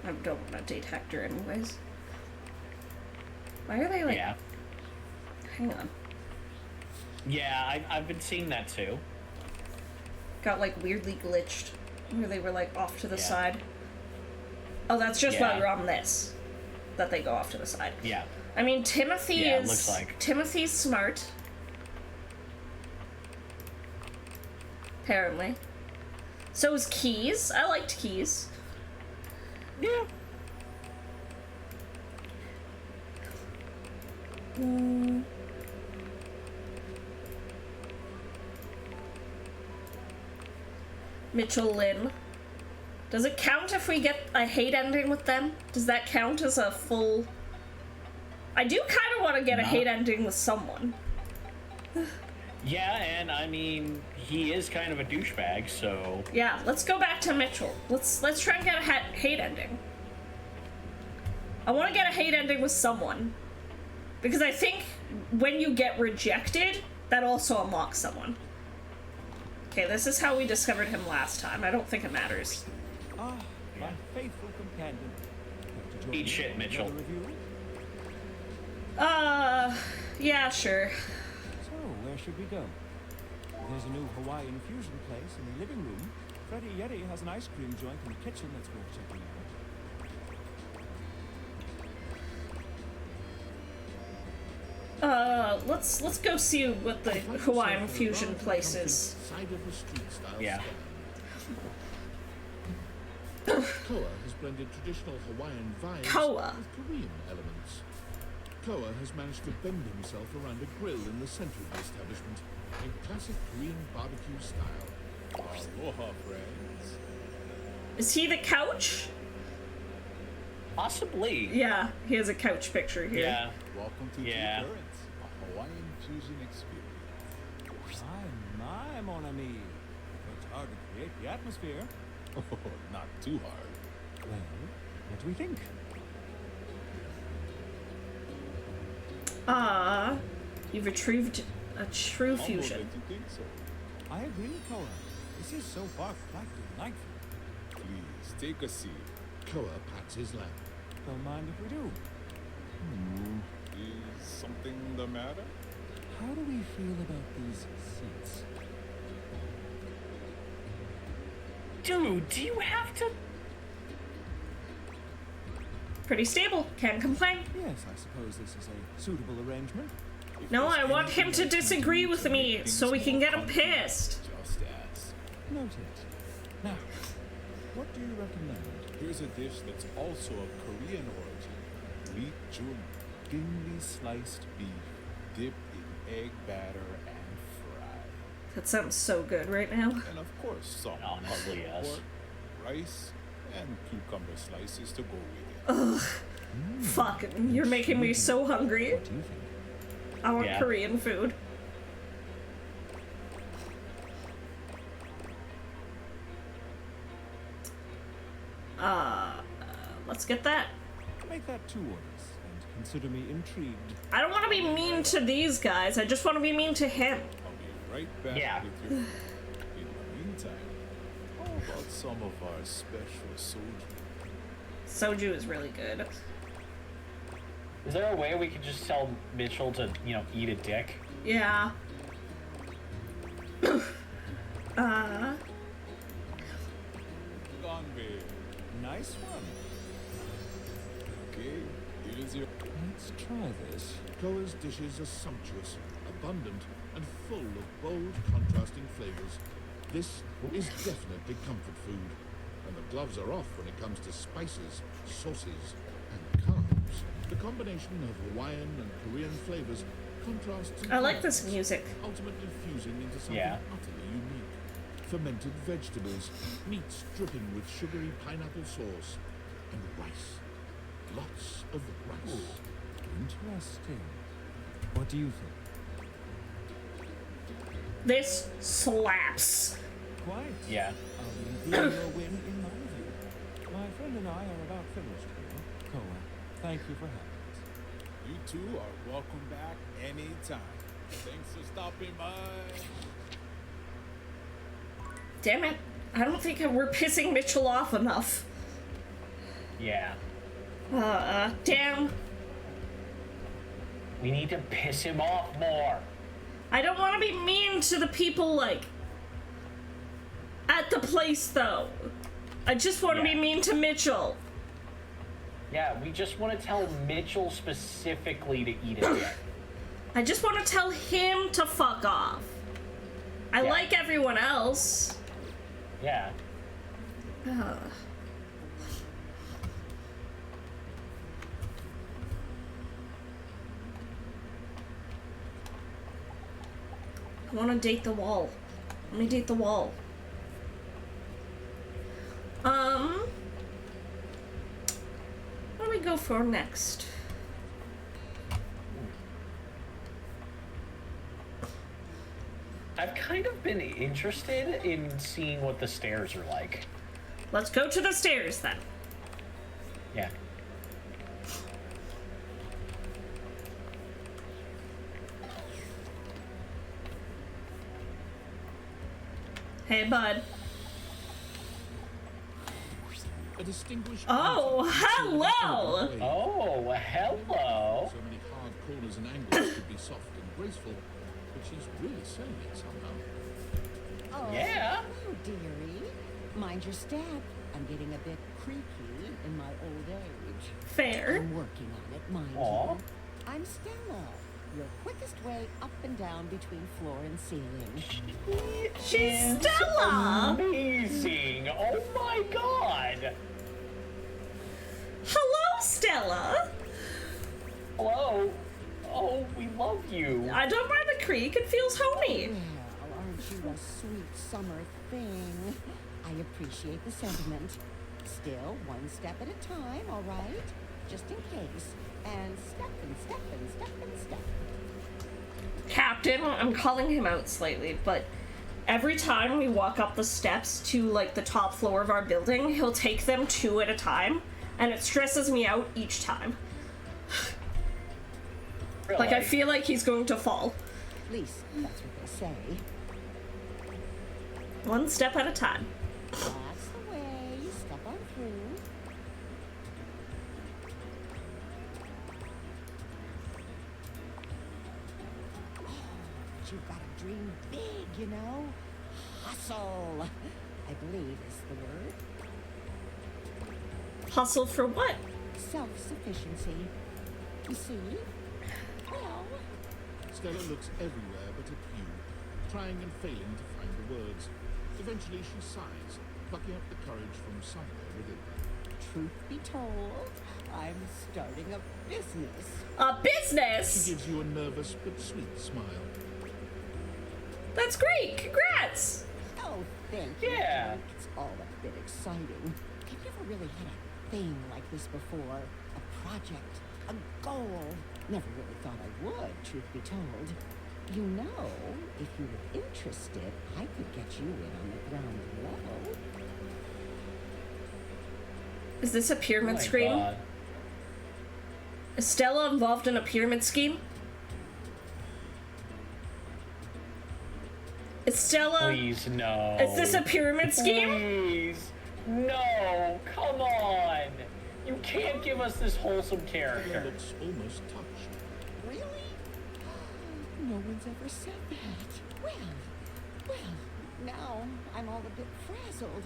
I don't want to date Hector anyways. Why are they, like... Yeah. Hang on. Yeah, I've been seeing that too. Got, like, weirdly glitched. Where they were, like, off to the Yeah. side. Oh, that's just Yeah. while you're on this. That they go off to the side. Yeah. I mean, Timothy Yeah, it is... looks like. Timothy's smart. Apparently. So is Keys. I liked Keys. Yeah. Mitchell Lynn. Does it count if we get a hate ending with them? Does that count as a full... I do kind of want to get a hate ending with someone. Yeah, and I mean, he is kind of a douchebag, so... Yeah, let's go back to Mitchell. Let's try and get a hate ending. I want to get a hate ending with someone. Because I think when you get rejected, that also unlocks someone. Okay, this is how we discovered him last time. I don't think it matters. Ah, my faithful companion. Eat shit, Mitchell. Yeah, sure. So, where should we go? There's a new Hawaiian fusion place in the living room. Freddie Yeti has an ice cream joint in the kitchen that's worth checking out. Let's go see what the Hawaiian fusion place is. Side of the street style Yeah. Koa has blended traditional Hawaiian vibes with Korean elements. Koa has managed to bend himself around a grill in the center of the establishment in classic Korean barbecue style. Aloha, friends. Is he the couch? Possibly. Yeah, he has a couch picture here. Yeah. Welcome to Yeah. Two Currents, a Hawaiian fusion experience. My, mon ami. It's hard to create the atmosphere. Oh, not too hard. Well, what do we think? You've retrieved a true fusion. You think so? I agree, Koa. This is so far quite delightful. Please take a seat. Koa pats his lap. Don't mind if we do. Is something the matter? How do we feel about these seats? Dude, do you have to... Pretty stable, can't complain. Yes, I suppose this is a suitable arrangement. No, I want him to disagree with me so we can get him pissed. Just ask. Noted. Now, what do you recommend? Here's a dish that's also of Korean origin. Meat jun, thinly sliced beef, dipped in egg batter and fried. That sounds so good right now. And of course, some Honestly, yes. pork, rice, and cucumber slices to go with it. Ugh. Fuck, you're making me so hungry. What do you think? I want Yeah. Korean food. Let's get that. Make that 2 orders, and consider me intrigued. I don't want to be mean to these guys, I just want to be mean to him. I'll be right back Yeah. with your food. In the meantime, how about some of our special soju? Soju is really good. Is there a way we could just tell Mitchell to, you know, eat a dick? Yeah. Gone, babe. Nice one. Okay, here is your... Let's try this. Koa's dishes are sumptuous, abundant, and full of bold, contrasting flavors. This is definitely comfort food, and the gloves are off when it comes to spices, sauces, and carbs. The combination of Hawaiian and Korean flavors contrasts. I like this music. Ultimately fusing into something Yeah. utterly unique. Fermented vegetables, meats dripping with sugary pineapple sauce, and rice. Lots of rice. Interesting. What do you think? This slaps. Quite. Yeah. I'll be including your win in my review. My friend and I are about finished here. Koa, thank you for having us. You two are welcome back anytime. Thanks for stopping by. Damn it. I don't think we're pissing Mitchell off enough. Yeah. Damn. We need to piss him off more. I don't want to be mean to the people, like, at the place, though. I just want to be Yeah. mean to Mitchell. Yeah, we just want to tell Mitchell specifically to eat a dick. I just want to tell him to fuck off. I Yeah. like everyone else. Yeah. I want to date the wall. Let me date the wall. What do we go for next? I've kind of been interested in seeing what the stairs are like. Let's go to the stairs then. Yeah. Hey, bud. A distinguished. Oh, hello! Oh, hello! So many hard corners and angles could be soft and graceful, but she's really selling it somehow. Oh, Yeah. hello, dearie. Mind your step. I'm getting a bit creaky in my old age. Fair. I'm working on it, mind Aw. you. I'm Stella, your quickest way up and down between floor and ceiling. She's Stella! Amazing! Oh my god! Hello, Stella! Hello! Oh, we love you! I don't mind the creak, it feels homey. Well, aren't you a sweet summer thing? I appreciate the sentiment. Still, one step at a time, all right? Just in case. And step and step and step and step. Captain, I'm calling him out slightly, but every time we walk up the steps to, like, the top floor of our building, he'll take them 2 at a time, and it stresses me out each time. Really? Like, I feel like he's going to fall. At least that's what they say. 1 step at a time. That's the way. Step on through. But you've got to dream big, you know? Hustle, I believe is the word. Hustle for what? Self-sufficiency. You see? Well, Stella looks everywhere but at you, trying and failing to find the words. Eventually she sighs, plucking up the courage from somewhere within her. truth be told, I'm starting a business. A business? She gives you a nervous but sweet smile. That's great! Congrats! Oh, thank you. Yeah. It's all a bit exciting. I've never really had a thing like this before. A project, a goal. Never really thought I would, truth be told. You know, if you were interested, I could get you in on the ground level. Is this a Oh pyramid my scheme? god. Is Stella involved in a pyramid scheme? Is Stella... Please, no. Is this a pyramid scheme? Please. No, come on. You can't give us this wholesome Stella character. looks almost touched. Really? No one's ever said that. Well, now I'm all a bit frazzled.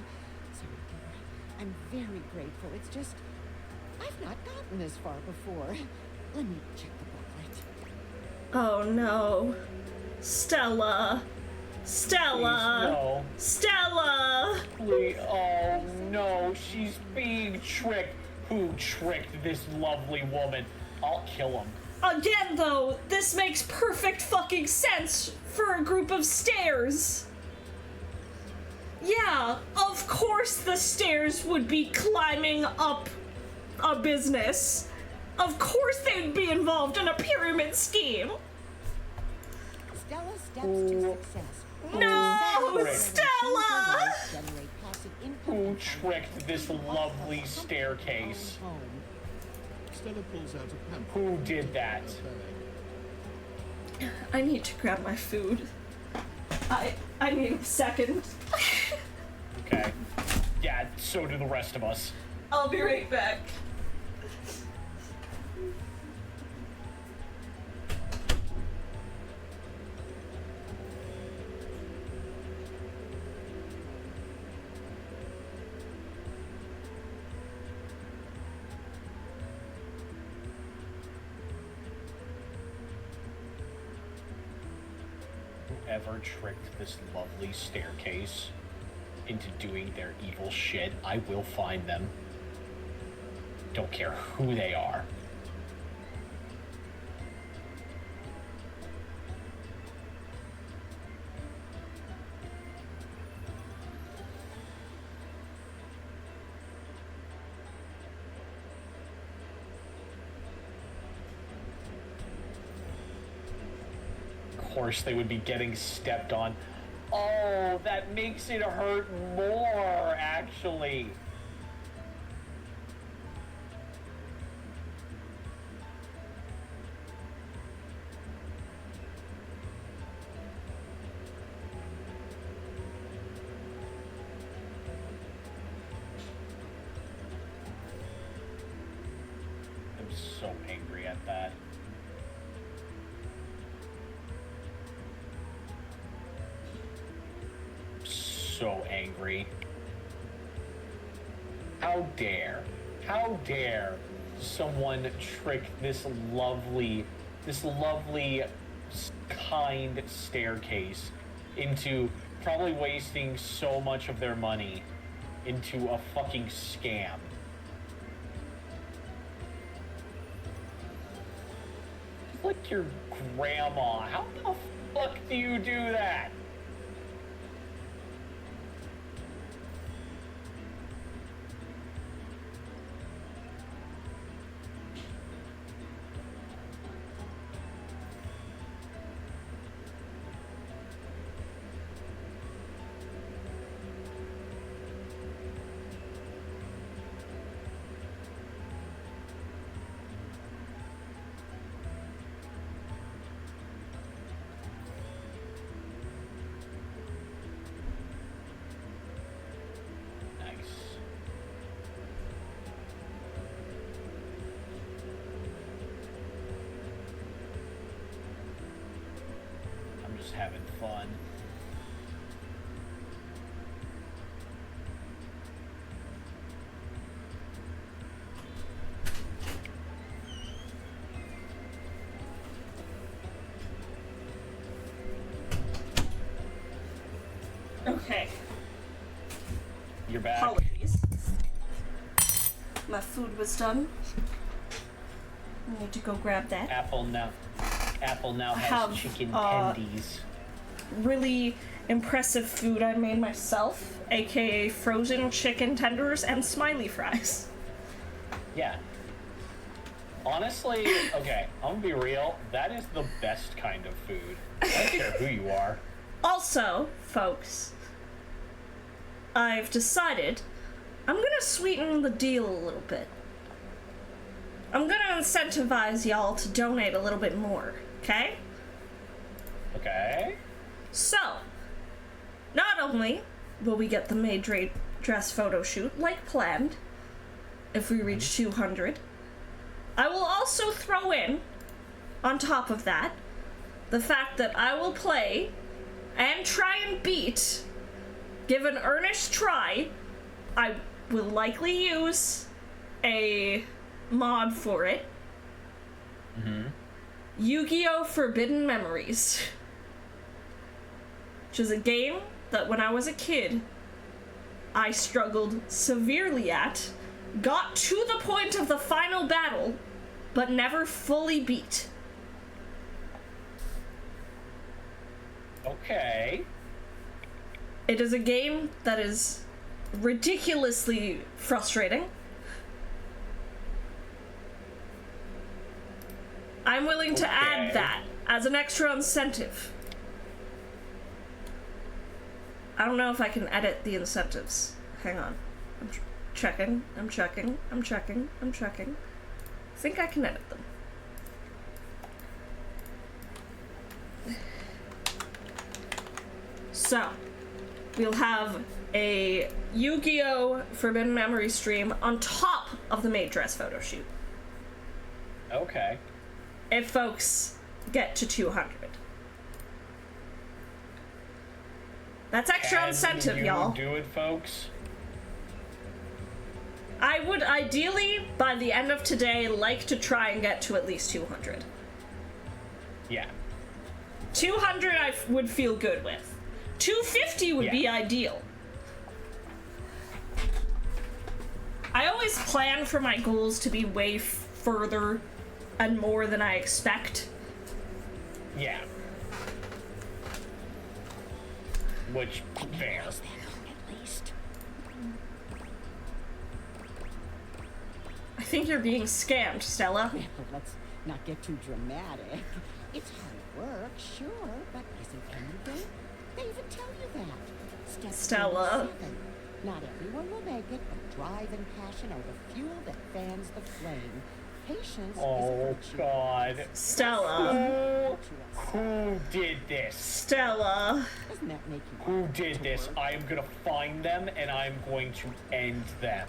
Sorry, dear. I'm very grateful. It's just, I've not gotten this far before. Let me check the booklet. Oh no. Stella. Stella. Please, no. Stella. Please. Oh no, she's being tricked. Who tricked this lovely woman? I'll kill him. Again, though, this makes perfect fucking sense for a group of stairs. Yeah, of course the stairs would be climbing up a business. Of course they'd be involved in a pyramid scheme. Stella steps to success. No, Rick. Stella! Generate passive income Who and tricked this lovely staircase? home. Stella pulls out a pamphlet. Who did that? I need to grab my food. I need a second. Okay. Yeah, so do the rest of us. I'll be right back. Whoever tricked this lovely staircase into doing their evil shit, I will find them. Don't care who they are. Of course they would be getting stepped on. Oh, that makes it hurt more, actually. I'm so angry at that. So angry. How dare someone trick this lovely, kind staircase into probably wasting so much of their money into a fucking scam. It's like your grandma. How the fuck do you do that? Having fun. Okay. You're back. Apologies. My food was done. I need to go grab that. Apple now has chicken tendies. Really impressive food I made myself, aka frozen chicken tenders and smiley fries. Yeah. Honestly, okay, I'm gonna be real, that is the best kind of food. I don't care who you are. Also, folks, I've decided I'm gonna sweeten the deal a little bit. I'm gonna incentivize y'all to donate a little bit more, okay? Okay. So, not only will we get the maid dress photo shoot like planned, if we reach 200, I will also throw in, on top of that, the fact that I will play and try and beat, give an earnest try. I will likely use a mod for it. Yu-Gi-Oh! Forbidden Memories. Which is a game that when I was a kid, I struggled severely at, got to the point of the final battle, but never fully beat. Okay. It is a game that is ridiculously frustrating. I'm willing to add that as an extra incentive. I don't know if I can edit the incentives. Hang on. I'm checking. I think I can edit them. So, we'll have a Yu-Gi-Oh! Forbidden Memory stream on top of the maid dress photo shoot. Okay. If folks get to 200. That's extra incentive, y'all. Do it, folks. I would ideally, by the end of today, like to try and get to at least 200. Yeah. 200 I would feel good with. 250 would be ideal. I always plan for my goals to be way further and more than I expect. Yeah. Which, fair. At least. I think you're being scammed, Stella. Well, let's not get too dramatic. It's hard work, sure, but is it anything? They even tell you that. Step Stella. 7. Not everyone will make it, but drive and passion are the fuel that fans the flame. Patience is a Oh, virtue. God. Stella. Who did this? Stella. Doesn't that make you Who want did to this? work? I am gonna find them and I'm going to end them.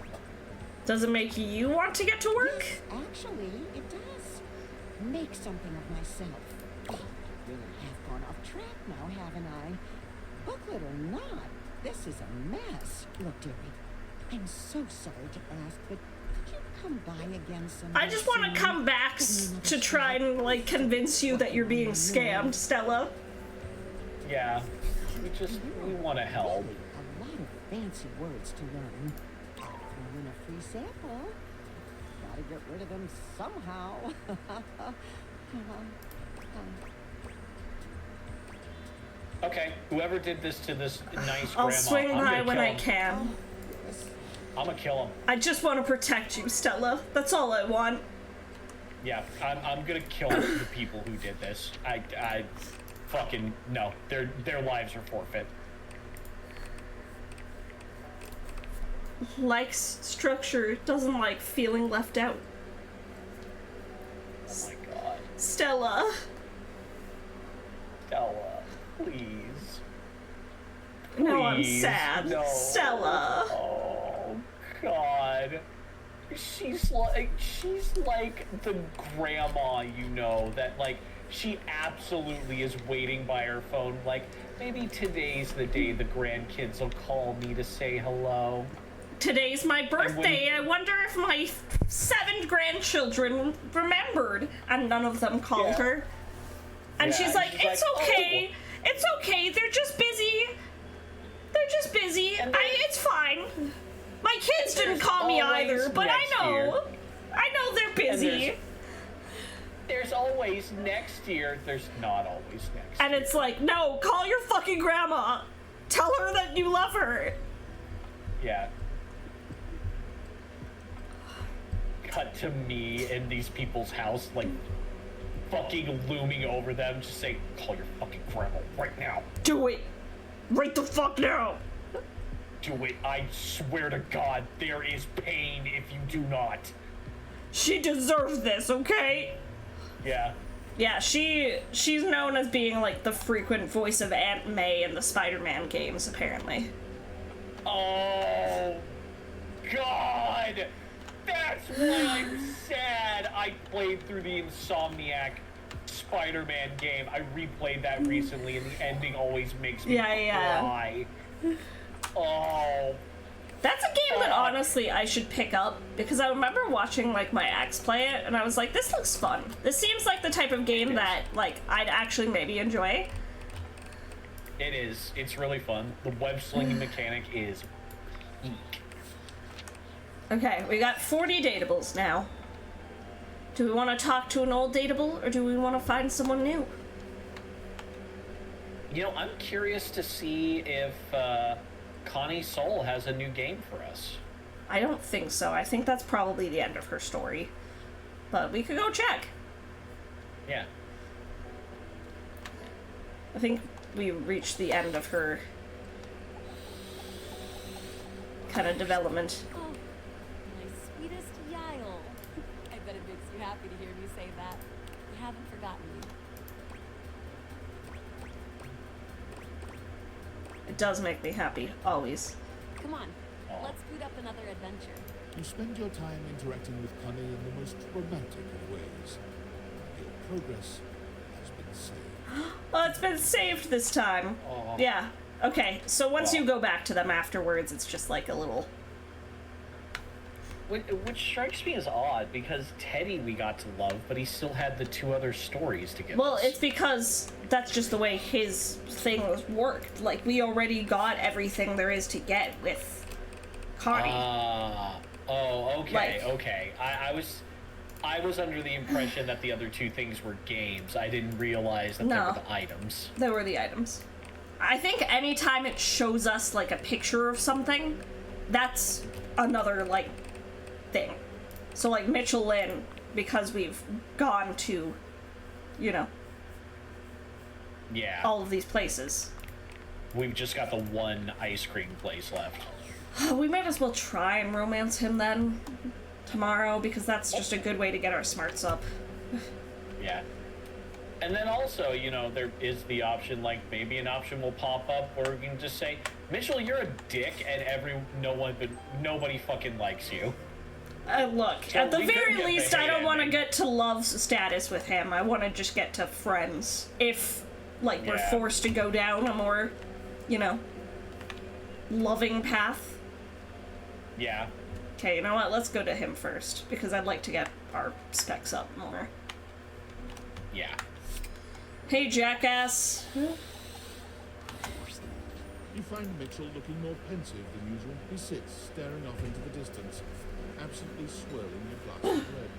Does it make you want to get to work? Yes, actually, it does. Make something of myself. Oh, really have gone off track now, haven't I? Booklet or not, this is a mess. Look, dearie, I'm so sorry to ask, but could you come by again sometime? I just want to soon? come back Give me another to try and, like, convince you that you're being scammed, Stella. Yeah. We want to help. Really, a lot of fancy words to learn. Throw in a free sample. Gotta get rid of them somehow. Okay, whoever did this to this nice I'll grandma, swing I'm by gonna when kill I him. can. I'm gonna kill him. I just want to protect you, Stella. That's all I want. Yeah, I'm gonna kill the people who did this. I fucking no. Their lives are forfeit. Likes structure, doesn't like feeling left out. Oh my god. Stella. Stella, please. No, I'm Please, sad. no. Stella. Oh god. She's like the grandma, you know, that like she absolutely is waiting by her phone, like maybe today's the day the grandkids will call me to say hello. Today's my birthday. I wonder if my 7 grandchildren remembered, and none of them called her. And Yeah, she's like, she's it's like, okay. oh. It's okay. They're just busy. They're just busy. It's fine. My kids didn't call me either, but I know. I know they're busy. There's always next year. There's not always next And it's like, no, call your fucking grandma. Tell her that you love her. Yeah. Cut to me in these people's house, like, fucking looming over them, just say, call your fucking grandma right now. Do it. Right the fuck now. Do it. I swear to God, there is pain if you do not. She deserves this, okay? Yeah. Yeah, she's known as being, like, the frequent voice of Aunt May in the Spider-Man games, apparently. Oh, God! That's why I'm sad I played through the Insomniac Spider-Man game. I replayed that recently, and the ending always makes me cry. Oh. That's a game that honestly I should pick up, because I remember watching like my ex play it and I was like, this looks fun. This seems like the type of game that like I'd actually maybe enjoy. It is. It's really fun. The web slinging mechanic is eek. Okay, we got 40 datables now. Do we want to talk to an old datable or do we want to find someone new? You know, I'm curious to see if Connie Soul has a new game for us. I don't think so. I think that's probably the end of her story. But we could go check. Yeah. I think we reached the end of her kind of development. Oh, my sweetest Yael. I bet it makes you happy to hear me say that. I haven't forgotten you. It does make me happy, always. Come on, let's boot up another adventure. You spend your time interacting with Connie in the most romantic of ways. Your progress has been saved. Oh, it's been saved this time. Aw. Yeah. Okay, so once you go back to them afterwards, it's just like a little... Which strikes me as odd, because Teddy we got to love, but he still had the 2 other stories to give Well, us. it's because that's just the way his thing worked. Like, we already got everything there is to get with Connie. Oh, okay, Like- okay. I was under the impression that the other two things were games. I didn't realize that they No. were the items. They were the items. I think anytime it shows us, like, a picture of something, that's another, like, thing. So, like, Mitchell Lynn, because we've gone to, you know, Yeah. all of these places. We've just got the one ice cream place left. We might as well try and romance him then tomorrow, because that's just a good way to get our smarts up. Yeah. And then also, you know, there is the option, like, maybe an option will pop up where we can just say, Mitchell, you're a dick, and nobody fucking likes you. Look, So at the we could very get the least, I don't hate want to ending. get to love status with him. I want to just get to friends. If, like, we're Yeah. forced to go down a more, you know, loving path. Yeah. Okay, you know what? Let's go to him first, because I'd like to get our specs up more. Yeah. Hey, jackass. You find Mitchell looking more pensive than usual. He sits, staring off into the distance, absently swirling a glass of bread.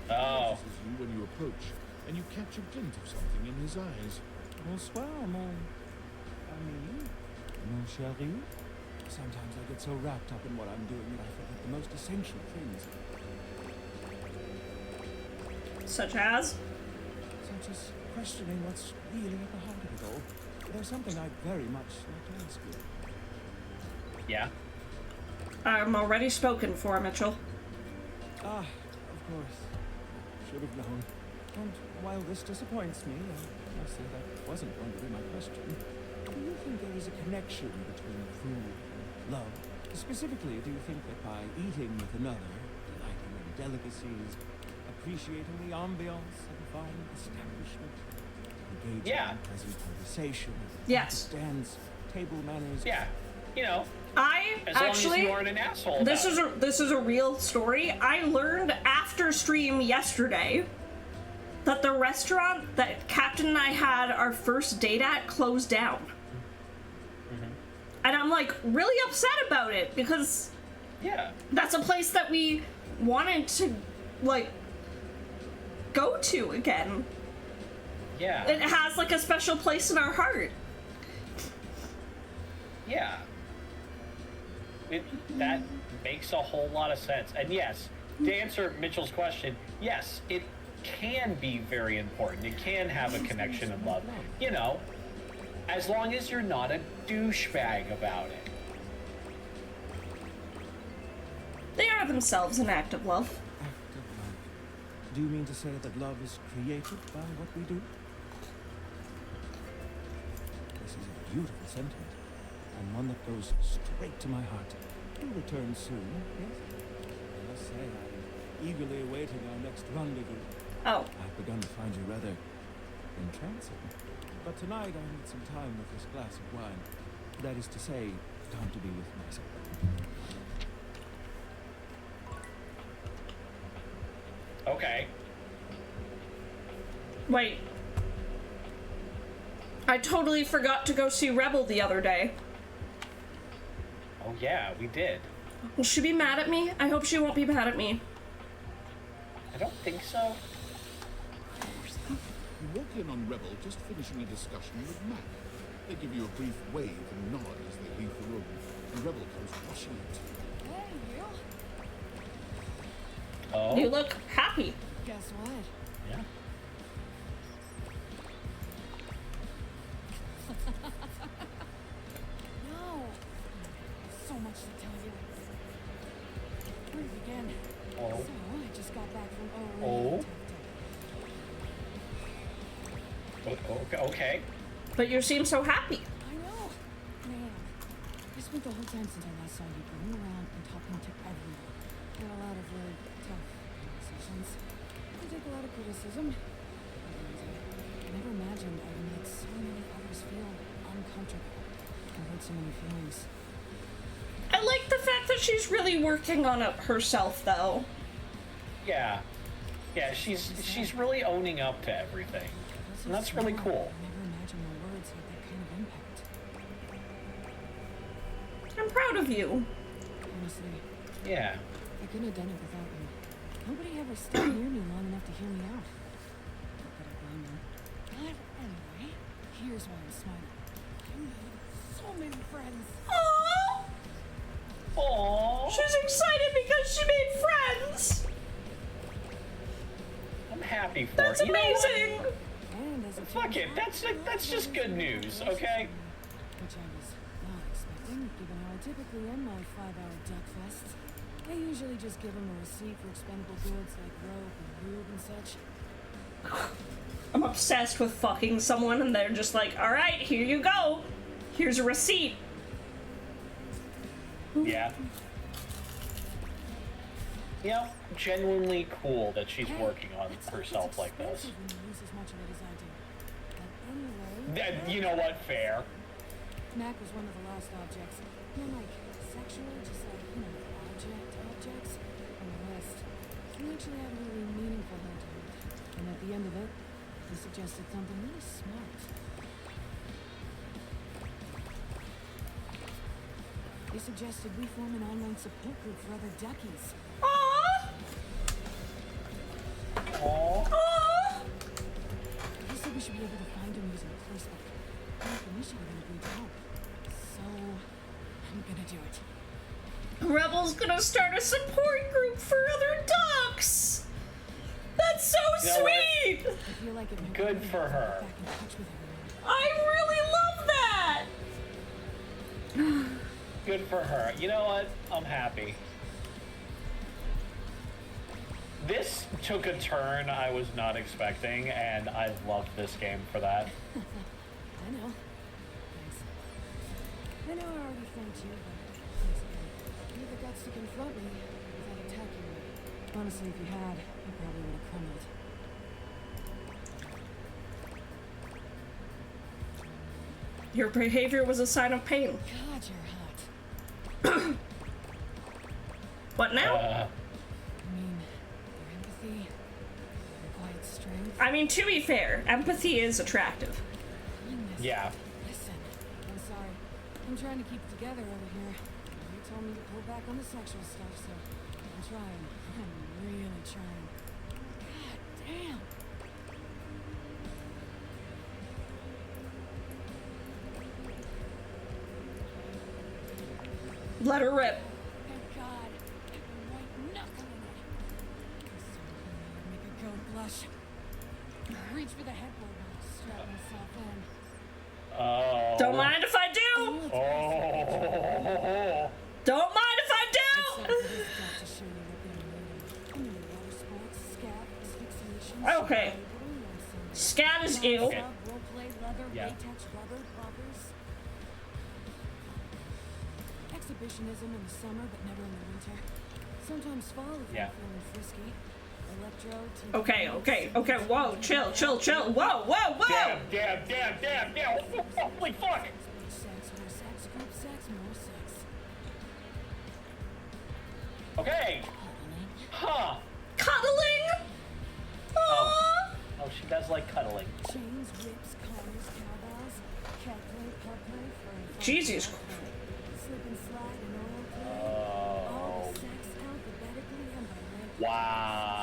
Oh. Notices you when you approach, and you catch a glint of something in his eyes. Bonsoir, mon ami, mon chéri. Sometimes I get so wrapped up in what I'm doing that I forget the most essential things. Such as? Such as questioning what's really at the heart of it all. There's something I'd very much like to ask you. Yeah. I'm already spoken for, Mitchell. Ah, of course. Should have known. And while this disappoints me, I must say that wasn't going to be my question. Do you think there is a connection between food and love? Specifically, do you think that by eating with another, delighting in delicacies, appreciating the ambiance of a fine establishment, engaging in pleasant conversation, Yes. dance, table manners? Yeah. You know, I as long actually, as you aren't an asshole this about is a real story. I learned after stream yesterday that the restaurant that Captain and I had our first date at closed down. And I'm like really upset about it, because yeah, that's a place that we wanted to like go to again. Yeah. It has like a special place in our heart. Yeah. That makes a whole lot of sense. And yes, to answer Mitchell's question, yes, it can be very important. It can have a connection of love. You know, as long as you're not a douchebag about it. They are themselves an act of love. Act of love. Do you mean to say that love is created by what we do? This is a beautiful sentiment, and one that goes straight to my heart. You'll return soon, yes? I must say I'm eagerly awaiting our next rendezvous. Oh. I've begun to find you rather entrancing. But tonight I need some time with this glass of wine. That is to say, time to be with myself. Okay. Wait. I totally forgot to go see Rebel the other day. Oh yeah, we did. Will she be mad at me? I hope she won't be mad at me. I don't think so. You walk in on Rebel just finishing a discussion with Mac. They give you a brief wave and nod as they leave the room, and Rebel comes rushing in. Hey, you. Oh. You look happy. Guess what? Yeah. No. So much to tell you. Where to begin? Oh. So, I just got back from Oh. Okay. But you seem so happy. I know. Man, I spent the whole time since I last saw you going around and talking to everyone. Had a lot of really tough sessions. I take a lot of criticism. I never imagined I would make so many others feel uncomfortable and hurt so many feelings. I like the fact that she's really working on it herself, though. Yeah. Yeah, she's really owning up to everything. And that's really cool. I never imagined my words had that kind of impact. I'm proud of you. Honestly, Yeah. I couldn't have done it without you. Nobody ever stayed near me long enough to hear me out. Not that I blame them. But anyway, here's why I'm smiling. You made so many friends. Aww! Aww. She's excited because she made friends. I'm happy for That's you. amazing. And as a Fuck it. That's just good news, okay? Which I was not expecting, given how I typically end my 5-hour duck fests. I usually just give them a receipt for expendable goods like rope and lube and such. I'm obsessed with fucking someone and they're just like, all right, here you go. Here's a receipt. Yeah. You know, genuinely cool that she's working on herself like this. When you use as much of it as I do. But anyway, You know what? Fair. Mac was one of the last objects. Not like sexual, just like, objects on the list. We actually had a really meaningful hint to it. And at the end of it, he suggested something really smart. He suggested we form an online support group for other duckies. Aww! Aww. Aww! He said we should be able to find him using Facebook. I think initially they agreed to help. So, I'm gonna do it. Rebel's gonna start a support group for other ducks! That's so You know what? sweet! I feel like it might be Good good for to her. get back in touch with everyone. I really love that! Good for her. You know what? I'm happy. This took a turn I was not expecting, and I loved this game for that. I know. Thanks. I know I already thanked you, but thanks again. You had the guts to confront me without attacking me. Honestly, if you had, I probably would have crumbled. Your behavior was a sign of pain. God, you're hot. What now? I mean, your empathy, your quiet strength. I mean, to be fair, empathy is attractive. Kindness. Yeah. Listen, I'm sorry. I'm trying to keep it together over here. You told me to pull back on the sexual stuff, so I'm trying. I'm really trying. God damn. Let her rip. Thank God. White knuckle in it. Make a goat blush. Reach for the headboard and strap myself in. Oh. Don't mind if I do! Oh. Don't mind if I do! Except for this stuff to show you what they're made of. I mean, water sports, scat, asphyxiation, Okay. Scat is ew. Okay. Roleplay, leather, Yeah. latex, rubber, bumpers. Exhibitionism in the summer, but never in the winter. Sometimes fall if Yeah. you're feeling frisky. Electro, TV Okay, whoa, chill. Whoa! Damn. Holy fuck. Sex, more sex, group sex, more sex. Okay. Huh. Cuddling? Aww! Oh, she does like cuddling. Chains, whips, collars, cowbells, cat play, pup play, furry Jesus. slip and slide, and oil play. All Oh. the sex alphabetically and by rank. Wow.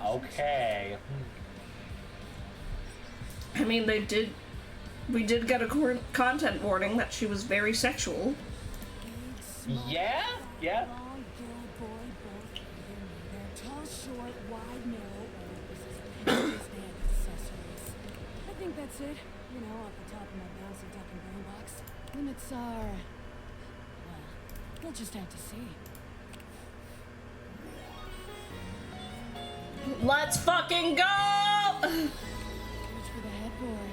Okay. I mean, we did get a content warning that she was very sexual. Big, small, Yeah? Yeah. long, girl, boy, both either me. They're tall, short, wide, narrow, or panties and accessories. I think that's it. You know, off the top of my bouncy duck and brain box. Limits are... well, we'll just have to see. Let's fucking go! Reach for the headboard.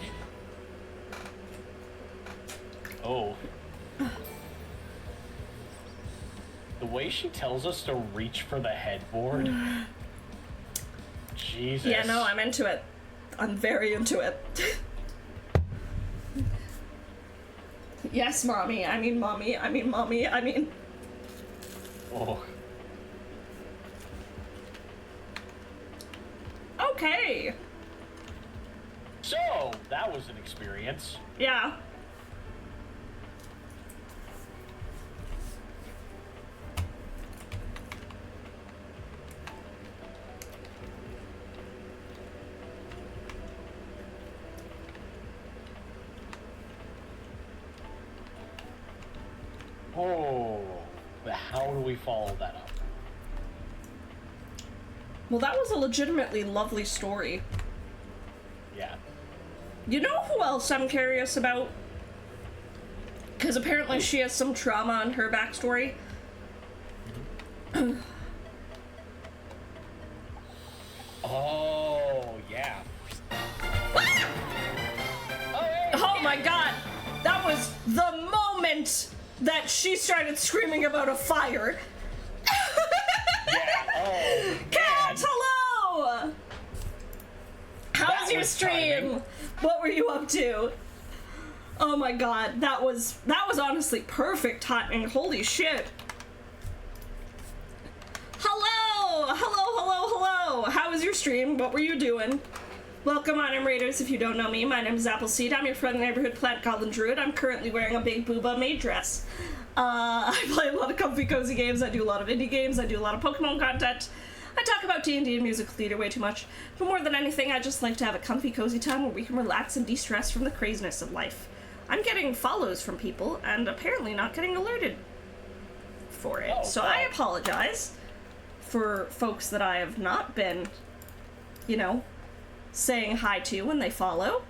Oh. The way she tells us to reach for the headboard. Jesus. Yeah, no, I'm into it. I'm very into it. Yes, mommy. I mean, mommy. Oh. Okay. So, that was an experience. Yeah. Oh, but how do we follow that up? Well, that was a legitimately lovely story. Yeah. You know who else I'm curious about? Because apparently she has some trauma in her backstory. Oh, yeah. Oh my god! That was the moment that she started screaming about a fire. Yeah, oh, Cat, man. hello! How That was your was stream? timing. What were you up to? Oh my god, that was honestly perfect timing. Holy shit. Hello! Hello! How was your stream? What were you doing? Welcome on in, Raiders. If you don't know me, my name is Appleseed. I'm your friendly neighborhood plant goblin druid. I'm currently wearing a big booba maid dress. I play a lot of comfy cozy games. I do a lot of indie games. I do a lot of Pokemon content. I talk about D&D and musical theater way too much. But more than anything, I just like to have a comfy cozy time where we can relax and de-stress from the craziness of life. I'm getting follows from people and apparently not getting alerted for it. Oh, so wow. I apologize for folks that I have not been, you know, saying hi to when they follow.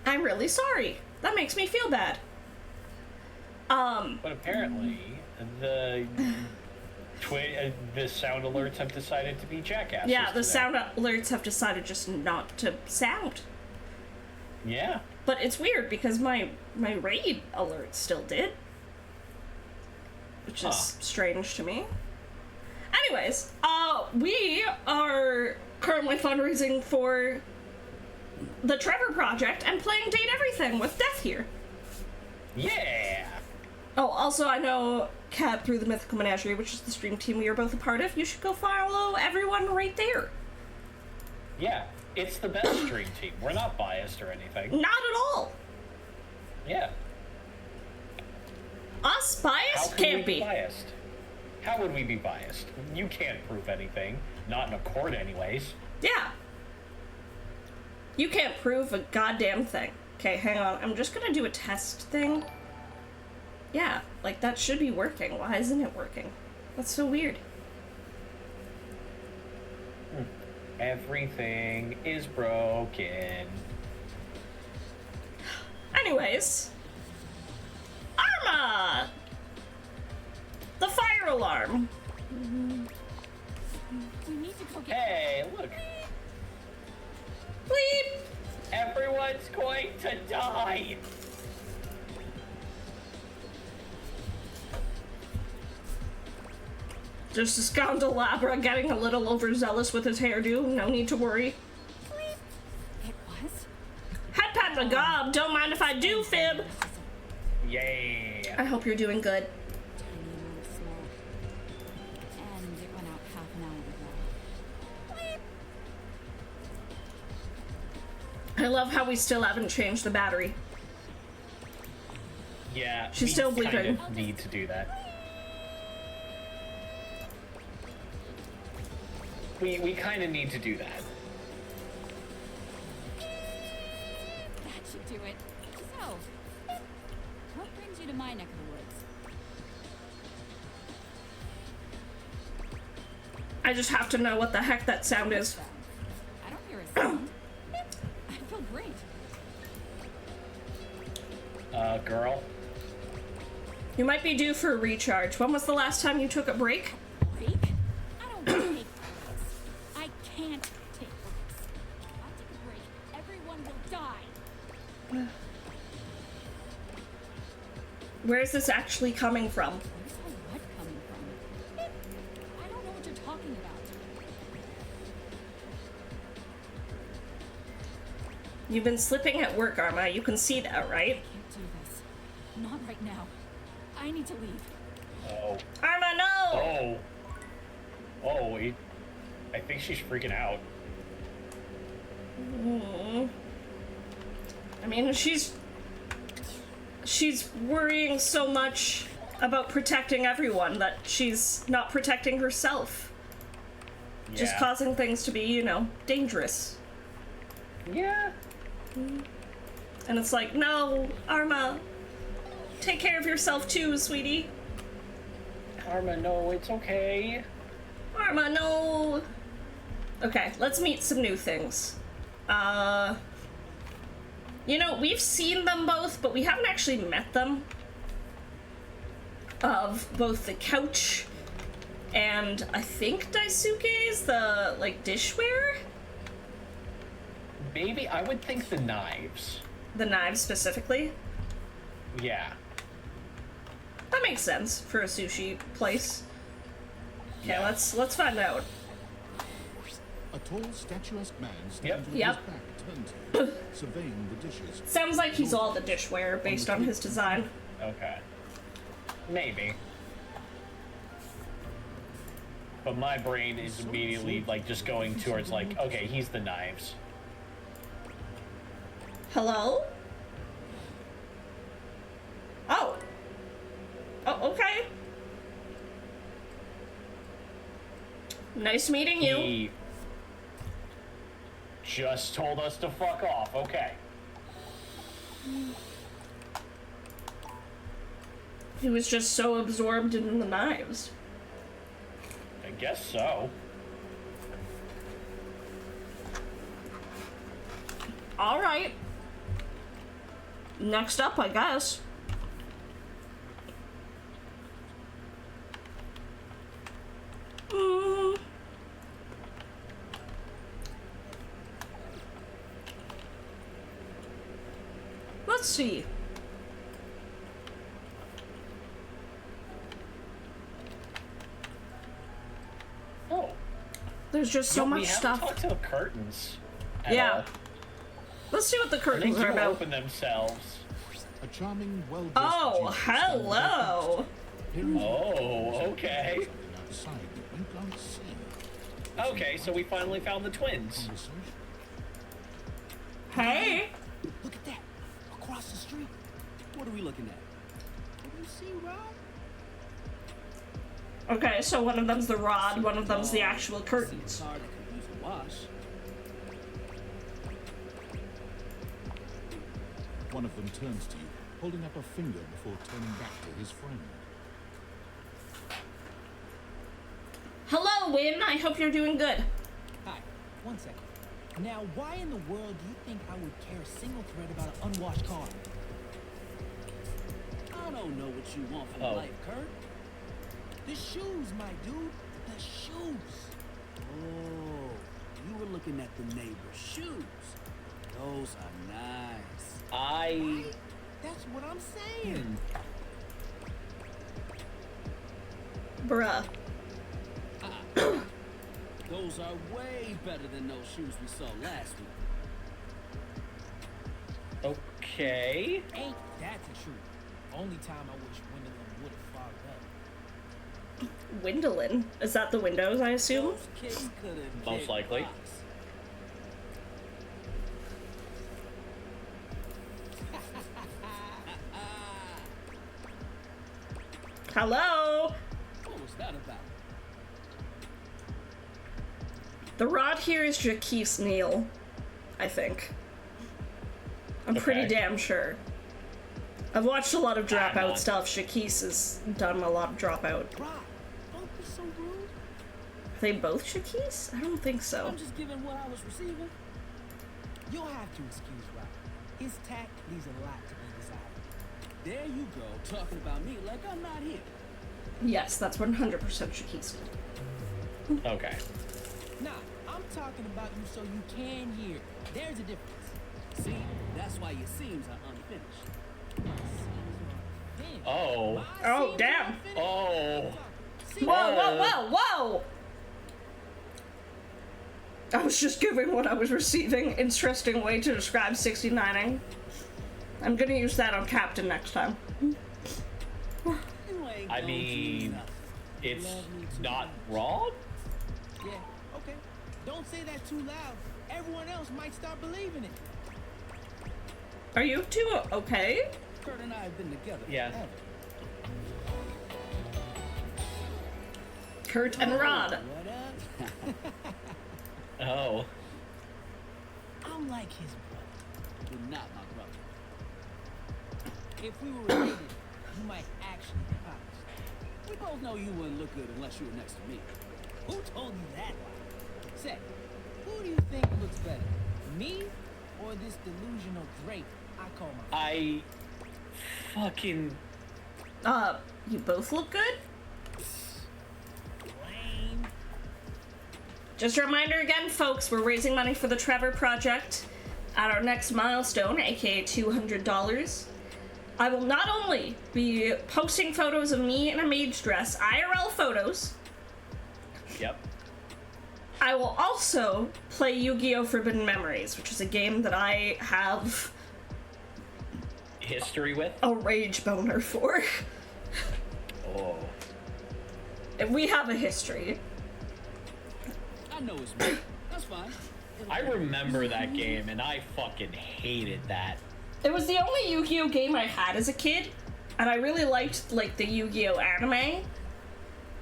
I'm really sorry. That makes me feel bad. But apparently, the sound alerts have decided to be jackasses. Yeah, the today. sound alerts have decided just not to sound. Yeah. But it's weird because my raid alert still did. Which is strange to me. Anyways, we are currently fundraising for the Trevor Project and playing Date Everything with Death here. Yeah. Oh, also I know Cat through the Mythical Menagerie, which is the stream team we are both a part of. You should go follow everyone right there. Yeah. It's the best stream team. We're not biased or anything. Not at all. Yeah. Us biased? How Can't we be. Biased? How would we be biased? You can't prove anything. Not in a court, anyways. Yeah. You can't prove a goddamn thing. Okay, hang on. I'm just gonna do a test thing. Yeah, like that should be working. Why isn't it working? That's so weird. Everything is broken. Anyways. Arma! The fire alarm. We need to go get. Hey, look. Bleep! Everyone's going to die. Just a Scoundalabra getting a little overzealous with his hairdo. No need to worry. It was. Head pat the gob. Don't mind if I do, Fib. Yeah. I hope you're doing good. Tiny amount of smoke. And it went out half an hour ago. I love how we still haven't changed the battery. Yeah. She's we still kind bleeping. of need to do that. We kind of need to do that. That should do it. So, what brings you to my neck of the woods? I just have to know what the heck that sound is. I don't hear a sound. I feel great. Girl. You might be due for a recharge. When was the last time you took a break? Break? I don't want to take breaks. I can't take breaks. If I take a break, everyone will die. Where's this actually coming from? Where's the what coming from? I don't know what you're talking about. You've been slipping at work, Arma. You can see that, right? I can't do this. Not right now. I need to leave. Oh. Arma, no! Oh. Oh, wait. I think she's freaking out. I mean, she's worrying so much about protecting everyone that she's not protecting herself. Just Yeah. causing things to be, you know, dangerous. Yeah. And it's like, no, Arma, Take care of yourself too, sweetie. Karma, no, it's okay. Karma, no. Okay, let's meet some new things. You know, we've seen them both, but we haven't actually met them. Of both the couch and I think Daisuke's, the, like, dishware? Maybe, I would think the knives. The knives specifically? Yeah. That makes sense for a sushi place. Okay, let's find out. A tall, statuesque man stands with Yep. his back turned to you, surveying the dishes. Sounds like he's all the dishware based on his design. Okay. Maybe. But my brain is immediately, like, just going towards, like, okay, he's the knives. Hello? Oh. Oh, okay. Nice meeting you. He just told us to fuck off, okay. He was just so absorbed in the knives. I guess so. Alright. Next up, I guess. Let's see. Oh. There's just so much stuff. We haven't talked to the curtains. At Yeah. all. Let's see what the curtains They are do about. open themselves. A charming, well-dressed Oh, hello. Oh, okay. Outside that you can't see. Okay, so we finally found the twins. Hey. Look at that. Across the street. What are we looking at? What do you see, Rob? Okay, so one of them's the rod, one of them's the actual curtains. Car that could use a wash. One of them turns to you, holding up a finger before turning back to his friend. Hello, Win. I hope you're doing good. Hi, 1 second. Now, why in the world do you think I would care a single thread about an unwashed car? I don't know what you want from life, Kurt. The shoes, my dude. The shoes. Oh, you were looking at the neighbor's shoes. Those are nice. Right? That's what I'm saying. Bruh. Those are way better than those shoes we saw last week. Okay. Ain't that the truth? Only time I wish Gwendolyn would have fogged up. Gwendolyn? Is that the windows, I assume? Those kids could have Most likely. rocks. Hello? What was that about? The rod here is Jaquise Neal, I think. I'm pretty damn sure. I've watched a lot of Dropout stuff. Jaquise has done a lot of Dropout. Rob, don't be so rude. Are they both Jaquise? I don't think so. I'm just giving what I was receiving. You'll have to excuse Rob. His tact leaves a lot to be desired. There you go, talking about me like I'm not here. Yes, that's 100% Jaquise. Okay. Nah, I'm talking about you so you can hear. There's a difference. See, that's why your seams are unfinished. Oh. Oh, damn. Oh. Whoa, whoa, whoa, whoa! I was just giving what I was receiving. Interesting way to describe 69ing. I'm gonna use that on Captain next time. I mean, it's not wrong? Yeah, okay. Don't say that too loud. Everyone else might start believing it. Are you two okay? Kurt and I have been together. Yeah. Forever. Kurt and Rod. What up? Oh. I'm like his brother, but not my brother. If we were related, you might actually be polished. We both know you wouldn't look good unless you were next to me. Who told you that lie? Say, who do you think looks better? Me or this delusional drape I call my I fucking... You both look good? Lame. Just a reminder again, folks, we're raising money for the Trevor Project at our next milestone, aka $200. I will not only be posting photos of me in a mage dress, IRL photos. Yep. I will also play Yu-Gi-Oh! Forbidden Memories, which is a game that I have History with? a rage boner for. Oh. And we have a history. I know it's me. That's fine. I remember that game, and I fucking hated that. It was the only Yu-Gi-Oh! Game I had as a kid, and I really liked, like, the Yu-Gi-Oh! Anime.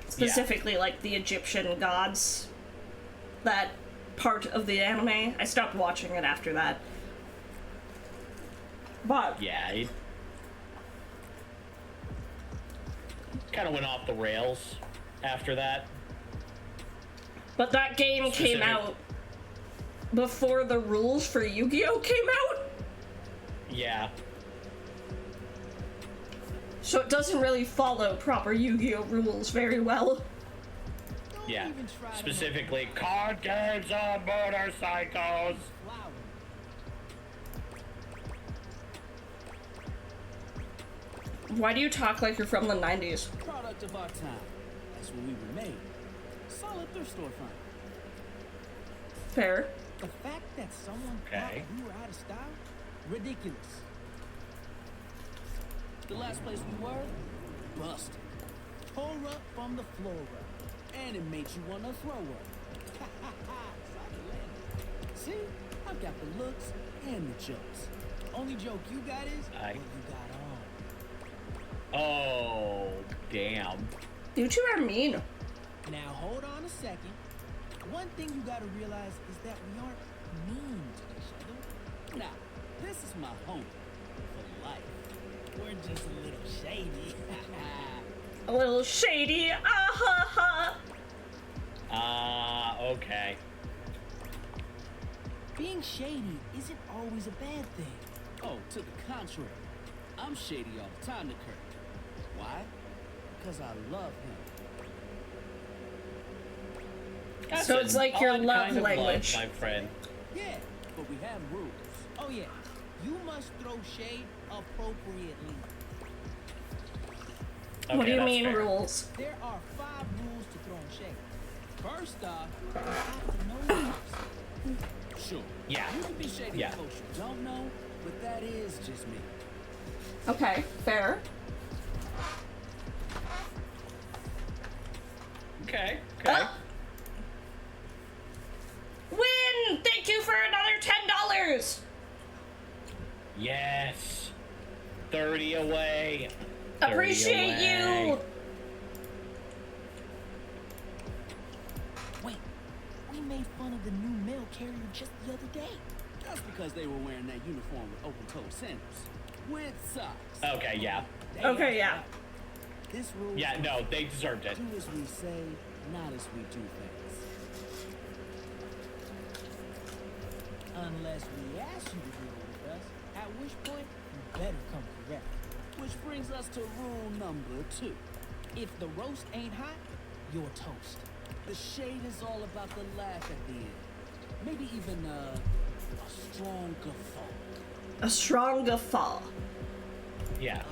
Specifically, like, the Egyptian gods. That part of the anime. I stopped watching it after that. But... Yeah, it kind of went off the rails after that. But that game came out before the rules for Yu-Gi-Oh! Came out? Yeah. So it doesn't really follow proper Yu-Gi-Oh! Rules very well. Yeah. Specifically, card games on motorcycles. Why do you talk like you're from the 90s? Product of our time. That's when we were made. Solid thrift store find. Fair. The fact that someone thought we were out of style? Ridiculous. The last place we were? Busted. Tore up from the floor up. And it makes you want to throw up. See? I've got the looks and the jokes. Only joke you got is what you got on. Oh, damn. You two are mean. Now hold on a second. One thing you gotta realize is that we aren't mean to each other. Now, this is my home for life. We're just a little shady. A little shady. Ah ha ha. Okay. Being shady isn't always a bad thing. Oh, to the contrary. I'm shady all the time to Kurt. Why? Because I love him. So it's like your love kind of language. Love, my friend. Yeah, but we have rules. Oh yeah, you must throw shade appropriately. Okay, what do you mean fair. rules? There are 5 rules to throwing shade. First off, you have to know the person. Sure. Yeah. You can be shady Yeah. with folks you don't know, but that is just me. Okay, fair. Okay. Okay. Win! Thank you for another $10! Yes. 30 away. 30 Appreciate away. you! Wait, we made fun of the new mail carrier just the other day. That's because they were wearing that uniform with open-toed sandals. With socks. Okay, yeah. Okay, yeah. This rule. Yeah, no, they deserved it. Do as we say, not as we do things. Unless we ask you to do it with us, at which point you better come correct. Which brings us to rule number 2. If the roast ain't hot, you're toast. The shade is all about the laugh at the end. Maybe even a strong guffaw. A strong guffaw. Yeah.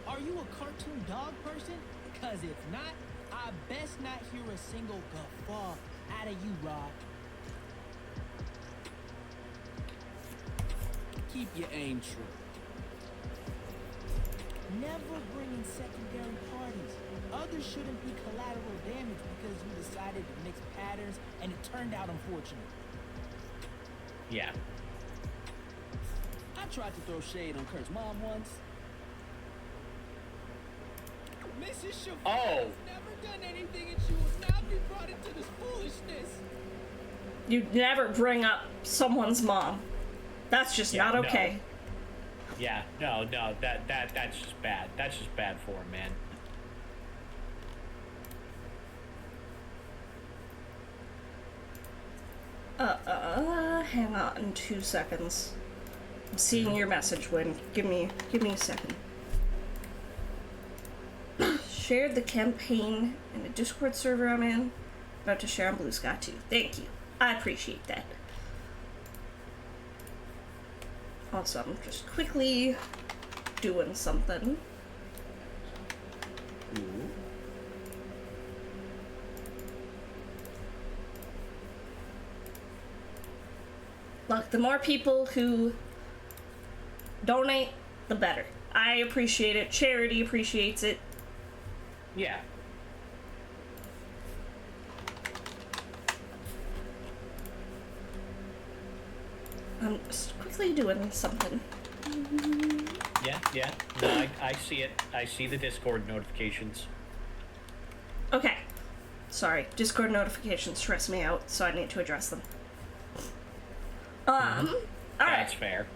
Are you a cartoon dog person? Cause if not, I best not hear a single guffaw out of you, Rod. Keep your aim true. Never bring in secondary parties. Others shouldn't be collateral damage because you decided to mix patterns and it turned out unfortunate. Yeah. I tried to throw shade on Kurt's mom once. Mrs. Shavon has never done anything and she will not be brought into this foolishness. You never bring up someone's mom. That's just not okay. Yeah, no, that's just bad. That's just bad for him, man. Hang on 2 seconds. I'm seeing your message, Win. Give me a second. Shared the campaign in a Discord server I'm in. About to share on Blue Sky too. Thank you. I appreciate that. Also, I'm just quickly doing something. Ooh. Look, the more people who donate, the better. I appreciate it. Charity appreciates it. Yeah. I'm just quickly doing something. Yeah. No, I see it. I see the Discord notifications. Okay. Sorry, Discord notifications stress me out, so I need to address them. Alright. That's fair.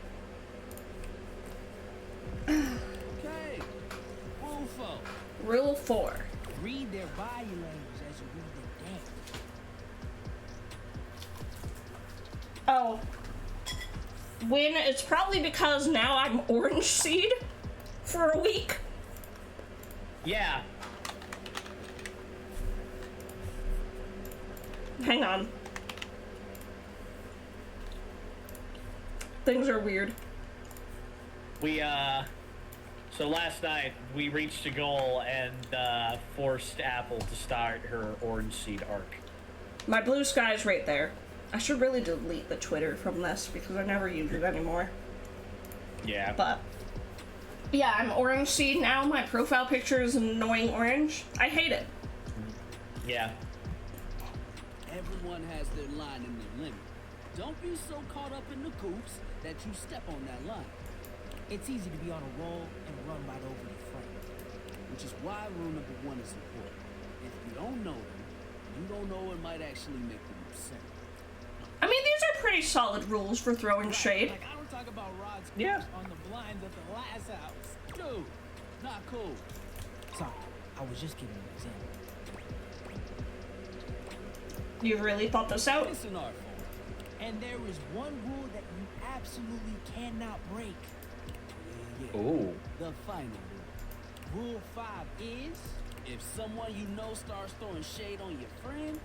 Okay. Rule 4. Rule 4. Read their body language as you read their game. Oh. When it's probably because now I'm Orangeseed for a week. Yeah. Hang on. Things are weird. So last night we reached a goal and forced Apple to start her Orangeseed arc. My Blue Sky's right there. I should really delete the Twitter from this because I never use it anymore. Yeah. But yeah, I'm Orangeseed now. My profile picture is an annoying orange. I hate it. Yeah. Everyone has their line and their limit. Don't be so caught up in the coops that you step on that line. It's easy to be on a roll and run right over the front, which is why rule number 1 is important. If you don't know them, you don't know what might actually make them upset. I mean, these are pretty solid rules for throwing shade. Like, I don't talk about Rod's Yeah. on the blinds at the last house. Dude, not cool. Sorry, I was just giving an example. You really thought this out? It's an art form. And there is one rule that you absolutely cannot break. Yeah. Ooh. The final rule. Rule 5 is, if someone you know starts throwing shade on your friend,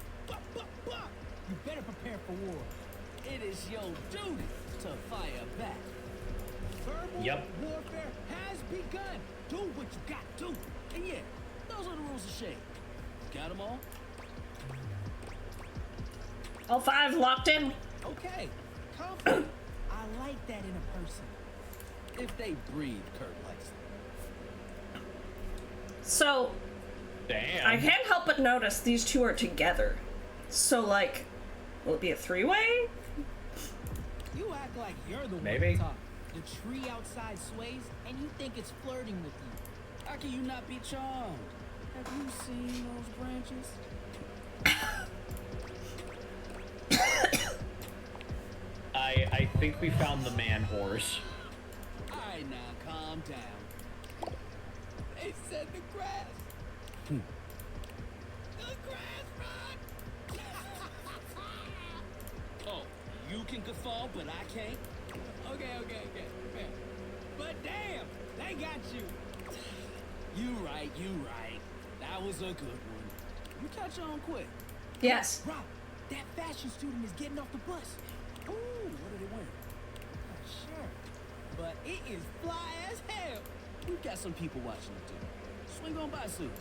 you better prepare for war. It is your duty to fire back. Verbal warfare has begun. Do what you got to. And yeah, those are the rules of shade. Got them all? All 5 locked in. Okay, confident. I like that in a person. If they breathe, Kurt likes it. So, damn. I can't help but notice these two are together. So, like, will it be a 3-way? You act like you're the Maybe. one top. The tree outside sways, and you think it's flirting with you. How can you not be charmed? Have you seen those branches? I think we found the man horse. Alright now, calm down. They said the grass. The grass, Rod! Oh, you can guffaw, but I can't? Okay. Fair. But damn, they got you. You right. That was a good one. You catch on quick. Yes. Rob, that fashion student is getting off the bus. Ooh, what are they wearing? Not sure. But it is fly as hell. We've got some people watching it too. Swing on by soon.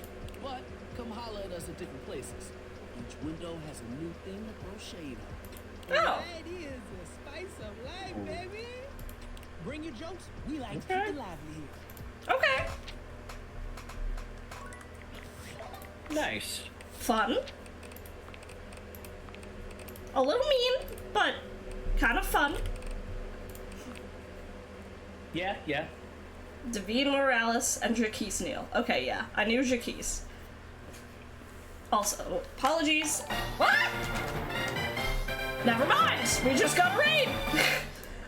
But come holler at us at different places. Each window has a new thing to throw shade on. Oh. That is a spice of life, baby. Bring your jokes. We like to keep it lively here. Okay. Nice. Fun. A little mean, but kind of fun. Yeah. Davine Morales and Jaquise Neal. Okay, yeah. I knew Jaquise. Also, apologies. What? Never mind. We just got a raid.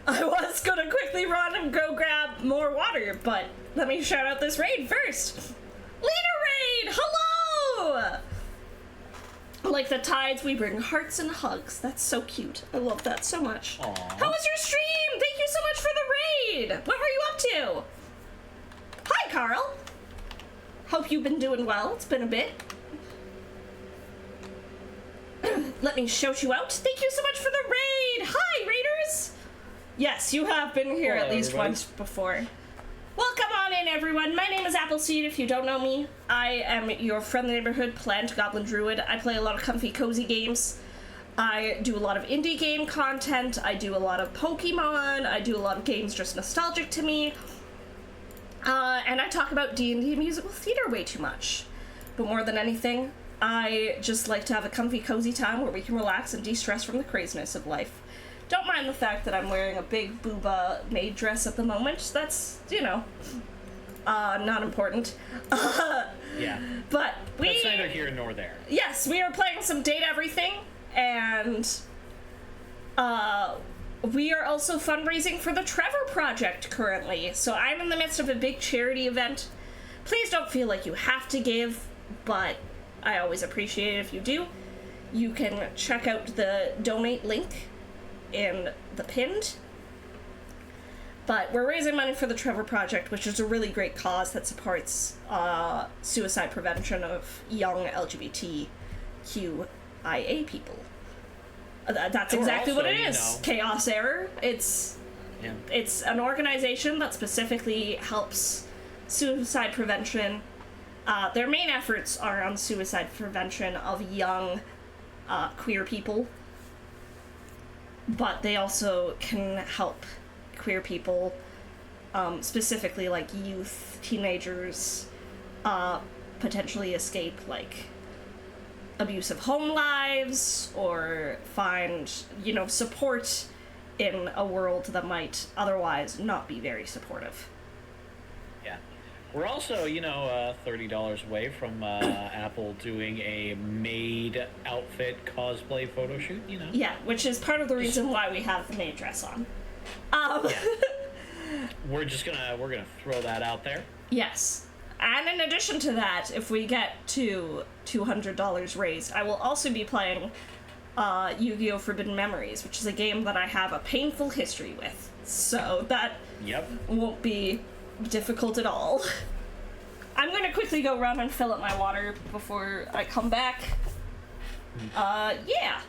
I was gonna quickly run and go grab more water, but let me shout out this raid first. Leader raid! Hello! Like the tides, we bring hearts and hugs. That's so cute. I love that so much. Aww. How was your stream? Thank you so much for the raid. What were you up to? Hi, Carl. Hope you've been doing well. It's been a bit. Let me shout you out. Thank you so much for the raid. Hi, raiders. Yes, you have been here at least once before. Welcome on in, everyone. My name is Appleseed, if you don't know me. I am your friendly neighborhood plant goblin druid. I play a lot of comfy, cozy games. I do a lot of indie game content. I do a lot of Pokemon. I do a lot of games just nostalgic to me. And I talk about D&D musical theater way too much. But more than anything, I just like to have a comfy, cozy time where we can relax and de-stress from the craziness of life. Don't mind the fact that I'm wearing a big booba maid dress at the moment. That's, you know, not important. Yeah. But that's neither here nor there. Yes, we are playing some Date Everything, and we are also fundraising for the Trevor Project currently. So I'm in the midst of a big charity event. Please don't feel like you have to give, but I always appreciate it if you do. You can check out the donate link in the pinned. But we're raising money for the Trevor Project, which is a really great cause that supports suicide prevention of young LGBTQIA people. That's exactly what it is. Chaos Error. It's an organization that specifically helps suicide prevention. Their main efforts are on suicide prevention of young queer people. But they also can help queer people, specifically like youth, teenagers, potentially escape like abusive home lives or find, support in a world that might otherwise not be very supportive. Yeah. We're also, $30 away from Apple doing a maid outfit cosplay photo shoot, Yeah, which is part of the reason why we have the maid dress on. Yeah. We're gonna throw that out there. Yes. And in addition to that, if we get to $200 raised, I will also be playing Yu-Gi-Oh! Forbidden Memories, which is a game that I have a painful history with. So that won't be difficult at all. I'm going to quickly go run and fill up my water before I come back. Yeah.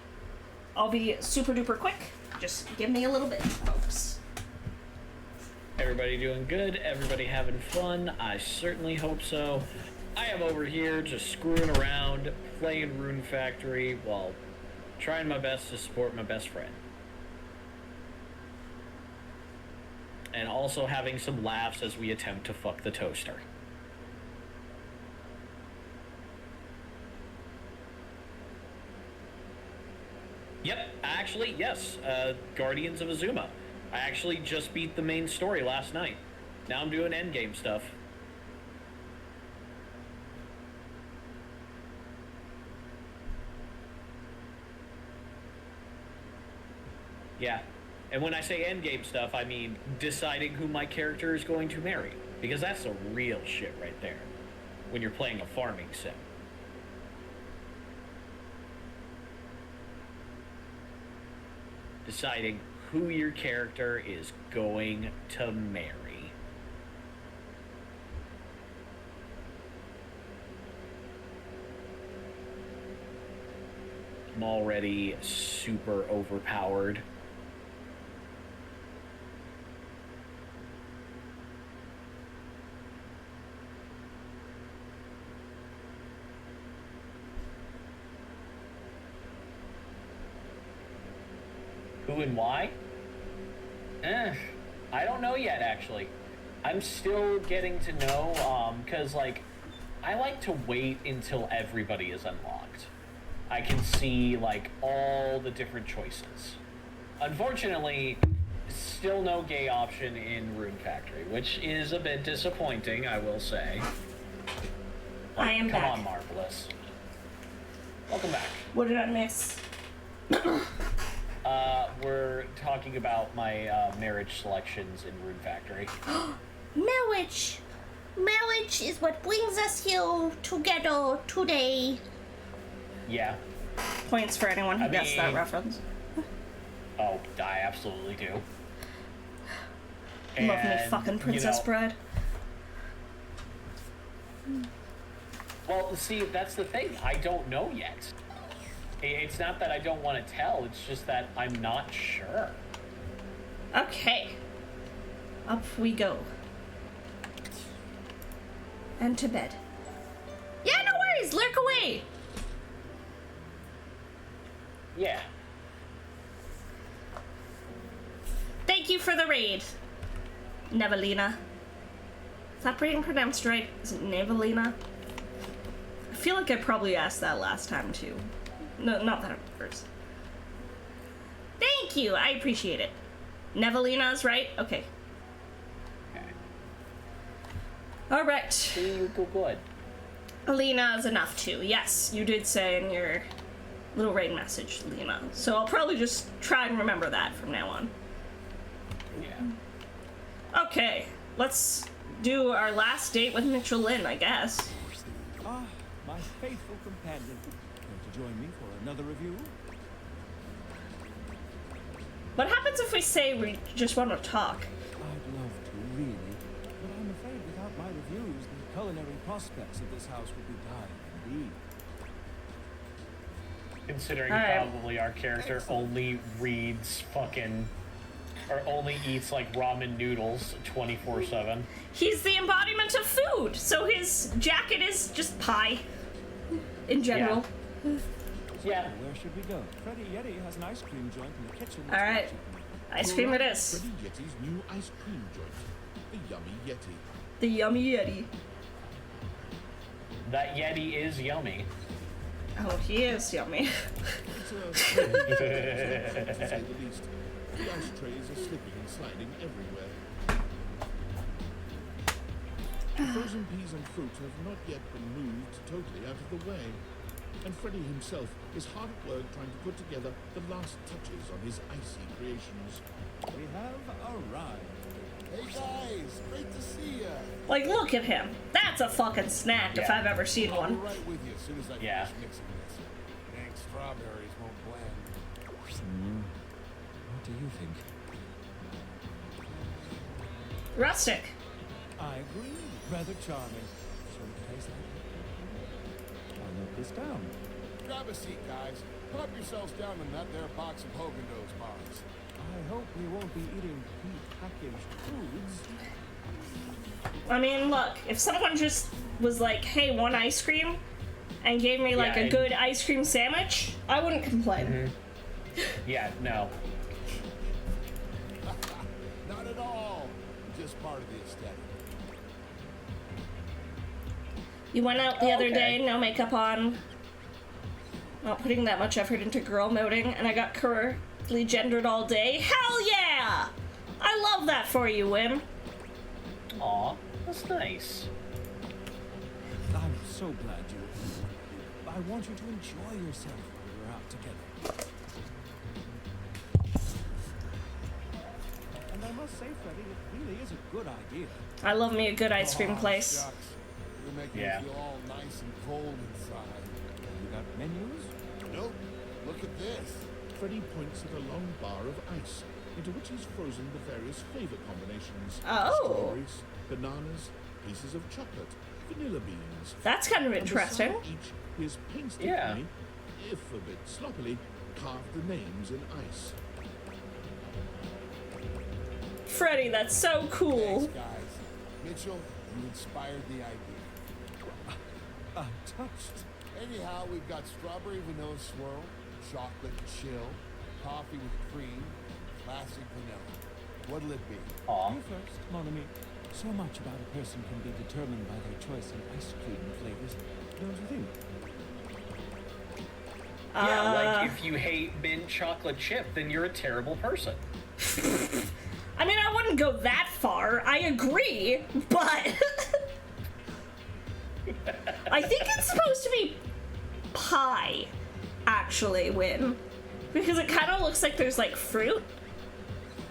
I'll be super duper quick. Just give me a little bit, folks. Everybody doing good? Everybody having fun? I certainly hope so. I am over here just screwing around, playing Rune Factory while trying my best to support my best friend. And also having some laughs as we attempt to fuck the toaster. Yep, actually, yes. Guardians of Azuma. I actually just beat the main story last night. Now I'm doing endgame stuff. Yeah. And when I say endgame stuff, I mean deciding who my character is going to marry. Because that's the real shit right there. When you're playing a farming sim. Deciding who your character is going to marry. I'm already super overpowered. Who and why? I don't know yet, actually. I'm still getting to know, because, I like to wait until everybody is unlocked. I can see, all the different choices. Unfortunately, still no gay option in Rune Factory, which is a bit disappointing, I will say. I am back. Come on, Marvelous. Welcome back. What did I miss? We're talking about my marriage selections in Rune Factory. Marriage! Marriage is what brings us here together today. Yeah. Points for anyone who gets that mean- reference. Oh, I absolutely do. Love me And, fucking Princess Bride. Well, see, that's the thing. I don't know yet. It's not that I don't want to tell. It's just that I'm not sure. Okay. Up we go. And to bed. Yeah, no worries. Lurk away. Yeah. Thank you for the raid, Nevelina. Is that being pronounced right? Is it Nevelina? I feel like I probably asked that last time too. No, not that first. Thank you. I appreciate it. Nevelina's right? Okay. Alright. You go good. Alina is enough too. Yes, you did say in your little raid message, Lena. So I'll probably just try and remember that from now on. Yeah. Okay, let's do our last date with Mitchell Lynn, I guess. Ah, my faithful companion. Care to join me for another review? What happens if we say we just want to talk? I'd love to, really. But I'm afraid without my reviews, the culinary prospects of this house would be dire indeed. Considering Alright. probably our character only reads fucking... or only eats like ramen noodles 24/7. He's the embodiment of food, so his jacket is just pie. In general. Yeah. Where should we go? Freddy Yeti has an ice cream joint in the kitchen. All right. Ice cream it is. Freddy Yeti's new ice cream joint. The Yummy Yeti. The Yummy Yeti. That Yeti is yummy. Oh, he is yummy. It's a to say the least. The ice trays are slipping and sliding everywhere. The frozen peas and fruit have not yet been moved totally out of the way. And Freddy himself is hard at work trying to put together the last touches on his icy creations. We have arrived. Hey guys, great to see ya. Like, look at him. That's a fucking snack if Yeah. I've ever seen I'll be one. right with you as soon as I Yeah. finish mixing this. Dang strawberries won't blend. What do you think? Rustic. I agree. Rather charming. Shall we taste that? I'll note this down. Grab a seat, guys. Pop yourselves down in that there box of Hogan-Do's bars. I hope we won't be eating pre-packaged foods. I mean, look, if someone just was like, hey, one ice cream, and gave me like Yeah, a and- good ice cream sandwich, I wouldn't complain. Yeah, no. Not at all. Just part of the aesthetic. You went out the other okay. day, no makeup on, not putting that much effort into girl moding, and I got correctly gendered all day. Hell yeah! I love that for you, Wim. Aw, that's nice. I'm so glad you agreed. I want you to enjoy yourself while we're out together. And I must say, Freddy, it really is a good idea. I love me a good ice cream place. Shucks. You're making Yeah. me feel all nice and cold inside. You got menus? Nope. Look at this. Freddy points at a long bar of ice, into which he's frozen the various flavor combinations. Oh. Strawberries, bananas, pieces of chocolate, vanilla beans. That's kind of And interesting. beside each, he has painstakingly, Yeah. if a bit sloppily, carved the names in ice. Freddy, that's so cool. Thanks, guys. Mitchell, you inspired the idea. I'm touched. Anyhow, we've got strawberry vanilla swirl, chocolate chill, coffee with cream, classic vanilla. What'll it be? Aw. You first, mon ami. So much about a person can be determined by their choice in ice cream flavors, don't you think? Yeah, like if you hate mint chocolate chip, then you're a terrible person. I mean, I wouldn't go that far. I agree, but I think it's supposed to be pie, actually, Win. Because it kind of looks like there's like fruit.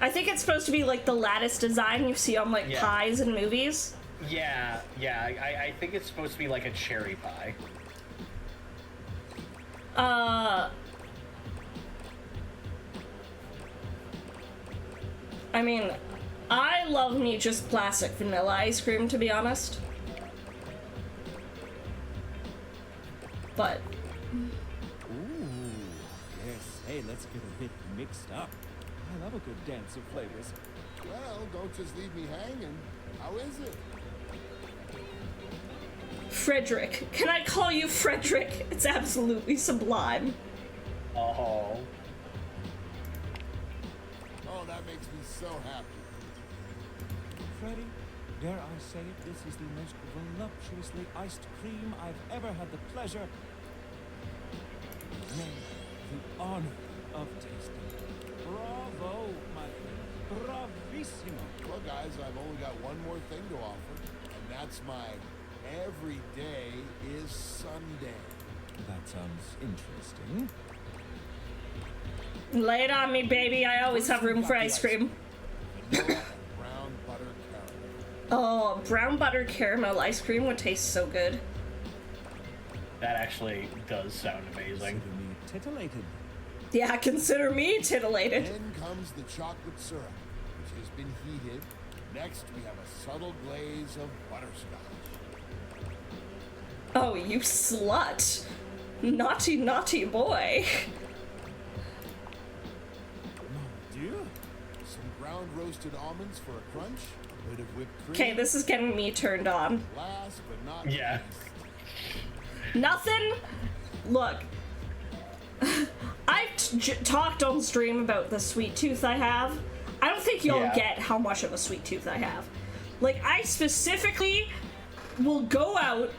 I think it's supposed to be like the lattice design you see on like pies in movies. Yeah, I think it's supposed to be like a cherry pie. I mean, I love me just classic vanilla ice cream, to be honest. But... Ooh, yes. Hey, let's get a bit mixed up. I love a good dance of flavors. Well, don't just leave me hanging. How is it? Frederick. Can I call you Frederick? It's absolutely sublime. Oh. Oh, that makes me so happy. Freddy, dare I say it, this is the most voluptuously iced cream I've ever had the pleasure, nay, the honor of tasting. Bravo, my friend. Bravissimo. Well, guys, I've only got one more thing to offer, and that's my every day is Sunday. That sounds interesting. Lay it on me, baby. I always have room for ice cream. Vanilla and brown butter caramel. Oh, brown butter caramel ice cream would taste so good. That actually does sound amazing. Consider me titillated. Yeah, consider me titillated. Then comes the chocolate syrup, which has been heated. Next, we have a subtle glaze of butterscotch. Oh, you slut. Naughty, naughty boy. Mon Dieu. Some ground roasted almonds for a crunch, a bit of whipped cream. Okay, this is getting me turned on. Last but not Yeah. least, Nothing. Look. I've talked on stream about the sweet tooth I have. I don't think you'll get how much of a sweet tooth I have. Like, I specifically will go out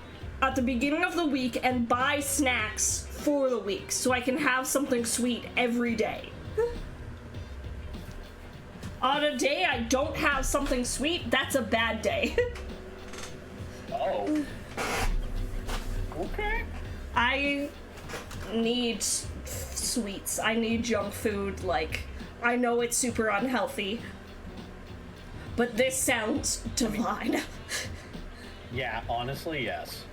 at the beginning of the week and buy snacks for the week so I can have something sweet every day. On a day I don't have something sweet, that's a bad day. Oh. Okay. I need sweets. I need junk food. Like, I know it's super unhealthy, but this sounds divine. Yeah, honestly, yes.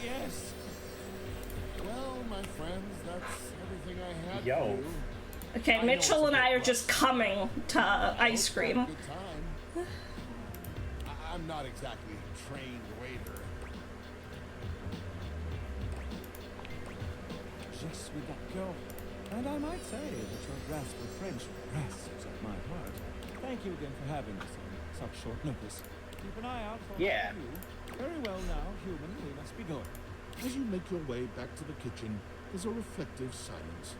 yes. Well, my friends, that's everything I had Yo. for you. Okay, Mitchell and I are just coming to ice cream. Good time. I'm not exactly a trained waiter. Yes, we got go. And I might say that your grasp of French rests at my heart. Thank you again for having us on such short notice. Keep an eye out for you. Very well now, human, we must be going. As you make your way back to the kitchen, there's a reflective silence.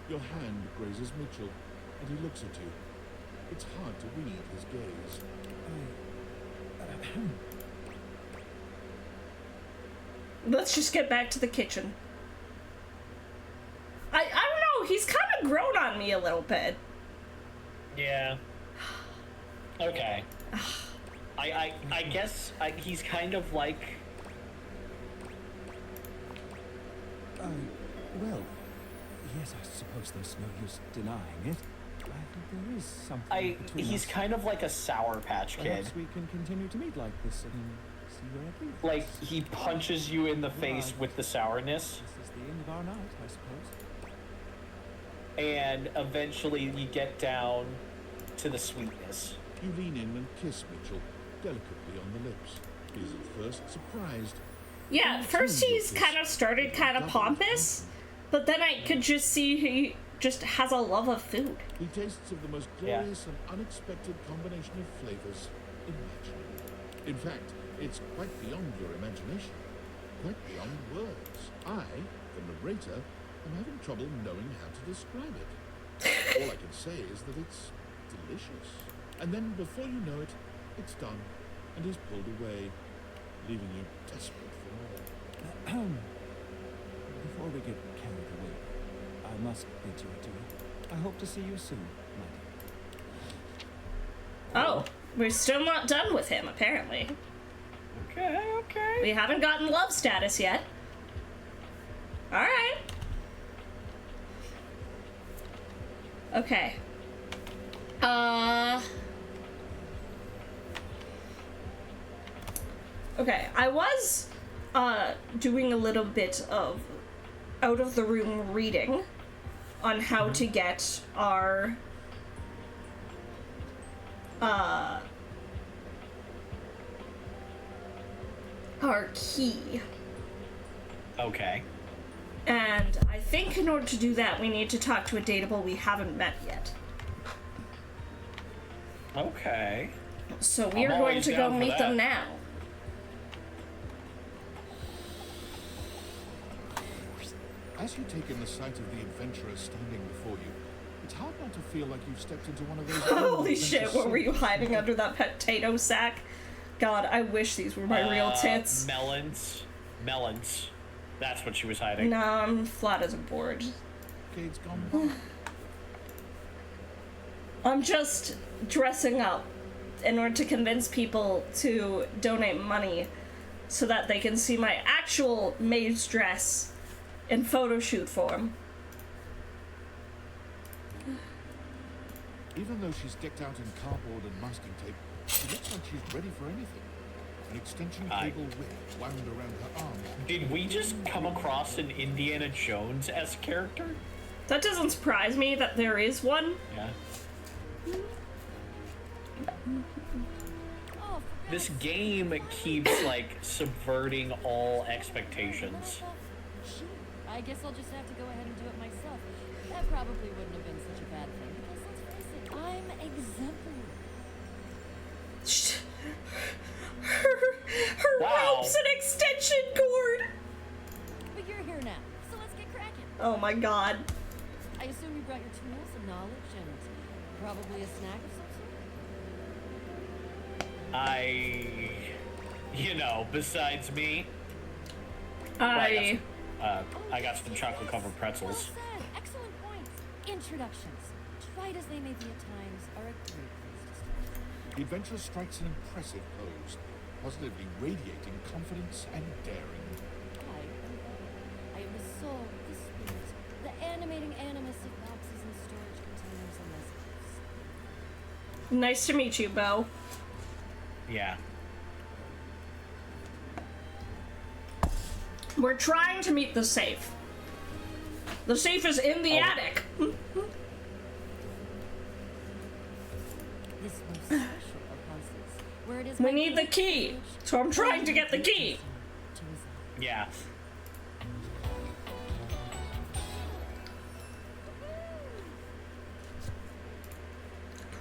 Your hand grazes Mitchell, and he looks at you. It's hard to read his gaze. Let's just get back to the kitchen. I don't know, he's kind of grown on me a little bit. Yeah. Okay. I guess he's kind of like... Well, yes, I suppose there's no use denying it. I think there is something between he's us. kind of like a Sour Patch Kid. Perhaps we can continue to meet like this and see where it leads. Like, he punches you in the face with the sourness, This is the end of our night, I suppose. and eventually you get down to the sweetness. You lean in and kiss Mitchell, delicately on the lips. He is at first surprised. Yeah, at first he's kind of started kind of pompous, but then I could just see he just has a love of food. He tastes of the most glorious and unexpected combination of flavors imaginable. In fact, it's quite beyond your imagination, quite beyond words. I, the narrator, am having trouble knowing how to describe it. All I can say is that it's delicious. And then, before you know it, it's done, and he's pulled away, leaving you desperate for more. Before we get carried away, I must bid you adieu. I hope to see you soon, my dear. Oh, we're still not done with him, apparently. Okay. We haven't gotten love status yet. Alright. Okay. Okay, I was, doing a little bit of out of the room reading on how to get our, key. Okay. And I think in order to do that, we need to talk to a Dateable we haven't met yet. Okay. So we I'm are going always to go down for meet them that. now. As you take in the sight of the adventurer standing before you, it's hard not to feel like you've stepped into one of those... Holy shit, what were you hiding under that potato sack? God, I wish these were my real tits. Melons. Melons. That's what she was hiding. No, I'm flat as a board. Decades gone by. I'm just dressing up in order to convince people to donate money so that they can see my actual maid's dress in photo shoot form. Even though she's decked out in cardboard and masking tape, she looks like she's ready for anything. An extension cable whip wound around her arm. Did we just come across an Indiana Jones-esque character? That doesn't surprise me that there is one. Yeah. This game keeps, like, subverting all expectations. I guess I'll just have to go ahead and do it myself. That probably wouldn't have been such a bad thing, because let's face it, I'm exemplary. Her Wow. rope's an extension cord! But you're here now, so let's get cracking. Oh my god. I assume you brought your tools and knowledge and probably a snack of some sort? You know, besides me, I got some chocolate-covered pretzels. Well said. Excellent points. Introductions, trite as they may be at times, are a great place to start. The adventurer strikes an impressive pose, positively radiating confidence and daring. I am the soul, the spirit, the animating animus of boxes and storage containers and recipes. Nice to meet you, Bo. Yeah. We're trying to meet the safe. The safe is in the attic. This most special of houses, where it is We need the key, so I'm trying to get the key. Yeah.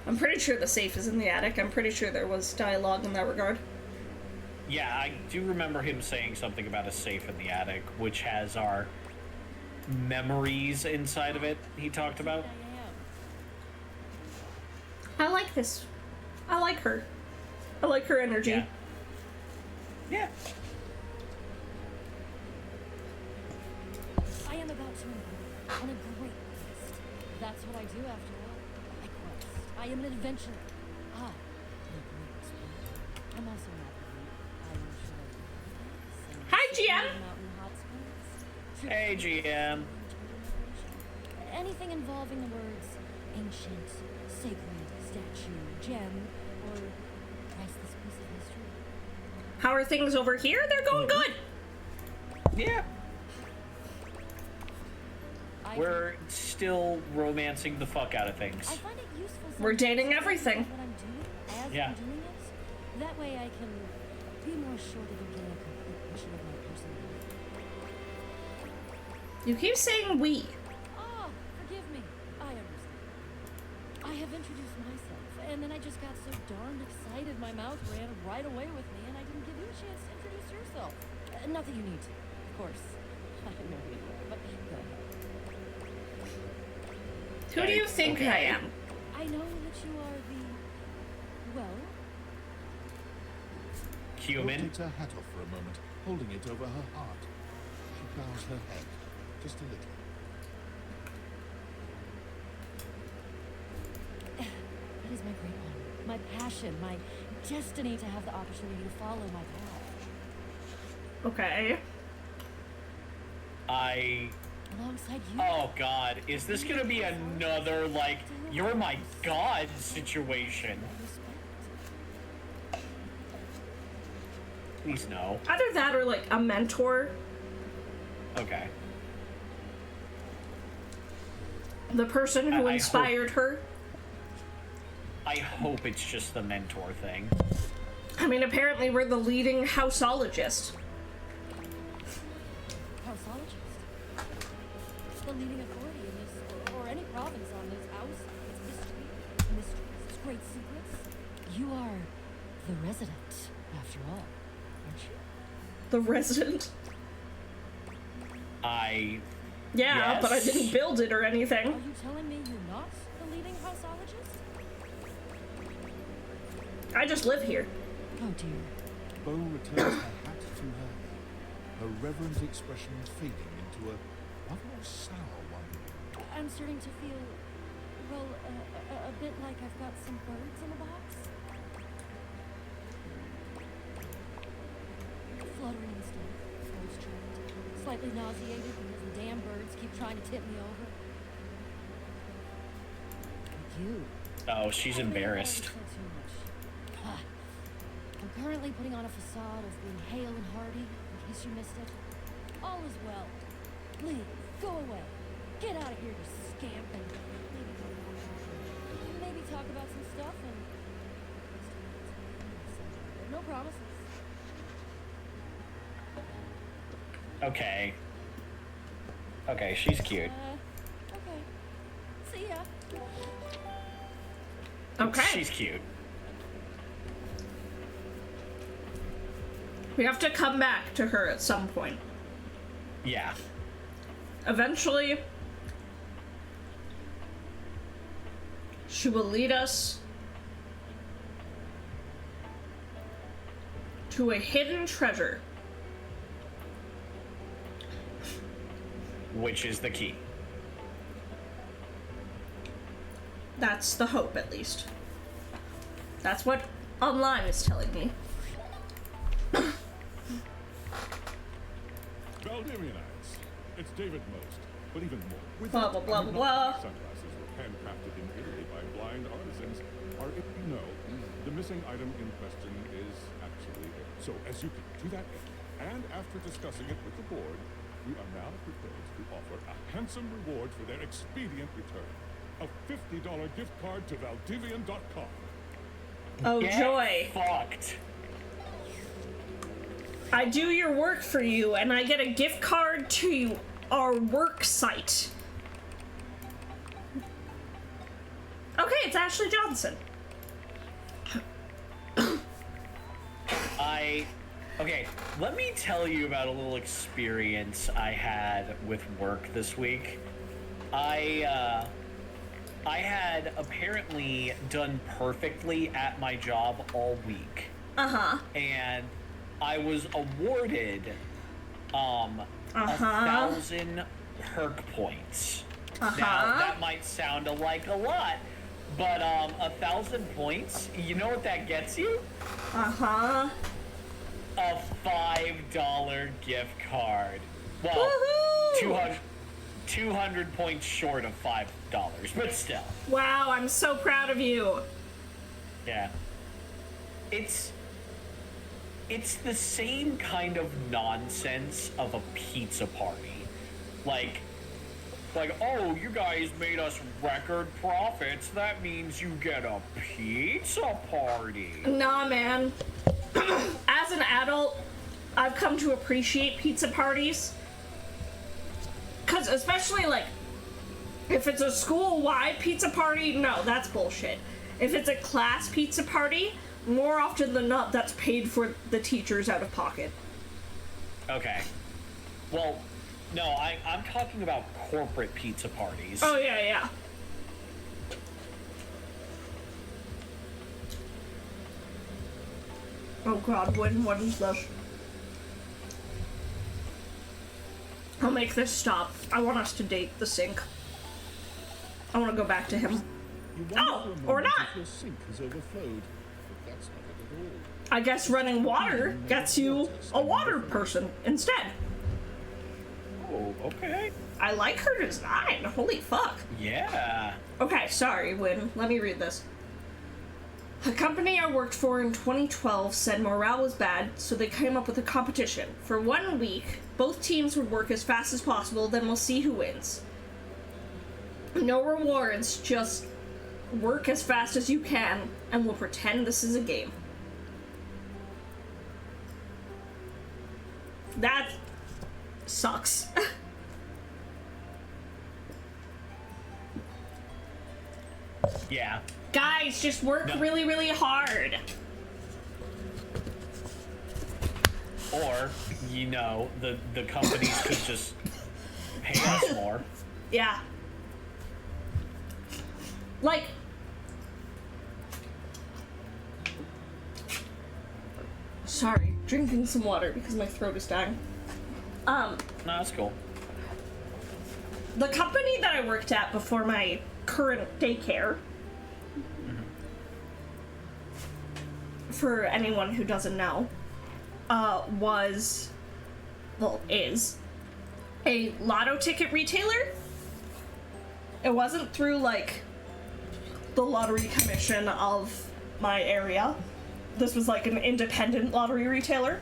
I'm pretty sure the safe is in the attic. I'm pretty sure there was dialogue in that regard. Yeah, I do remember him saying something about a safe in the attic, which has our memories inside of it he talked about. I like this. I like her. I like her energy. Yeah. Yeah. I am about to embark on a great quest. That's what I do after all. I quest. I am an adventurer. Ah, a great explorer. I'm also not the I am sure. Hi, GM. Mountain hot springs. Hey, GM. Anything involving the words ancient, sacred, statue, gem, or priceless piece of history. How are things over here? They're going good. Yeah. We're still romancing the fuck out of things. I find it useful. We're dating everything. What I'm doing, as Yeah. I'm doing it, that way I can be more sure that you get a complete picture of my personality. You keep saying we. Ah, forgive me. I understand. I have introduced myself, and then I just got so darned excited my mouth ran right away with me, and I didn't give you a chance to introduce yourself. Not that you need to, of course. I know who you are, but go ahead. Who do you think I am? I know that you are the, well, Human. She takes her hat off for a moment, holding it over her heart. She bows her head, just a little. It is my great honor, my passion, my destiny to have the opportunity to follow my path. Okay. Alongside you. Oh god, is this gonna be another, like, you're my god situation? Please no. Either that or, like, a mentor. Okay. The person who inspired her. I hope it's just the mentor thing. I mean, apparently we're the leading houseologist. Houseologist? The leading authority in this, or any province on this house, its history, mysteries, its great secrets. You are the resident, after all, aren't you? The resident? Yeah, yes. But I didn't build it or anything. Are you telling me you're not the leading houseologist? I just live here. Oh dear. Bo returns her hat to her hair, her reverent expression fading into a rather more sour one. I'm starting to feel, well, a bit like I've got some birds in a box. Fluttering instead, birds trapped. Slightly nauseated because the damn birds keep trying to tip me over. You. Oh, she's embarrassed. I'm currently putting on a facade of being hale and hearty, in case you missed it. All is well. Leave. Go away. Get out of here, you scamp, and maybe talk about some stuff and... No promises. Okay. Okay, she's cute. Okay. See ya. Okay. She's cute. We have to come back to her at some point. Yeah. Eventually, she will lead us to a hidden treasure. Which is the key. That's the hope, at least. That's what online is telling me. Valdivianites. It's David Most, but even more. With Blah, blah, blah, blah, blah. Sunglasses were handcrafted in Italy by blind artisans. No, the missing item in question is actually it. So, as you can, to that end, and after discussing it with the board, we are now prepared to offer a handsome reward for their expedient return. A $50 gift card to Valdivian.com. Oh, Get joy. Fucked. I do your work for you, and I get a gift card to our work site. Okay, it's Ashley Johnson. Okay, let me tell you about a little experience I had with work this week. I had apparently done perfectly at my job all week. Uh-huh. And I was awarded 1,000 perk points. Uh-huh. Now that might sound like a lot, but 1,000 points, you know what that gets you? Uh-huh. A $5 gift card. Well, Woohoo! 200 points short of $5, but still. Wow, I'm so proud of you. Yeah. It's the same kind of nonsense of a pizza party. Like, oh, you guys made us record profits. That means you get a pizza party. Nah, man. As an adult, I've come to appreciate pizza parties. Because especially, like, if it's a school-wide pizza party, no, that's bullshit. If it's a class pizza party, more often than not, that's paid for the teachers out of pocket. Okay. Well, no, I'm talking about corporate pizza parties. Oh, yeah, yeah. Oh god, what is this? I'll make this stop. I want us to date the sink. I want to go back to him. Oh, or not. Your sink has overflowed, but that's not it at all. I guess running water gets you a water person instead. Oh, okay. I like her design. Holy fuck. Yeah. Okay, sorry, Win. Let me read this. A company I worked for in 2012 said morale was bad, so they came up with a competition. For 1 week, both teams would work as fast as possible, then we'll see who wins. No rewards, just work as fast as you can, and we'll pretend this is a game. That sucks. Yeah. Guys, just work really, really hard. Or, you know, the companies could just pay us more. Yeah. Like, sorry, drinking some water because my throat is dying. No, that's cool. The company that I worked at before my current daycare, for anyone who doesn't know, is a lotto ticket retailer. It wasn't through, like, the lottery commission of my area. This was, like, an independent lottery retailer.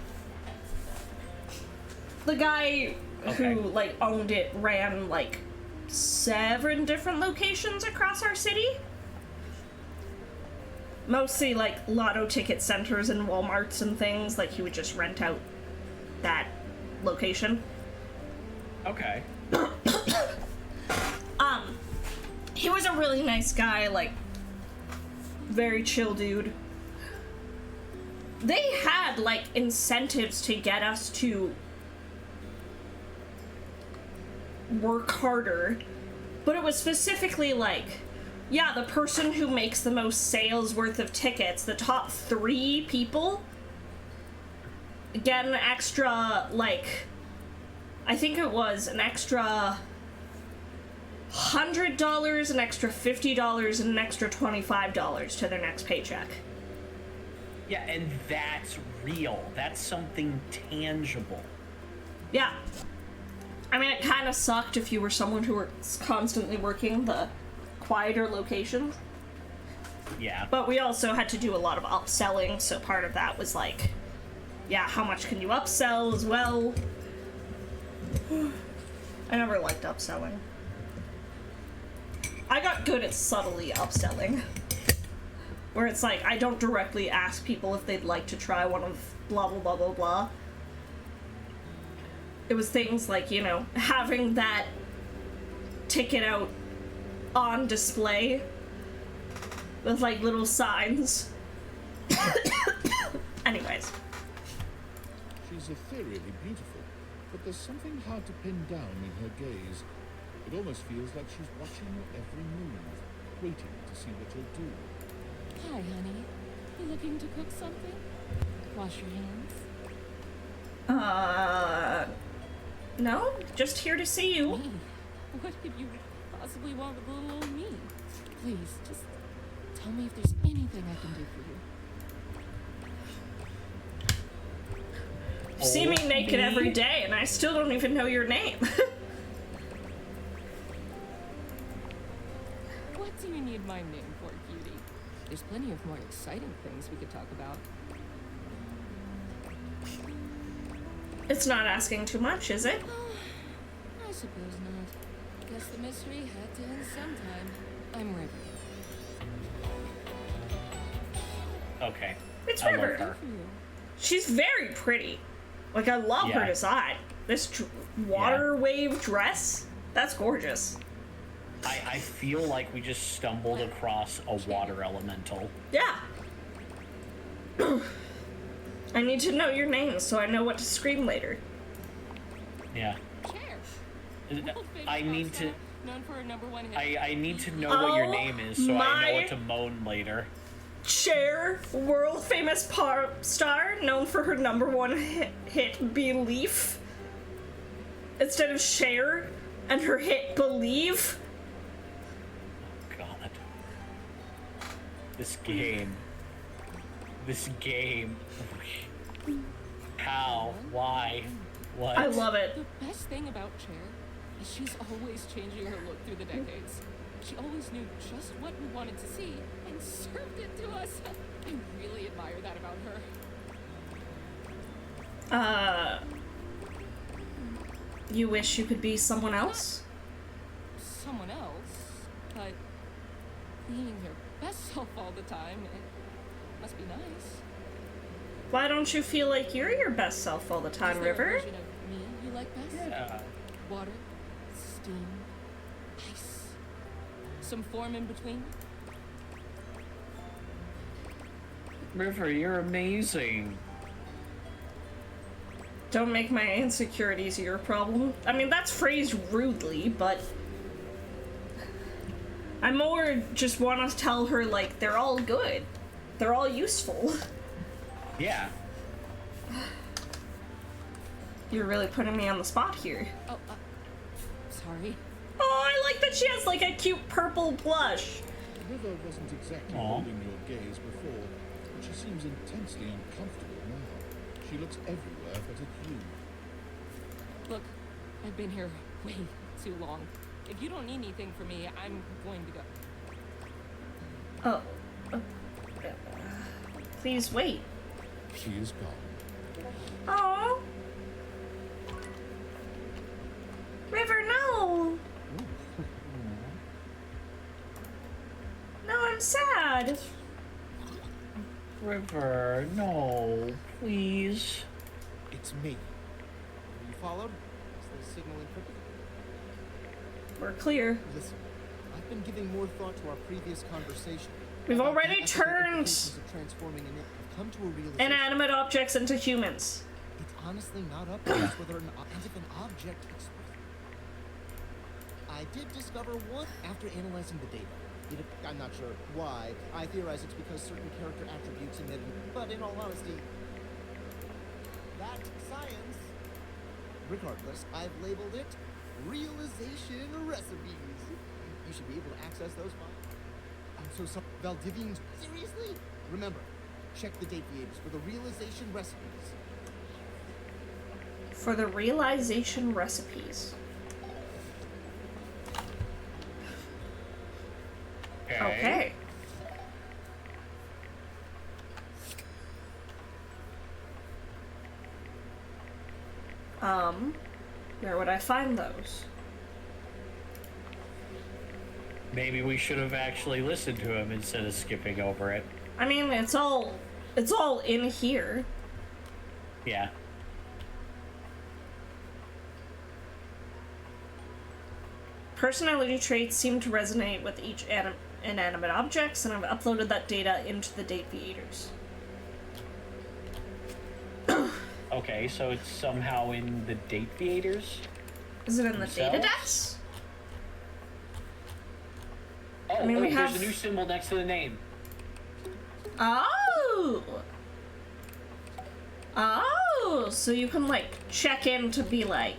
The guy who, like, owned it ran, like, 7 different locations across our city. Mostly, like, lotto ticket centers and Walmarts and things. Like, he would just rent out that location. Okay. He was a really nice guy, like, very chill dude. They had, like, incentives to get us to work harder, but it was specifically like, yeah, the person who makes the most sales worth of tickets, the top 3 people, get an extra, like, I think it was an extra $100, an extra $50, and an extra $25 to their next paycheck. Yeah, and that's real. That's something tangible. Yeah. I mean, it kind of sucked if you were someone who was constantly working the quieter locations. Yeah. But we also had to do a lot of upselling, so part of that was like, yeah, how much can you upsell as well? I never liked upselling. I got good at subtly upselling. Where it's like, I don't directly ask people if they'd like to try one of blah blah blah blah blah. It was things like, you know, having that ticket out on display with, like, little signs. Anyways. She's ethereally beautiful, but there's something hard to pin down in her gaze. It almost feels like she's watching your every move, waiting to see what you'll do. Hi, honey. You looking to cook something? Wash your hands. No, just here to see you. Me? What could you possibly want with little old me? Please, just tell me if there's anything I can do for you. You see me naked every day, and I still don't even know your name. What do you need my name for, cutie? There's plenty of more exciting things we could talk about. It's not asking too much, is it? I suppose not. Guess the mystery had to end sometime. I'm ready. Okay. It's I love River. her. She's very pretty. Like, I love her Yeah. design. This water wave dress, that's gorgeous. I feel like we just stumbled across a water elemental. Yeah. I need to know your name so I know what to scream later. Yeah. Chair. I need to. Known for her #1 hit. I need to know what your Oh, name is so I know my- what to moan later. Cher, world famous pop star, known for her #1 hit Belief. Instead of Cher and her hit Believe. God. This game. This game. How? Why? What? I love it. The best thing about Cher is she's always changing her look through the decades. She always knew just what we wanted to see and served it to us. I really admire that about her. You wish you could be someone else? Someone else, but being your best self all the time, it must be nice. Why don't you feel like you're your best self all the time, Is there River? a version of me you like best? Yeah. Water, steam, ice, some form in between. River, you're amazing. Don't make my insecurities your problem. I mean, that's phrased rudely, but I more just want to tell her, like, they're all good. They're all useful. Yeah. You're really putting me on the spot here. Oh, sorry. Oh, I like that she has, like, a cute purple blush. River wasn't exactly Aw. holding your gaze before, but she seems intensely uncomfortable now. She looks everywhere but at you. Look, I've been here way too long. If you don't need anything from me, I'm going to go. Oh. Please wait. She is gone. Oh. River, no. No, I'm sad. River, no, please. It's me. Were you followed? Is the signal encrypted? We're clear. Listen, I've been giving more thought to our previous conversation. We've about already the turned implications of transforming an I've come to a realization. inanimate objects into humans. It's honestly not up to us whether and if an object expresses. I did discover one after analyzing the data. I'm not sure why. I theorize it's because certain character attributes emit, but in all honesty, that's science. Regardless, I've labeled it realization recipes. You should be able to access those files. I'm so sorry. Valdivians, seriously? Remember, check the date creators for the realization recipes. For the realization recipes. Okay. Where would I find those? Maybe we should have actually listened to him instead of skipping over it. I mean, it's all in here. Yeah. Personality traits seem to resonate with each inanimate objects, and I've uploaded that data into the date creators. Okay, so it's somehow in the date creators? Is it in the themselves? data decks? Oh, I mean, we there's have- a new symbol next to the name. Oh! Oh! So you can, like, check in to be like,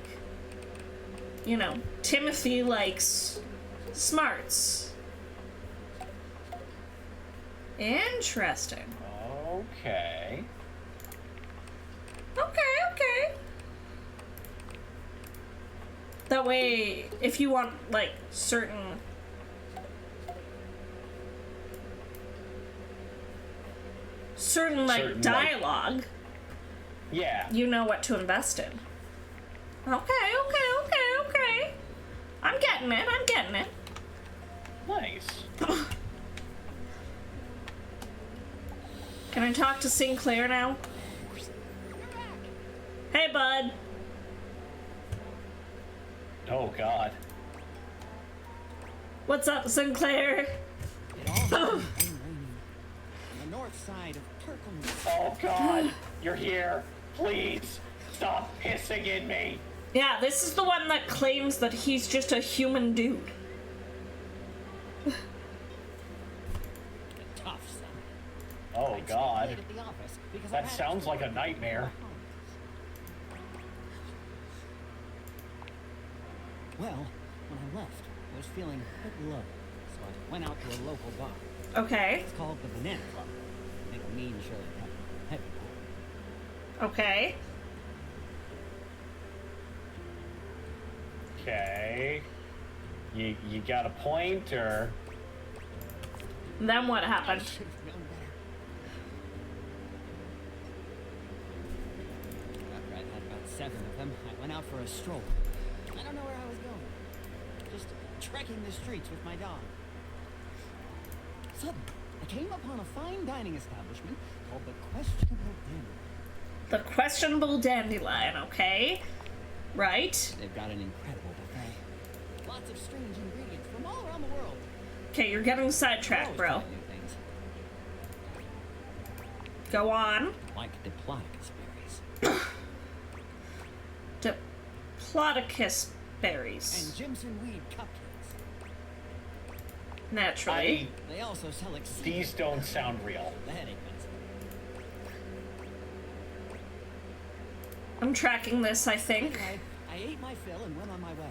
you know, Timothy likes smarts. Interesting. Okay. Okay. That way, if you want, like, certain... like, dialogue, yeah, you know what to invest in. Okay. I'm getting it. Nice. Can I talk to Sinclair now? Hey, bud. Oh, God. What's up, Sinclair? It all happened on the north side of Turkle. Oh, God. You're here. Please. Stop pissing in me. Yeah, this is the one that claims that he's just a human dude. Tough son. Oh, God. At the office because I That had sounds like a nightmare. Well, when I left, I was feeling a bit low, so I went out to a local bar. Okay. It's called the Banana Club. Make a mean show of heavy. Okay. Okay. You got a point, or? Then what happened? I should have known better. After I'd had about 7 of them, I went out for a stroll. I don't know where I was going. Just trekking the streets with my dog. Suddenly, I came upon a fine dining establishment called the Questionable Dandelion. The Questionable Dandelion, okay. Right. They've got an incredible buffet. Lots of strange ingredients from all around the world. Okay, you're getting sidetracked, bro. Go on. Like diplodocus berries. Diplodocus berries. And Jimson weed cupcakes. Naturally. They also sell These don't sound real. The headache medicine. I'm tracking this, I think. Anyway, I ate my fill and went on my way.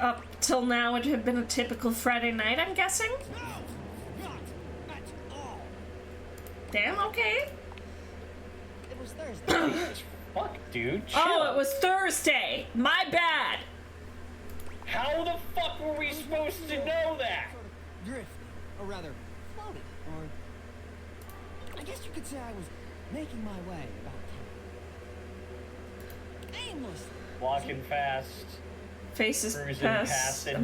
Up till now, it had been a typical Friday night, I'm guessing? No, not at all. Damn, okay. It was Thursday. Fuck, dude. Chill. Oh, it was Thursday. My bad. How the fuck were we supposed to know that? Sort of drifting, or rather, floating, or... I guess you could say I was making my way about town. Aimlessly. Walking fast. Faces cruising past, past, and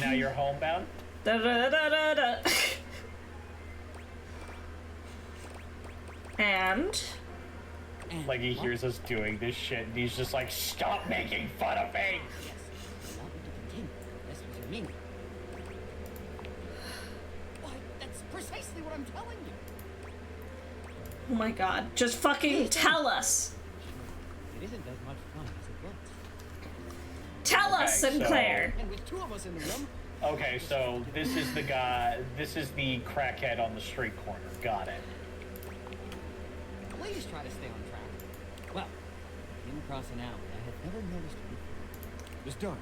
now you're homebound. Da da da da da. And like he hears us doing this shit, and he's just like, "Stop making fun of me." Yes, I want you to continue. This was your meaning. Why, that's precisely what I'm telling you. oh my god, just fucking tell us. It isn't as much fun as it looks. Tell us, Sinclair. And with 2 of us in the room. Okay, so this is the guy. This is the crackhead on the street corner. Got it. Please try to stay on track. Well, I came across an alley I had never noticed before. It was dark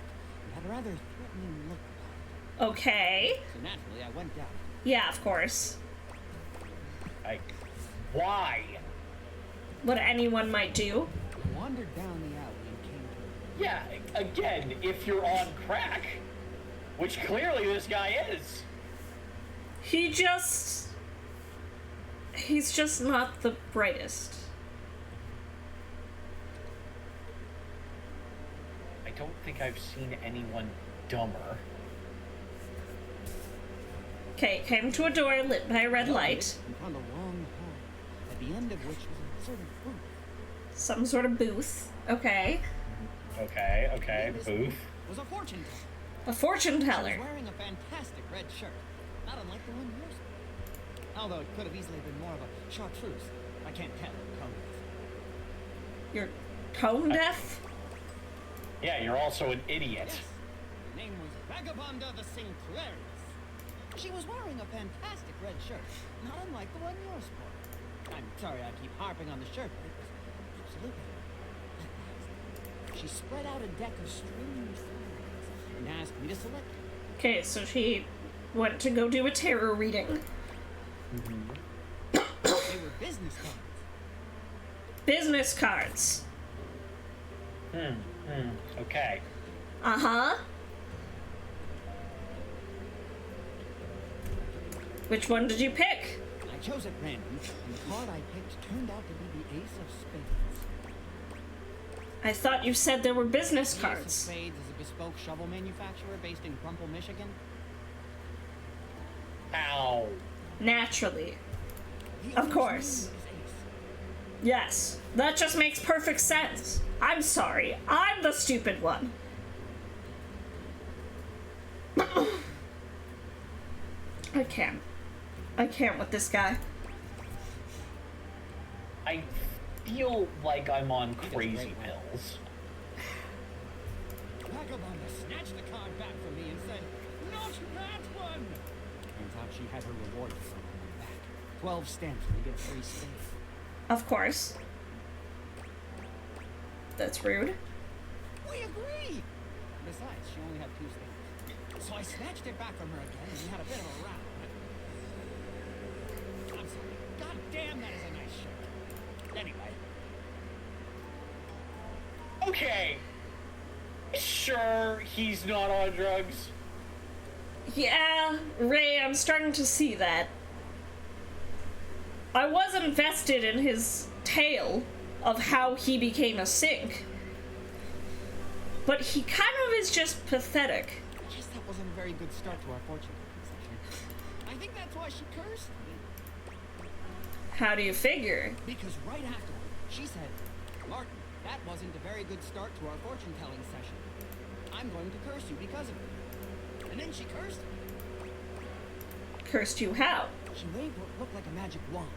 and had a rather threatening look about it. Okay. So naturally, I went down. Yeah, of course. Why? What anyone might do. I wandered down the alley and came to... Yeah, again, if you're on crack, which clearly this guy is. He's just not the brightest. I don't think I've seen anyone dumber. Okay, came to a door lit by a red light. We found a long hall, at the end of which was a sort of booth. Some sort of booth. Okay. Okay, booth. Was a fortune teller. A fortune teller. She was wearing a fantastic red shirt, not unlike the one yours. Although it could have easily been more of a chartreuse. I can't tell. You're tone deaf? Yeah, you're also an idiot. Yes. Her name was Vagabonda the Sinclairus. She was wearing a fantastic red shirt, not unlike the one yours sport. I'm sorry I keep harping on the shirt, but it was absolutely. At last, she spread out a deck of strange signs and asked me to select. Okay, so she went to go do a tarot reading. They were business cards. Business cards. Okay. Uh-huh. Which one did you pick? I chose at random, and the card I picked turned out to be the Ace of Spades. I thought you said there were business The cards. Ace of Spades is a bespoke shovel manufacturer based in Crumple, Michigan. Ow. Naturally. The Of owner's course. name is Ace. Yes. That just makes perfect sense. I'm sorry. I'm the stupid one. I can't with this guy. I feel like I'm on crazy pills. Vagabonda snatched the card back from me and said, "Not that one!" Turns out she had her reward for on her back. 12 stamps and you get free spades. Of course. That's rude. We agree! Besides, she only had 2 stamps. So I snatched it back from her again and we had a bit of a row. I'm sorry. God damn, that is a Anyway. Okay. Sure, he's not on drugs. Yeah, Ray, I'm starting to see that. I was invested in his tale of how he became a sink. But he kind of is just pathetic. I guess that wasn't a very good start to our fortune session. I think that's why she cursed me. How do you figure? Because right afterward, she said, Martin, that wasn't a very good start to our fortune-telling session. I'm going to curse you because of it. And then she cursed me. Cursed you how? She waved what looked like a magic wand.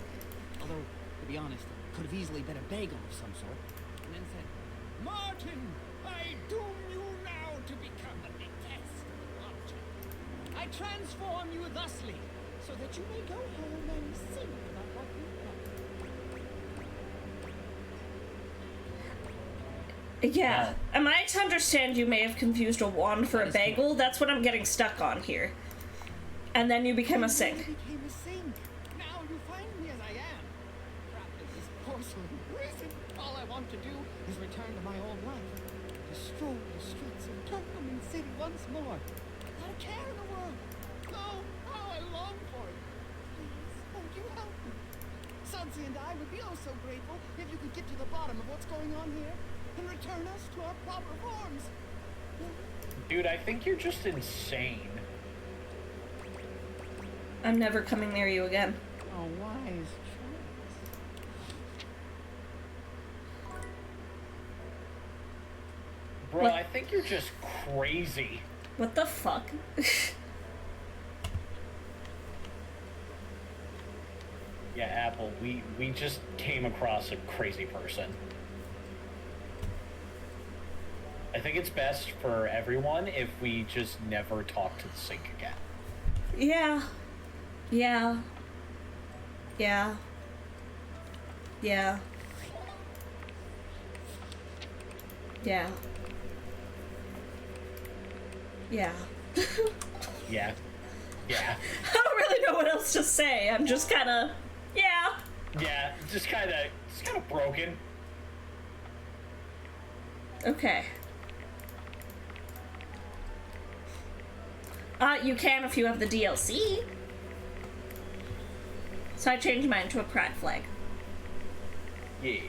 Although, to be honest, it could have easily been a bagel of some sort. And then said, Martin, I doom you now to become a detestable object. I transform you thusly, so that you may go home and sing about what you've done. Yeah. Am I to understand you may have confused a wand for a bagel? That's what I'm getting stuck on here. And then you became a sink. I became a sink. Now you find me as I am. Trapped in this porcelain prison. All I want to do is return to my old life. To stroll the streets of Gentleman City once more. Without a care in the world. Oh, how I long for it. Please, won't you help me? Sudsy and I would be oh so grateful if you could get to the bottom of what's going on here and return us to our proper forms. Dude, I think you're just insane. I'm never coming near you again. Oh, wise choice. Bro, What? I think you're just crazy. What the fuck? Yeah, Apple, we just came across a crazy person. I think it's best for everyone if we just never talk to the sink again. Yeah. Yeah. Yeah. Yeah. Yeah. Yeah. Yeah. Yeah. I don't really know what else to say. I'm just kind of, yeah. Yeah, just kind of broken. Okay. You can if you have the DLC. So I changed mine to a pride flag. Yeah.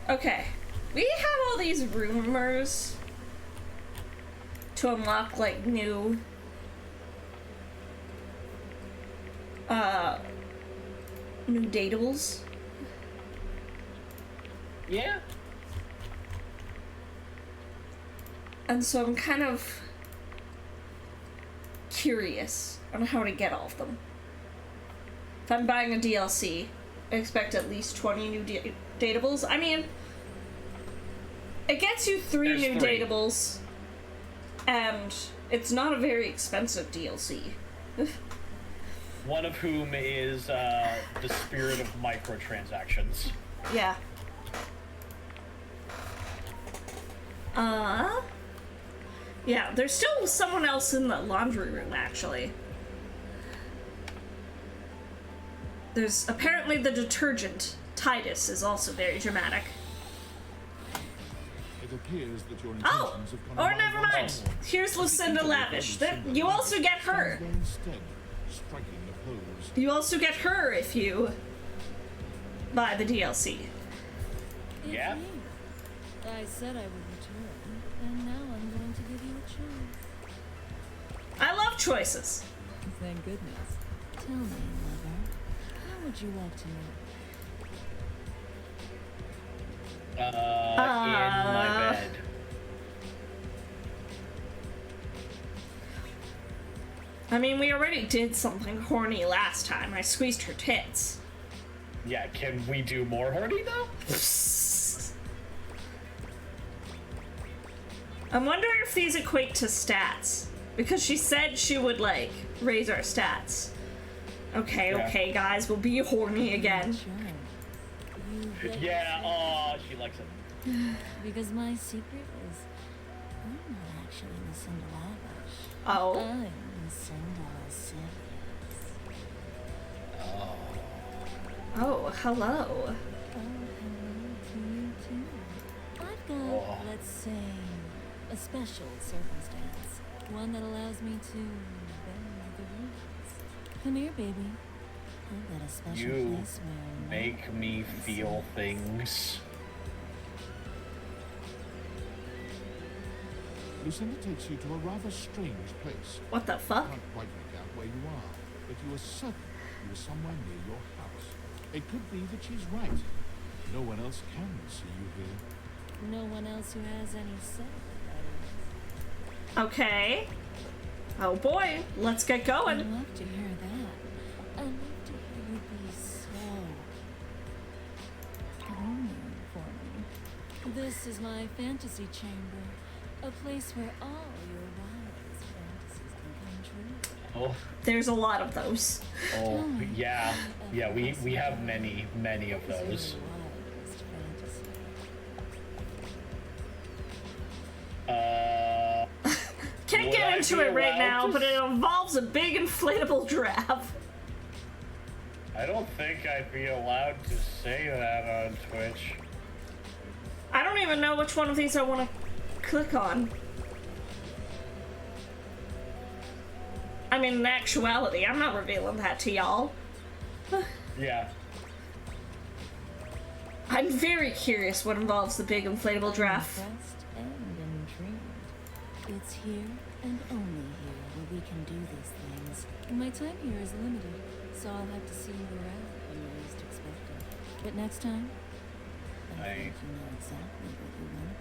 Okay. We have all these rumors to unlock, like, new datables. Yeah. And so I'm kind of curious on how to get all of them. If I'm buying a DLC, I expect at least 20 new datables. I mean, it gets you There's new three. datables, and it's not a very expensive DLC. One of whom is the spirit of microtransactions. Yeah. Yeah, there's still someone else in the laundry room, actually. There's apparently the detergent. Titus is also very dramatic. It appears that your Oh! intentions have gone Or awry never once mind. more. Here's Lucinda Lavish. You also get her. Instead, striking a pose. You also get her if you buy the DLC. Yeah. It's me. I said I would return, and now I'm going to give you a choice. I love choices. Thank goodness. Tell me, lover, how would you like to know? In my bed. I mean, we already did something horny last time. I squeezed her tits. Yeah, can we do more horny though? I'm wondering if these equate to stats. Because she said she would, like, raise our stats. Okay, Yeah. okay, guys, we'll be horny again. Yeah, oh, she likes it. Because my secret is I'm not actually Lucinda Lavish. Oh. I'm Lucinda Lascivious. Oh, hello. Oh, hello to you too. I've got, let's say, a special circumstance. One that allows me to bend the rules. Come here, baby. I've got a special You place where make me feel things. Lucinda takes you to a rather strange place. What the fuck? I can't quite make out where you are, but you are certain you are somewhere near your house. It could be that she's right. No one else can see you here. no one else who has any say, Okay. Oh boy, let's get I'd going. love to hear that. I'd love to hear you be so lonely for me. This is my fantasy chamber. A place where all your wildest fantasies can come true. Oh. There's a lot of those. Oh, yeah. Yeah, we have many of those. Can't Would get I into be it right allowed now, to but it involves a big inflatable giraffe. I don't think I'd be allowed to say that on Twitch. I don't even know which one of these I want to click on. I mean, in actuality, I'm not revealing that to y'all. Yeah. I'm very curious what involves the big inflatable giraffe. Impressed and intrigued. It's here and only here where we can do these things. My time here is limited, so I'll have to see you around when you least expect it. But next time, I think you know exactly what you want.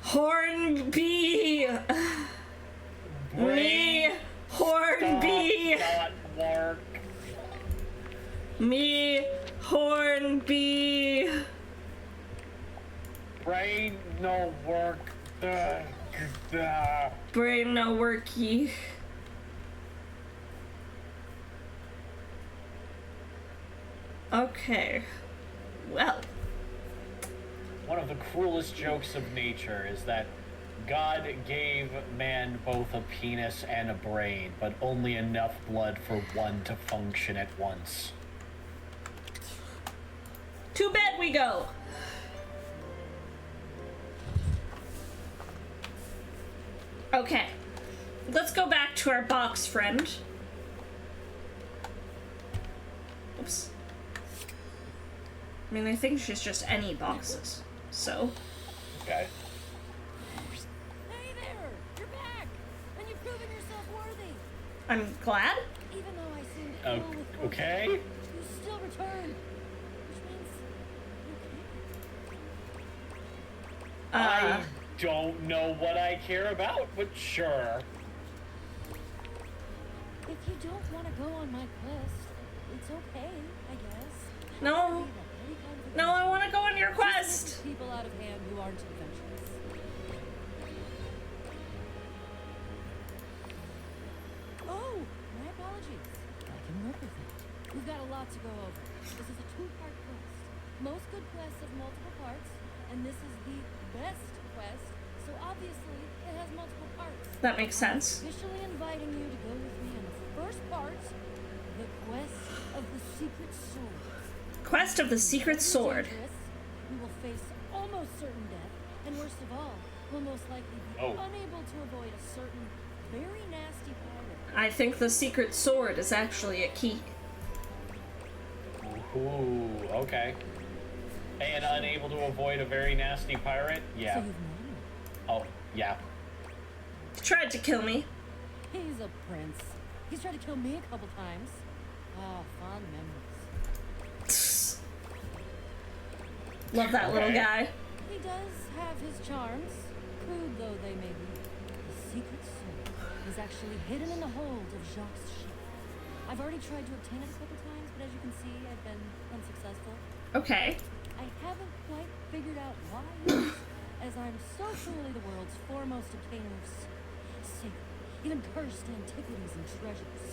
Hornby! Me! Hornby! Not work. Me! Hornby! Brain no work. Brain no worky. Okay. Well. One of the cruelest jokes of nature is that God gave man both a penis and a brain, but only enough blood for one to function at once. To bed we go! Okay. Let's go back to our box friend. Oops. I mean, I think she's just any boxes, so. Okay. Hey there! You're back! And you've proven yourself worthy! I'm glad? Even though I seemed ill with COVID, Okay. you still return. Which means you I don't know what I care about, but sure. If you don't want to go on my quest, it's okay, I guess. No. No, I want to go on your quest. People out of hand who aren't adventurous. Oh, my apologies. I can work with it. We've got a lot to go over. This is a two-part quest. Most good quests have multiple parts, and this is the best quest, so obviously it has multiple parts. That makes sense. I'm officially inviting you to go with me on the first part, the quest of the secret sword. Quest of the secret sword. We will face almost certain death, and worst of all, we'll most likely be unable to avoid a certain very nasty pirate. I think the secret sword is actually a key. Ooh, okay. And unable to avoid a very nasty pirate? Yeah. So you've met him? Oh, yeah. He tried to kill me. He's a prince. He's tried to kill me a couple times. Ah, fond memories. Love that little guy. He does have his charms, crude though they may be. The secret sword is actually hidden in the hold of Jacques' ship. I've already tried to obtain it a couple times, but as you can see, I've been unsuccessful. Okay. I haven't quite figured out why yet, as I'm so truly the world's foremost obtainer of sacred, even cursed antiquities and treasures.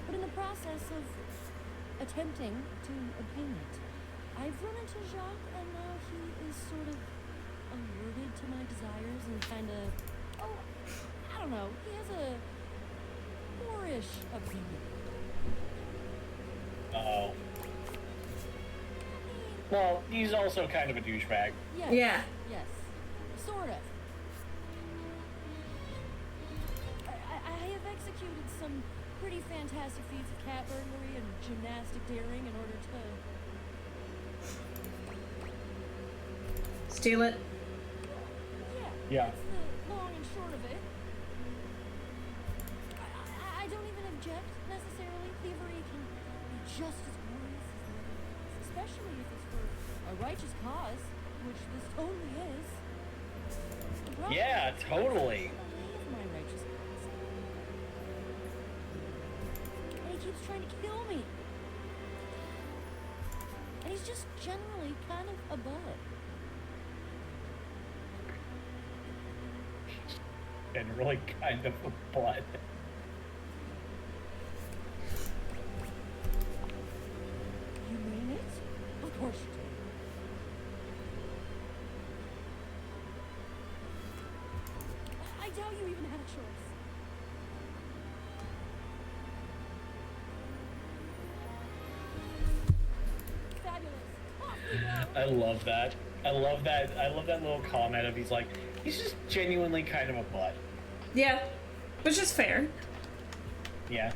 But in the process of attempting to obtain it, I've run into Jacques, and now he is sort of alerted to my desires and kind of, oh, I don't know, he has a whorish opinion. Oh. Well, he's also kind of a douchebag. Yes. Yeah. Yes. Sort of. I have executed some pretty fantastic feats of cat burglary and gymnastic daring in order to... Steal it. Yeah. That's the long and short of it. I don't even object, necessarily. Thievery can be just as glorious as murder, especially if it's for a righteous cause, which this totally is. Yeah, totally. My righteous cause. And he keeps trying to kill me. And he's just generally kind of a bud. And really kind of a butt. You mean it? Of course you do. I doubt you even had a choice. Fabulous. Off we go. I love that. I love that little comment of he's just genuinely kind of a butt. Yeah. Which is fair. Yeah.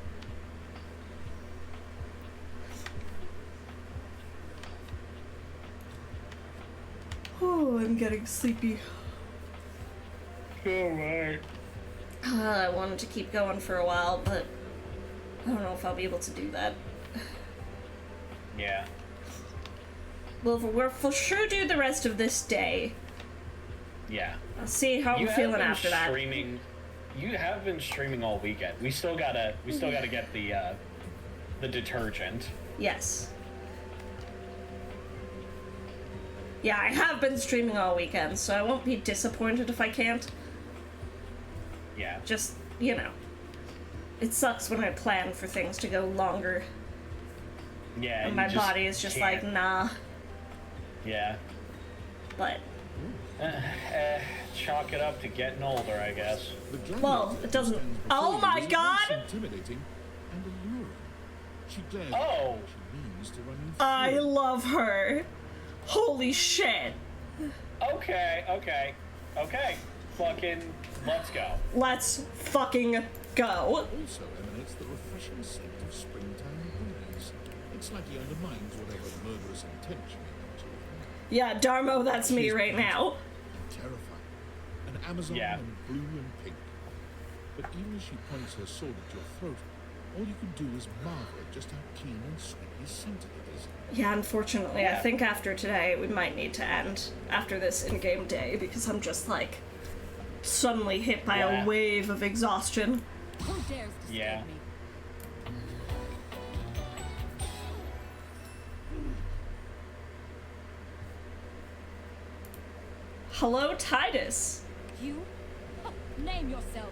Oh, I'm getting sleepy. Alright. I wanted to keep going for a while, but I don't know if I'll be able to do that. Yeah. We'll for sure do the rest of this day. Yeah. I'll see how I'm feeling after that. You have been streaming all weekend. We still gotta get the detergent. Yes. Yeah, I have been streaming all weekend, so I won't be disappointed if I can't. Yeah. Just, you know. It sucks when I plan for things to go longer. Yeah. And my body is just like, nah. Yeah. But. Chalk it up to getting older, I guess. Well, it doesn't. Oh my god! Intimidating and alluring. She glares Oh! She means to run you I through. love her. Holy shit. Okay. Fucking, let's go. Let's fucking go. Also emanates the refreshing scent of springtime breeze. It slightly undermines whatever murderous intention you want to have. Yeah, Darmo, that's me right now. Terrifying. An Amazon in blue and pink. But even as she points her sword at your throat, all you can do is marvel at just how keen and sweetly scented it is. Yeah, unfortunately, I think after today we might need to end after this in-game day because I'm just like suddenly hit by a wave of exhaustion. Who dares disturb me? Hello, Titus. You? Name yourself.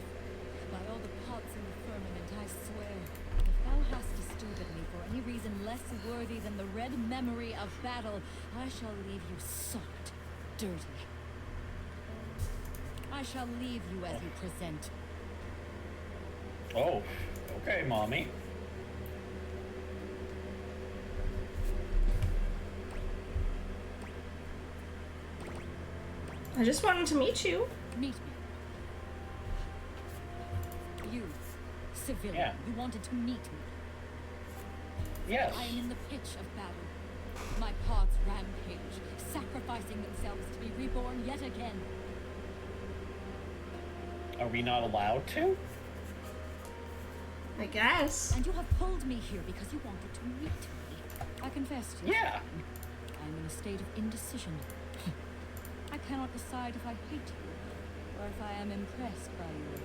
By all the pots in the firmament, I swear, if thou hast disturbed me for any reason less worthy than the red memory of battle, I shall leave you soft, dirty. I shall leave you as you present. Oh, okay, mommy. I just wanted to meet you. Meet me. You, civilian, Yeah. you wanted to meet me. Yes. I am in the pitch of battle. My pods rampage, sacrificing themselves to be reborn yet again. Are we not allowed to? I guess. And you have pulled me here because you wanted to meet me. I confess to you. Yeah. I am in a state of indecision. I cannot decide if I hate you, or if I am impressed by your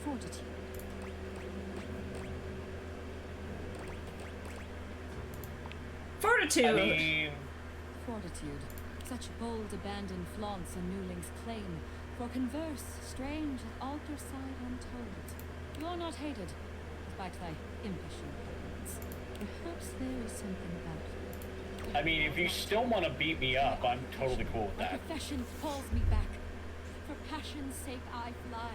fortitude. Fortitude! I mean... Fortitude. Such bold abandon flaunts a newling's claim. For converse, strange, at altar side untold. You are not hated, despite thy impish appearance. Perhaps there is something about you I mean, if you still want to beat me up, I'm totally cool with My that. profession calls me back. For passion's sake I fly.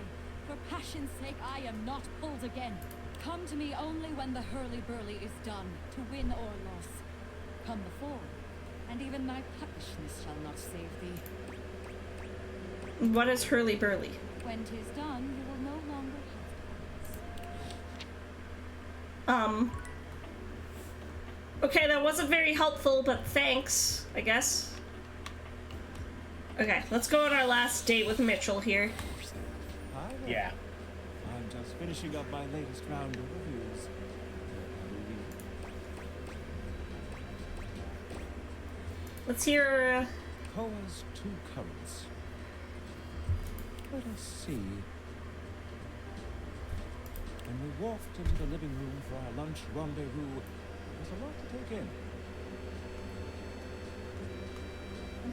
For passion's sake I am not pulled again. Come to me only when the hurly-burly is done, to win or loss. Come before, and even my puckishness shall not save thee. What is hurly-burly? When 'tis done, you will no longer have to. Okay, that wasn't very helpful, but thanks, I guess. Okay, let's go on our last date with Mitchell here. Hi there. Yeah. I'm just finishing up my latest round of reviews. Let's hear. Koa's two currents. Let us see. When we walked into the living room for our lunch rendezvous, there was a lot to take in.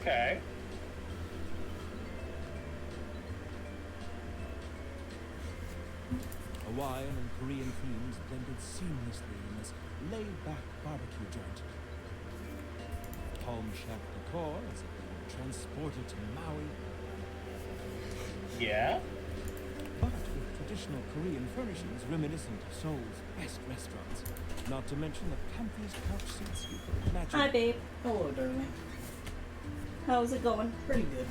Okay. Hawaiian and Korean themes blended seamlessly in this laid-back barbecue joint. Palm chef decor as if we were transported to Maui. Yeah? But with traditional Korean furnishings reminiscent of Seoul's best restaurants. Not to mention the comfiest couch seats you could imagine. Hi, babe. Hello, darling. How's it going? Pretty good.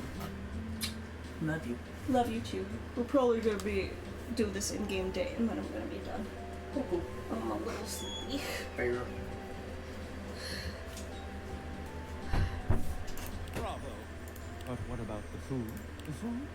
Love you. Love you too. We're probably gonna do this in-game day, and then I'm gonna be done. I'm a little sleepy. Fair. Bravo. But what about the food? The food?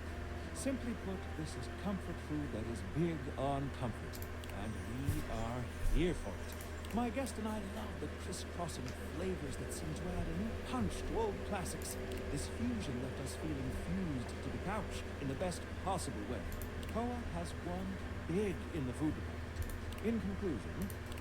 Simply put, this is comfort food that is big on comfort. And we are here for it. My guest and I love the crisscrossing of flavors that seem to add a new punch to old classics. This fusion left us feeling fused to the couch in the best possible way. Koa has won big in the food department. In conclusion,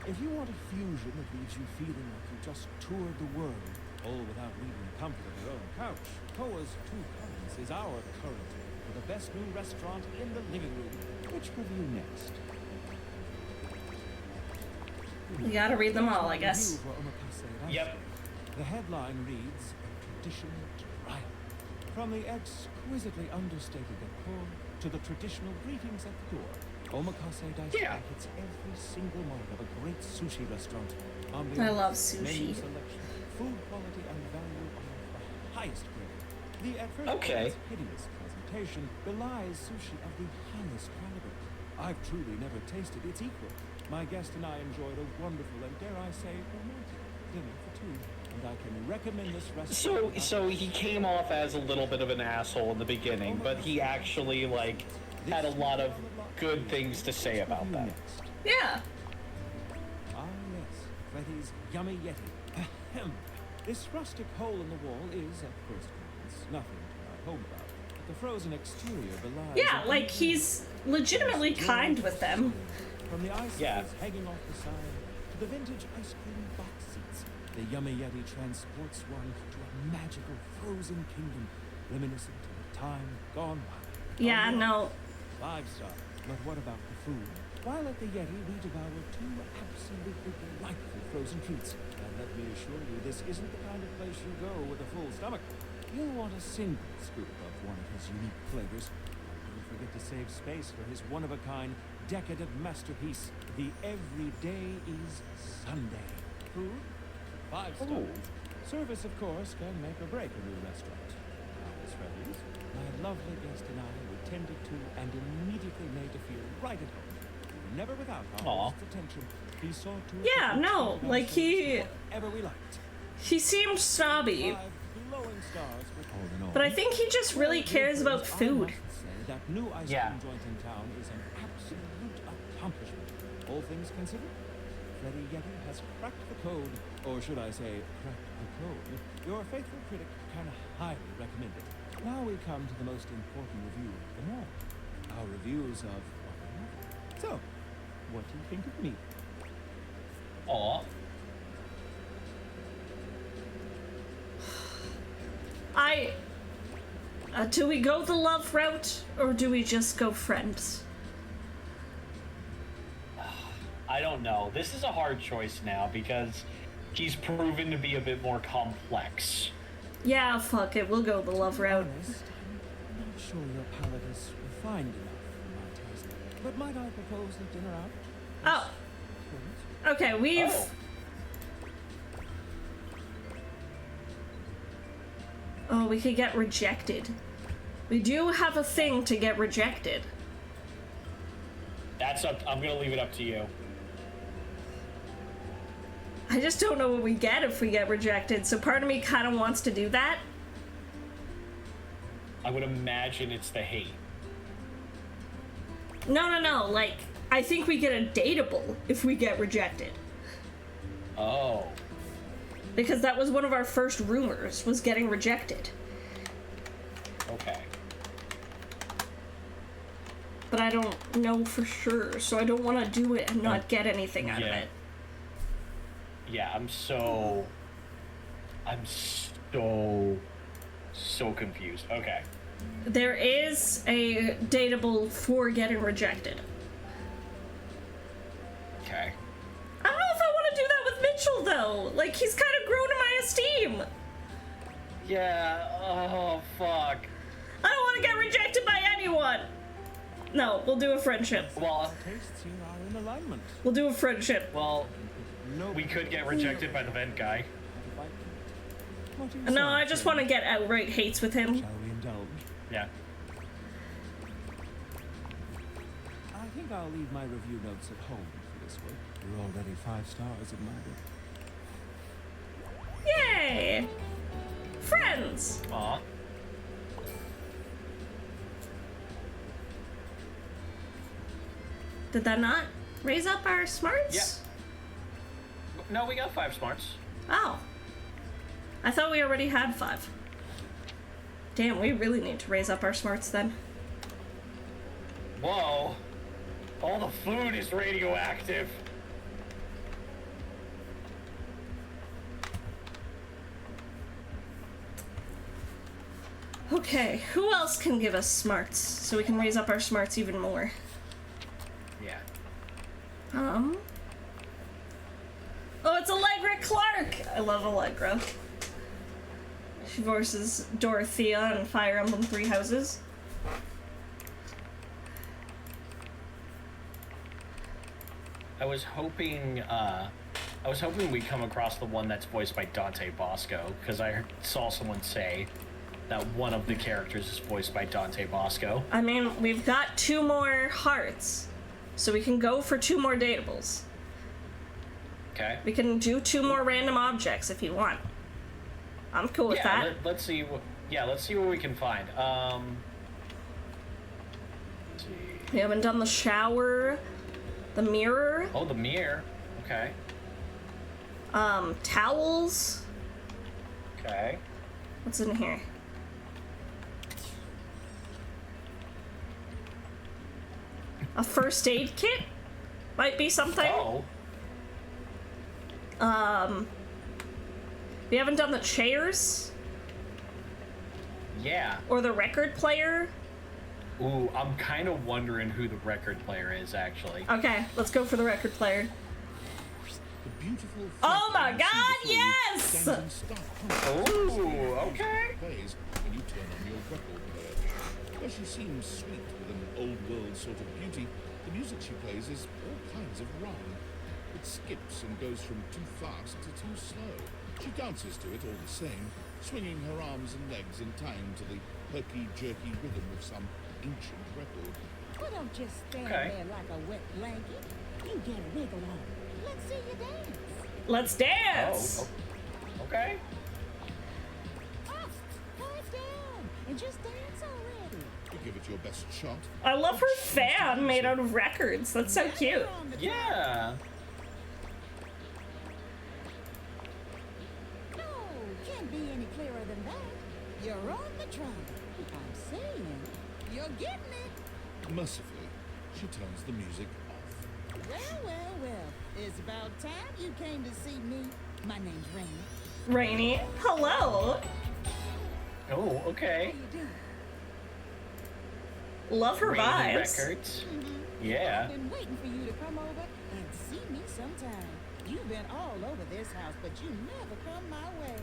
if you want a fusion that leaves you feeling like you just toured the world, all without leaving the comfort of your own couch, Koa's Two Currents is our current for the best new restaurant in the living room. Which review next? You gotta read them all, I guess. Yep. The headline reads, Tradition Triumph. From the exquisitely understated decor to the traditional greetings at the door, Omakase Daisuke hits every single mark of a great sushi restaurant. I love sushi. Menu selection, food quality, and value are of the highest grade. The at first glance hideous presentation belies sushi of the highest caliber. I've truly never tasted its equal. My guest and I enjoyed a wonderful and, dare I say, romantic dinner for two. And I can recommend this restaurant. So he came off as a little bit of an asshole in the beginning, but he actually, like, had a lot of good things to say about that. Yeah. Ah, yes. Freddy's Yummy Yeti. Ahem. This rustic hole in the wall is, at first glance, nothing to write home about. But the frozen exterior belies... Yeah, like, he's legitimately kind with them. From the ice hanging off the side to the vintage ice cream box seats, the Yummy Yeti transports one to a magical frozen kingdom reminiscent of a time gone by. Yeah, no. 5-star. But what about the food? While at the Yeti, we devour two absolutely delightful frozen treats. And let me assure you, this isn't the kind of place you go with a full stomach. You'll want a single scoop of one of his unique flavors. Don't forget to save space for his one-of-a-kind decadent masterpiece, the Everyday is Sunday. Food? 5 stars. Service, of course, can make or break a new restaurant. Now, Miss Freddy's, my lovely guest and I were tended to and immediately made to feel right at home. Never without our host's attention, he saw to it. Yeah, no, like he we liked. He seemed snobby. 5 glowing stars for all in all. But I think he just really cares about food. That new ice cream joint in town is an absolute accomplishment. All things considered, Freddy Yeti has cracked the code, or should I say, cracked the code. Your faithful critic can highly recommend it. Now we come to the most important review of them all. Our reviews of one another. So, what do you think of me? Aw. Do we go the love route, or do we just go friends? I don't know. This is a hard choice now, because he's proven to be a bit more complex. Yeah, fuck it. We'll go the love route. I'm not sure your palate is refined enough for my taste. But might I propose a dinner out? Oh. Okay, we've... Oh, we could get rejected. We do have a thing to get rejected. That's up. I'm gonna leave it up to you. I just don't know what we get if we get rejected, so part of me kind of wants to do that. I would imagine it's the hate. No, like, I think we get a dateable if we get rejected. Oh. Because that was one of our first rumors, was getting rejected. Okay. But I don't know for sure, so I don't want to do it and not get anything out of it. Yeah, I'm so confused. Okay. There is a dateable for getting rejected. Okay. I don't know if I want to do that with Mitchell, though. Like, he's kind of grown in my esteem. Yeah, oh, fuck. I don't want to get rejected by anyone. No, we'll do a friendship. Well, tastes here are in alignment. We'll do a friendship. Well, we could get rejected by the vent guy. No, I just want to get outright hates with him. Shall we indulge? Yeah. I think I'll leave my review notes at home for this week. You're already 5 stars in my book. Yay! Friends! Aw. Did that not raise up our smarts? Yeah. No, we got 5 smarts. Oh. I thought we already had 5. Damn, we really need to raise up our smarts then. Whoa. All the food is radioactive. Okay, who else can give us smarts so we can raise up our smarts even more? Yeah. Oh, it's Allegra Clark! I love Allegra. She voices Dorothea in Fire Emblem 3 Houses. I was hoping we'd come across the one that's voiced by Dante Bosco, because I saw someone say that one of the characters is voiced by Dante Bosco. I mean, we've got 2 more hearts, so we can go for 2 more dateables. Okay. We can do 2 more random objects if you want. I'm cool with that. Let's see what we can find. Let's see. We haven't done the shower, the mirror. Oh, the mirror. Okay. Towels. Okay. What's in here? A first aid kit? Might be something. Oh. We haven't done the chairs. Yeah. Or the record player. Ooh, I'm kind of wondering who the record player is, actually. Okay, let's go for the record player. The beautiful oh my god, yes! Ooh, okay. Plays when you turn on your record player. Though she seems sweet with an old world sort of beauty, the music she plays is all kinds of wrong. It skips and goes from too fast to too slow. She dances to it all the same, swinging her arms and legs in time to the herky-jerky rhythm of some ancient record. Well, don't just stand there like a wet blanket. You get a wiggle on. Let's see you dance. Let's dance! Oh, okay. Up, quiet down, and just dance already. You give it your best shot. I love her fan made out of records. That's so cute. Yeah. Can't be any clearer than that. You're on the trumpet. I'm saying, you're getting it. Mercifully, she turns the music off. Well. It's about time you came to see me. My name's Rainy. Rainy, hello. Oh, okay. How you doing? Love her Rainy vibes. Records. Yeah. I've been waiting for you to come over and see me sometime. You've been all over this house, but you never come my way.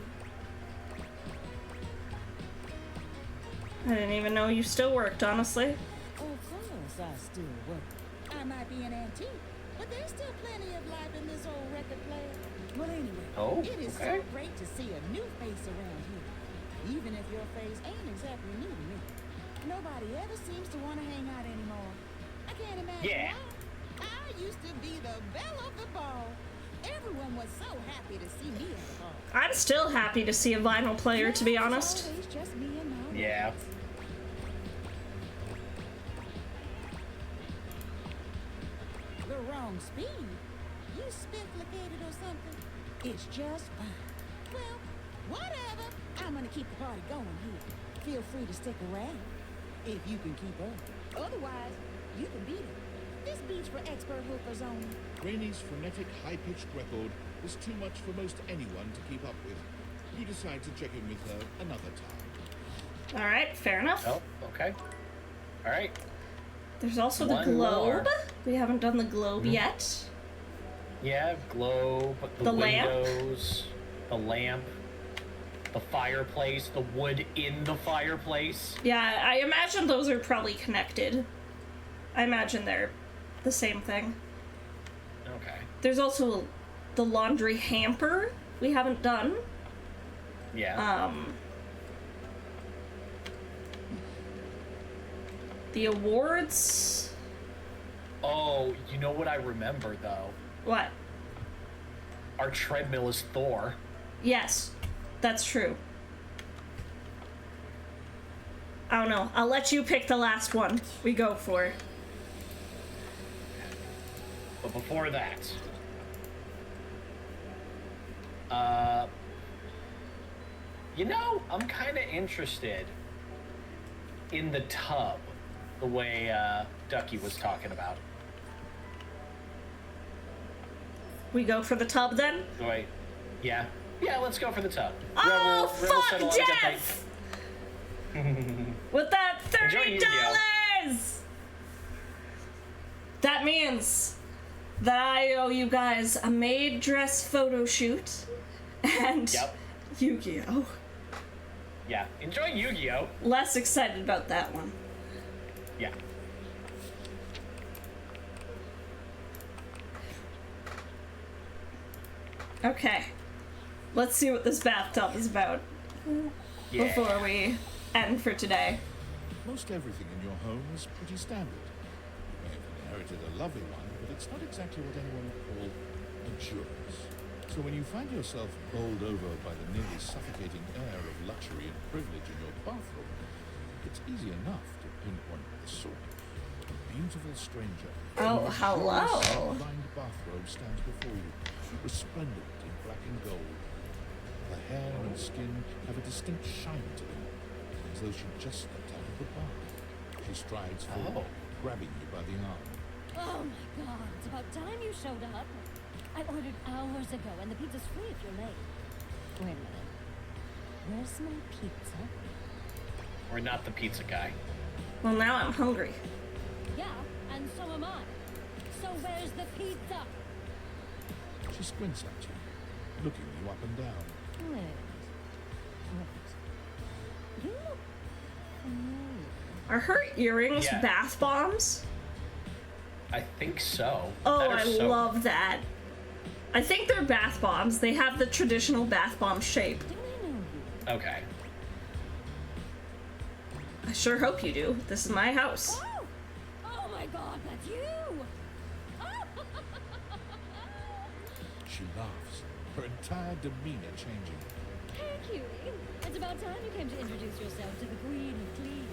I didn't even know you still worked, honestly. Of course I still work. I might be an antique, but there's still plenty of life in this old record player. Well, anyway, Oh, it is okay. so great to see a new face around here. Even if your face ain't exactly new to me. Nobody ever seems to want to hang out anymore. I can't imagine Yeah. why. I used to be the belle of the ball. Everyone was so happy to see me at the ball. I'm still happy to see a vinyl player, to be honest. It's always just me and my Yeah. The wrong speed. You spifflicated or something? It's just fine. Well, whatever. I'm gonna keep the party going here. Feel free to stick around. If you can keep up. Otherwise, you can beat it. This beat's for expert hoopers only. Rainie's frenetic, high-pitched record was too much for most anyone to keep up with. You decide to check in with her another time. Alright, fair enough. Oh, okay. All right. There's also One the globe. more. We haven't done the globe yet. Yeah, globe, The lamp. windows, the lamp, the fireplace, the wood in the fireplace. Yeah, I imagine those are probably connected. I imagine they're the same thing. Okay. There's also the laundry hamper we haven't done. Yeah. The awards. Oh, you know what I remember though? What? Our treadmill is Thor. Yes, that's true. I don't know. I'll let you pick the last one we go for. But before that, you know, I'm kind of interested in the tub, the way Ducky was talking about. We go for the tub then? Wait, yeah, let's go for the tub. Oh, Rebel said a fuck lot of good Jeff! things. With that Enjoy Yu-Gi-Oh. $30! That means that I owe you guys a maid dress photo shoot and Yu-Gi-Oh. Yeah, enjoy Yu-Gi-Oh. Less excited about that one. Yeah. Okay. Let's see what this bathtub is about before we end for today. Most everything in your home is pretty standard. You may have inherited a lovely one, but it's not exactly what anyone would call luxurious. So when you find yourself bowled over by the nearly suffocating air of luxury and privilege in your bathroom, it's easy enough to pinpoint the sort. A beautiful stranger Oh, in a hello. lined bathrobe stands before you, resplendent in black and gold. The hair and skin have a distinct shine to them, as though she just stepped out of the bath. She strides forward, grabbing you by the arm. Oh my god, it's about time you showed up. I ordered hours ago and the pizza's free if you're late. Wait a minute. Where's my pizza? We're not the pizza guy. Well, now I'm hungry. Yeah, and so am I. So where's the pizza? She squints at you, looking you up and down. Wait. You look familiar. Are her earrings Yeah. bath bombs? I think so. Oh, That or I so. love that. I think they're bath bombs. They have the traditional bath bomb shape. Okay. I sure hope you do. This is my house. Oh my god, that's you! She laughs, her entire demeanor changing. Hey, cutie. It's about time you came to introduce yourself to the Queen of Clean.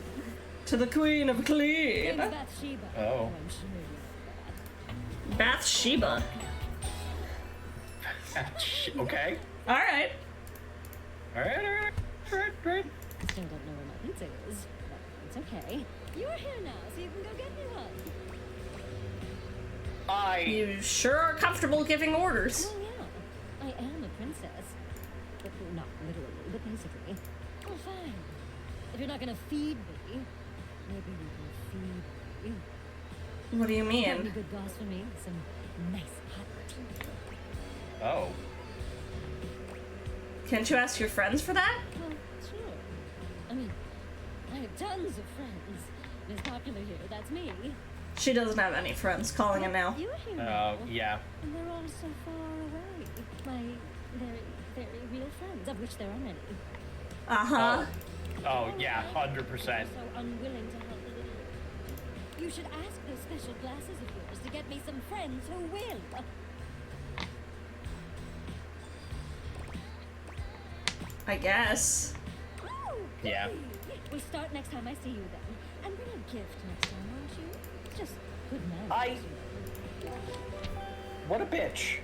To the Queen of Clean. Name's Bathsheba. Oh. I'm sure you know that. Bathsheba. Okay. Alright. Alright. Still don't know where my pizza is, but it's okay. You're here now, so you can go get me one. You sure are comfortable giving orders. Oh yeah, I am a princess. But not literally, but basically. Oh fine. If you're not gonna feed me, maybe you can feed me. What do you Got any mean? good goss for me? Some nice hot tea. Oh. Can't you ask your friends for that? Well, sure. I mean, I have tons of friends. It's popular here, that's me. She doesn't have any friends. Calling it now. You're here now. Yeah. And they're all so far away. My very, very real friends, of which there are many. Uh-huh. Oh, yeah, 100%. So unwilling to help the little... You should ask those special glasses of yours to get me some friends who will. I guess. Oh, Yeah. goody. We'll start next time I see you then. And bring a gift next time, won't you? Just good manners. What a bitch.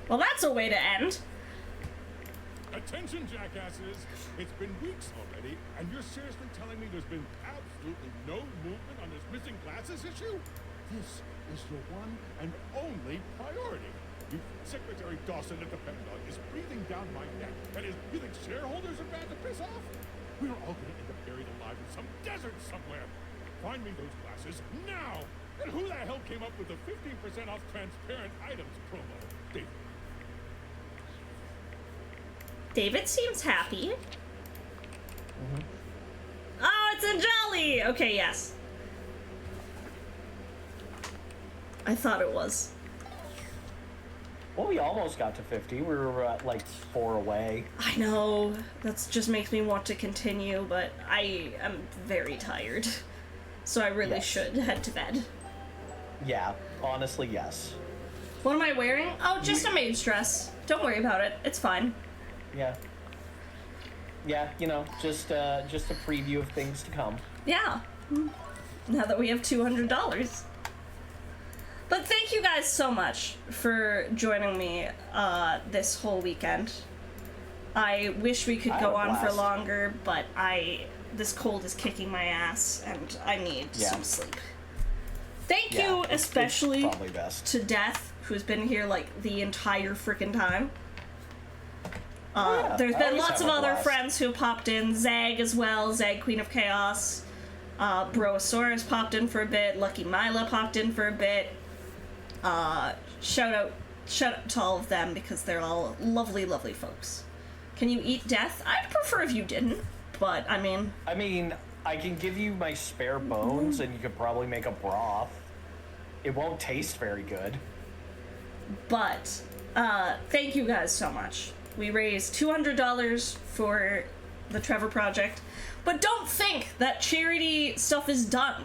Well, that's a way to end. Attention, jackasses! It's been weeks already, and you're seriously telling me there's been absolutely no movement on this missing glasses issue? This is your one and only priority. You Secretary Dawson at the Pentagon is breathing down my neck, and you think shareholders are bad to piss off? We're all gonna end up buried alive in some desert somewhere. Find me those glasses now! And who the hell came up with the 15% off transparent items promo? David. David seems happy. Oh, it's a jelly! Okay, yes. I thought it was. Well, we almost got to 50. We were like 4 away. I know. That just makes me want to continue, but I am very tired. So I really should head to bed. Yeah, honestly, yes. What am I wearing? Oh, just a maid's dress. Don't worry about it. It's fine. Yeah. Yeah, you know, just a preview of things to come. Yeah. Now that we have $200. But thank you guys so much for joining me this whole weekend. I wish we could go on for longer, but this cold is kicking my ass and I need some sleep. Thank you especially to Death, who's been here like the entire freaking time. There's been lots of other friends who popped in. Zag as well, Zag Queen of Chaos. Brosaurus popped in for a bit. Lucky Mila popped in for a bit. Shout out to all of them because they're all lovely, lovely folks. Can you eat Death? I'd prefer if you didn't, but I mean, I can give you my spare bones and you could probably make a broth. It won't taste very good. But, thank you guys so much. We raised $200 for the Trevor Project, but don't think that charity stuff is done,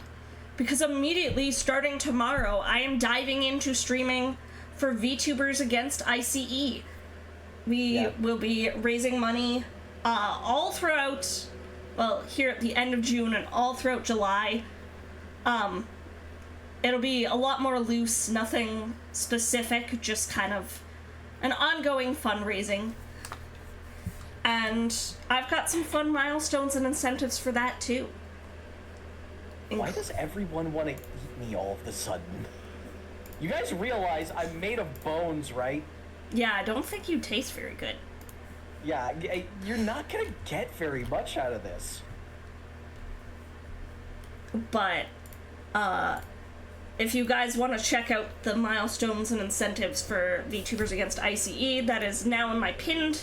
because immediately starting tomorrow, I am diving into streaming for VTubers Against ICE. We will be raising money all throughout, well, here at the end of June and all throughout July. It'll be a lot more loose, nothing specific, just kind of an ongoing fundraising. And I've got some fun milestones and incentives for that too. Why does everyone want to eat me all of a sudden? You guys realize I'm made of bones, right? Yeah, I don't think you taste very good. Yeah, you're not gonna get very much out of this. But, if you guys want to check out the milestones and incentives for VTubers Against ICE, that is now in my pinned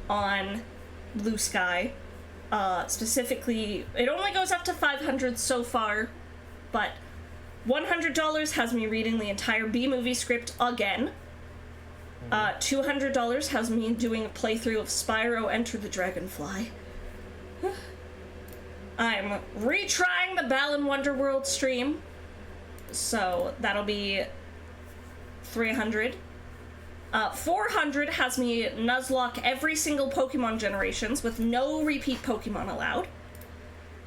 on Blue Sky. Specifically, it only goes up to 500 so far, but $100 has me reading the entire B-movie script again. $200 has me doing a playthrough of Spyro Enter the Dragonfly. I'm retrying the Balan Wonderworld stream, so that'll be 300. 400 has me Nuzlocke every single Pokemon generations with no repeat Pokemon allowed.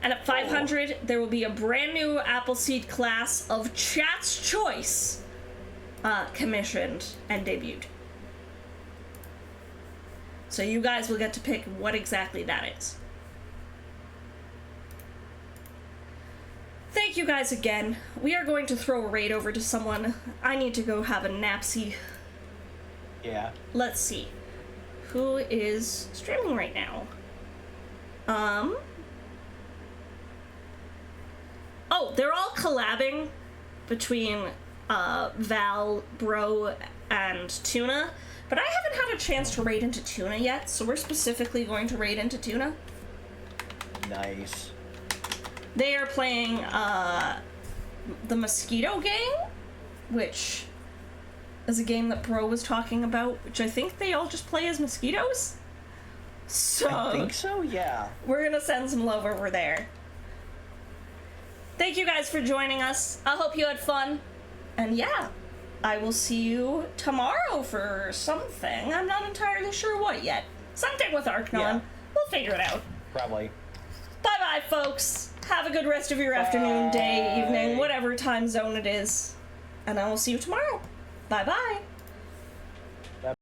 And at 500, there will be a brand new Appleseed class of Chat's Choice commissioned and debuted. So you guys will get to pick what exactly that is. Thank you guys again. We are going to throw a raid over to someone. I need to go have a napsy. Yeah. Let's see. Who is streaming right now? Oh, they're all collabing between Val, Bro, and Tuna. But I haven't had a chance to raid into Tuna yet, so we're specifically going to raid into Tuna. Nice. They are playing the Mosquito Gang, which is a game that Bro was talking about, which I think they all just play as mosquitoes. So I think so, yeah. We're gonna send some love over there. Thank you guys for joining us. I hope you had fun. And yeah, I will see you tomorrow for something. I'm not entirely sure what yet. Something with Arcnon. Yeah. We'll figure it out. Probably. Bye-bye, folks. Have a good rest of your afternoon, day, evening, whatever time zone it is. And I will see you tomorrow. Bye-bye.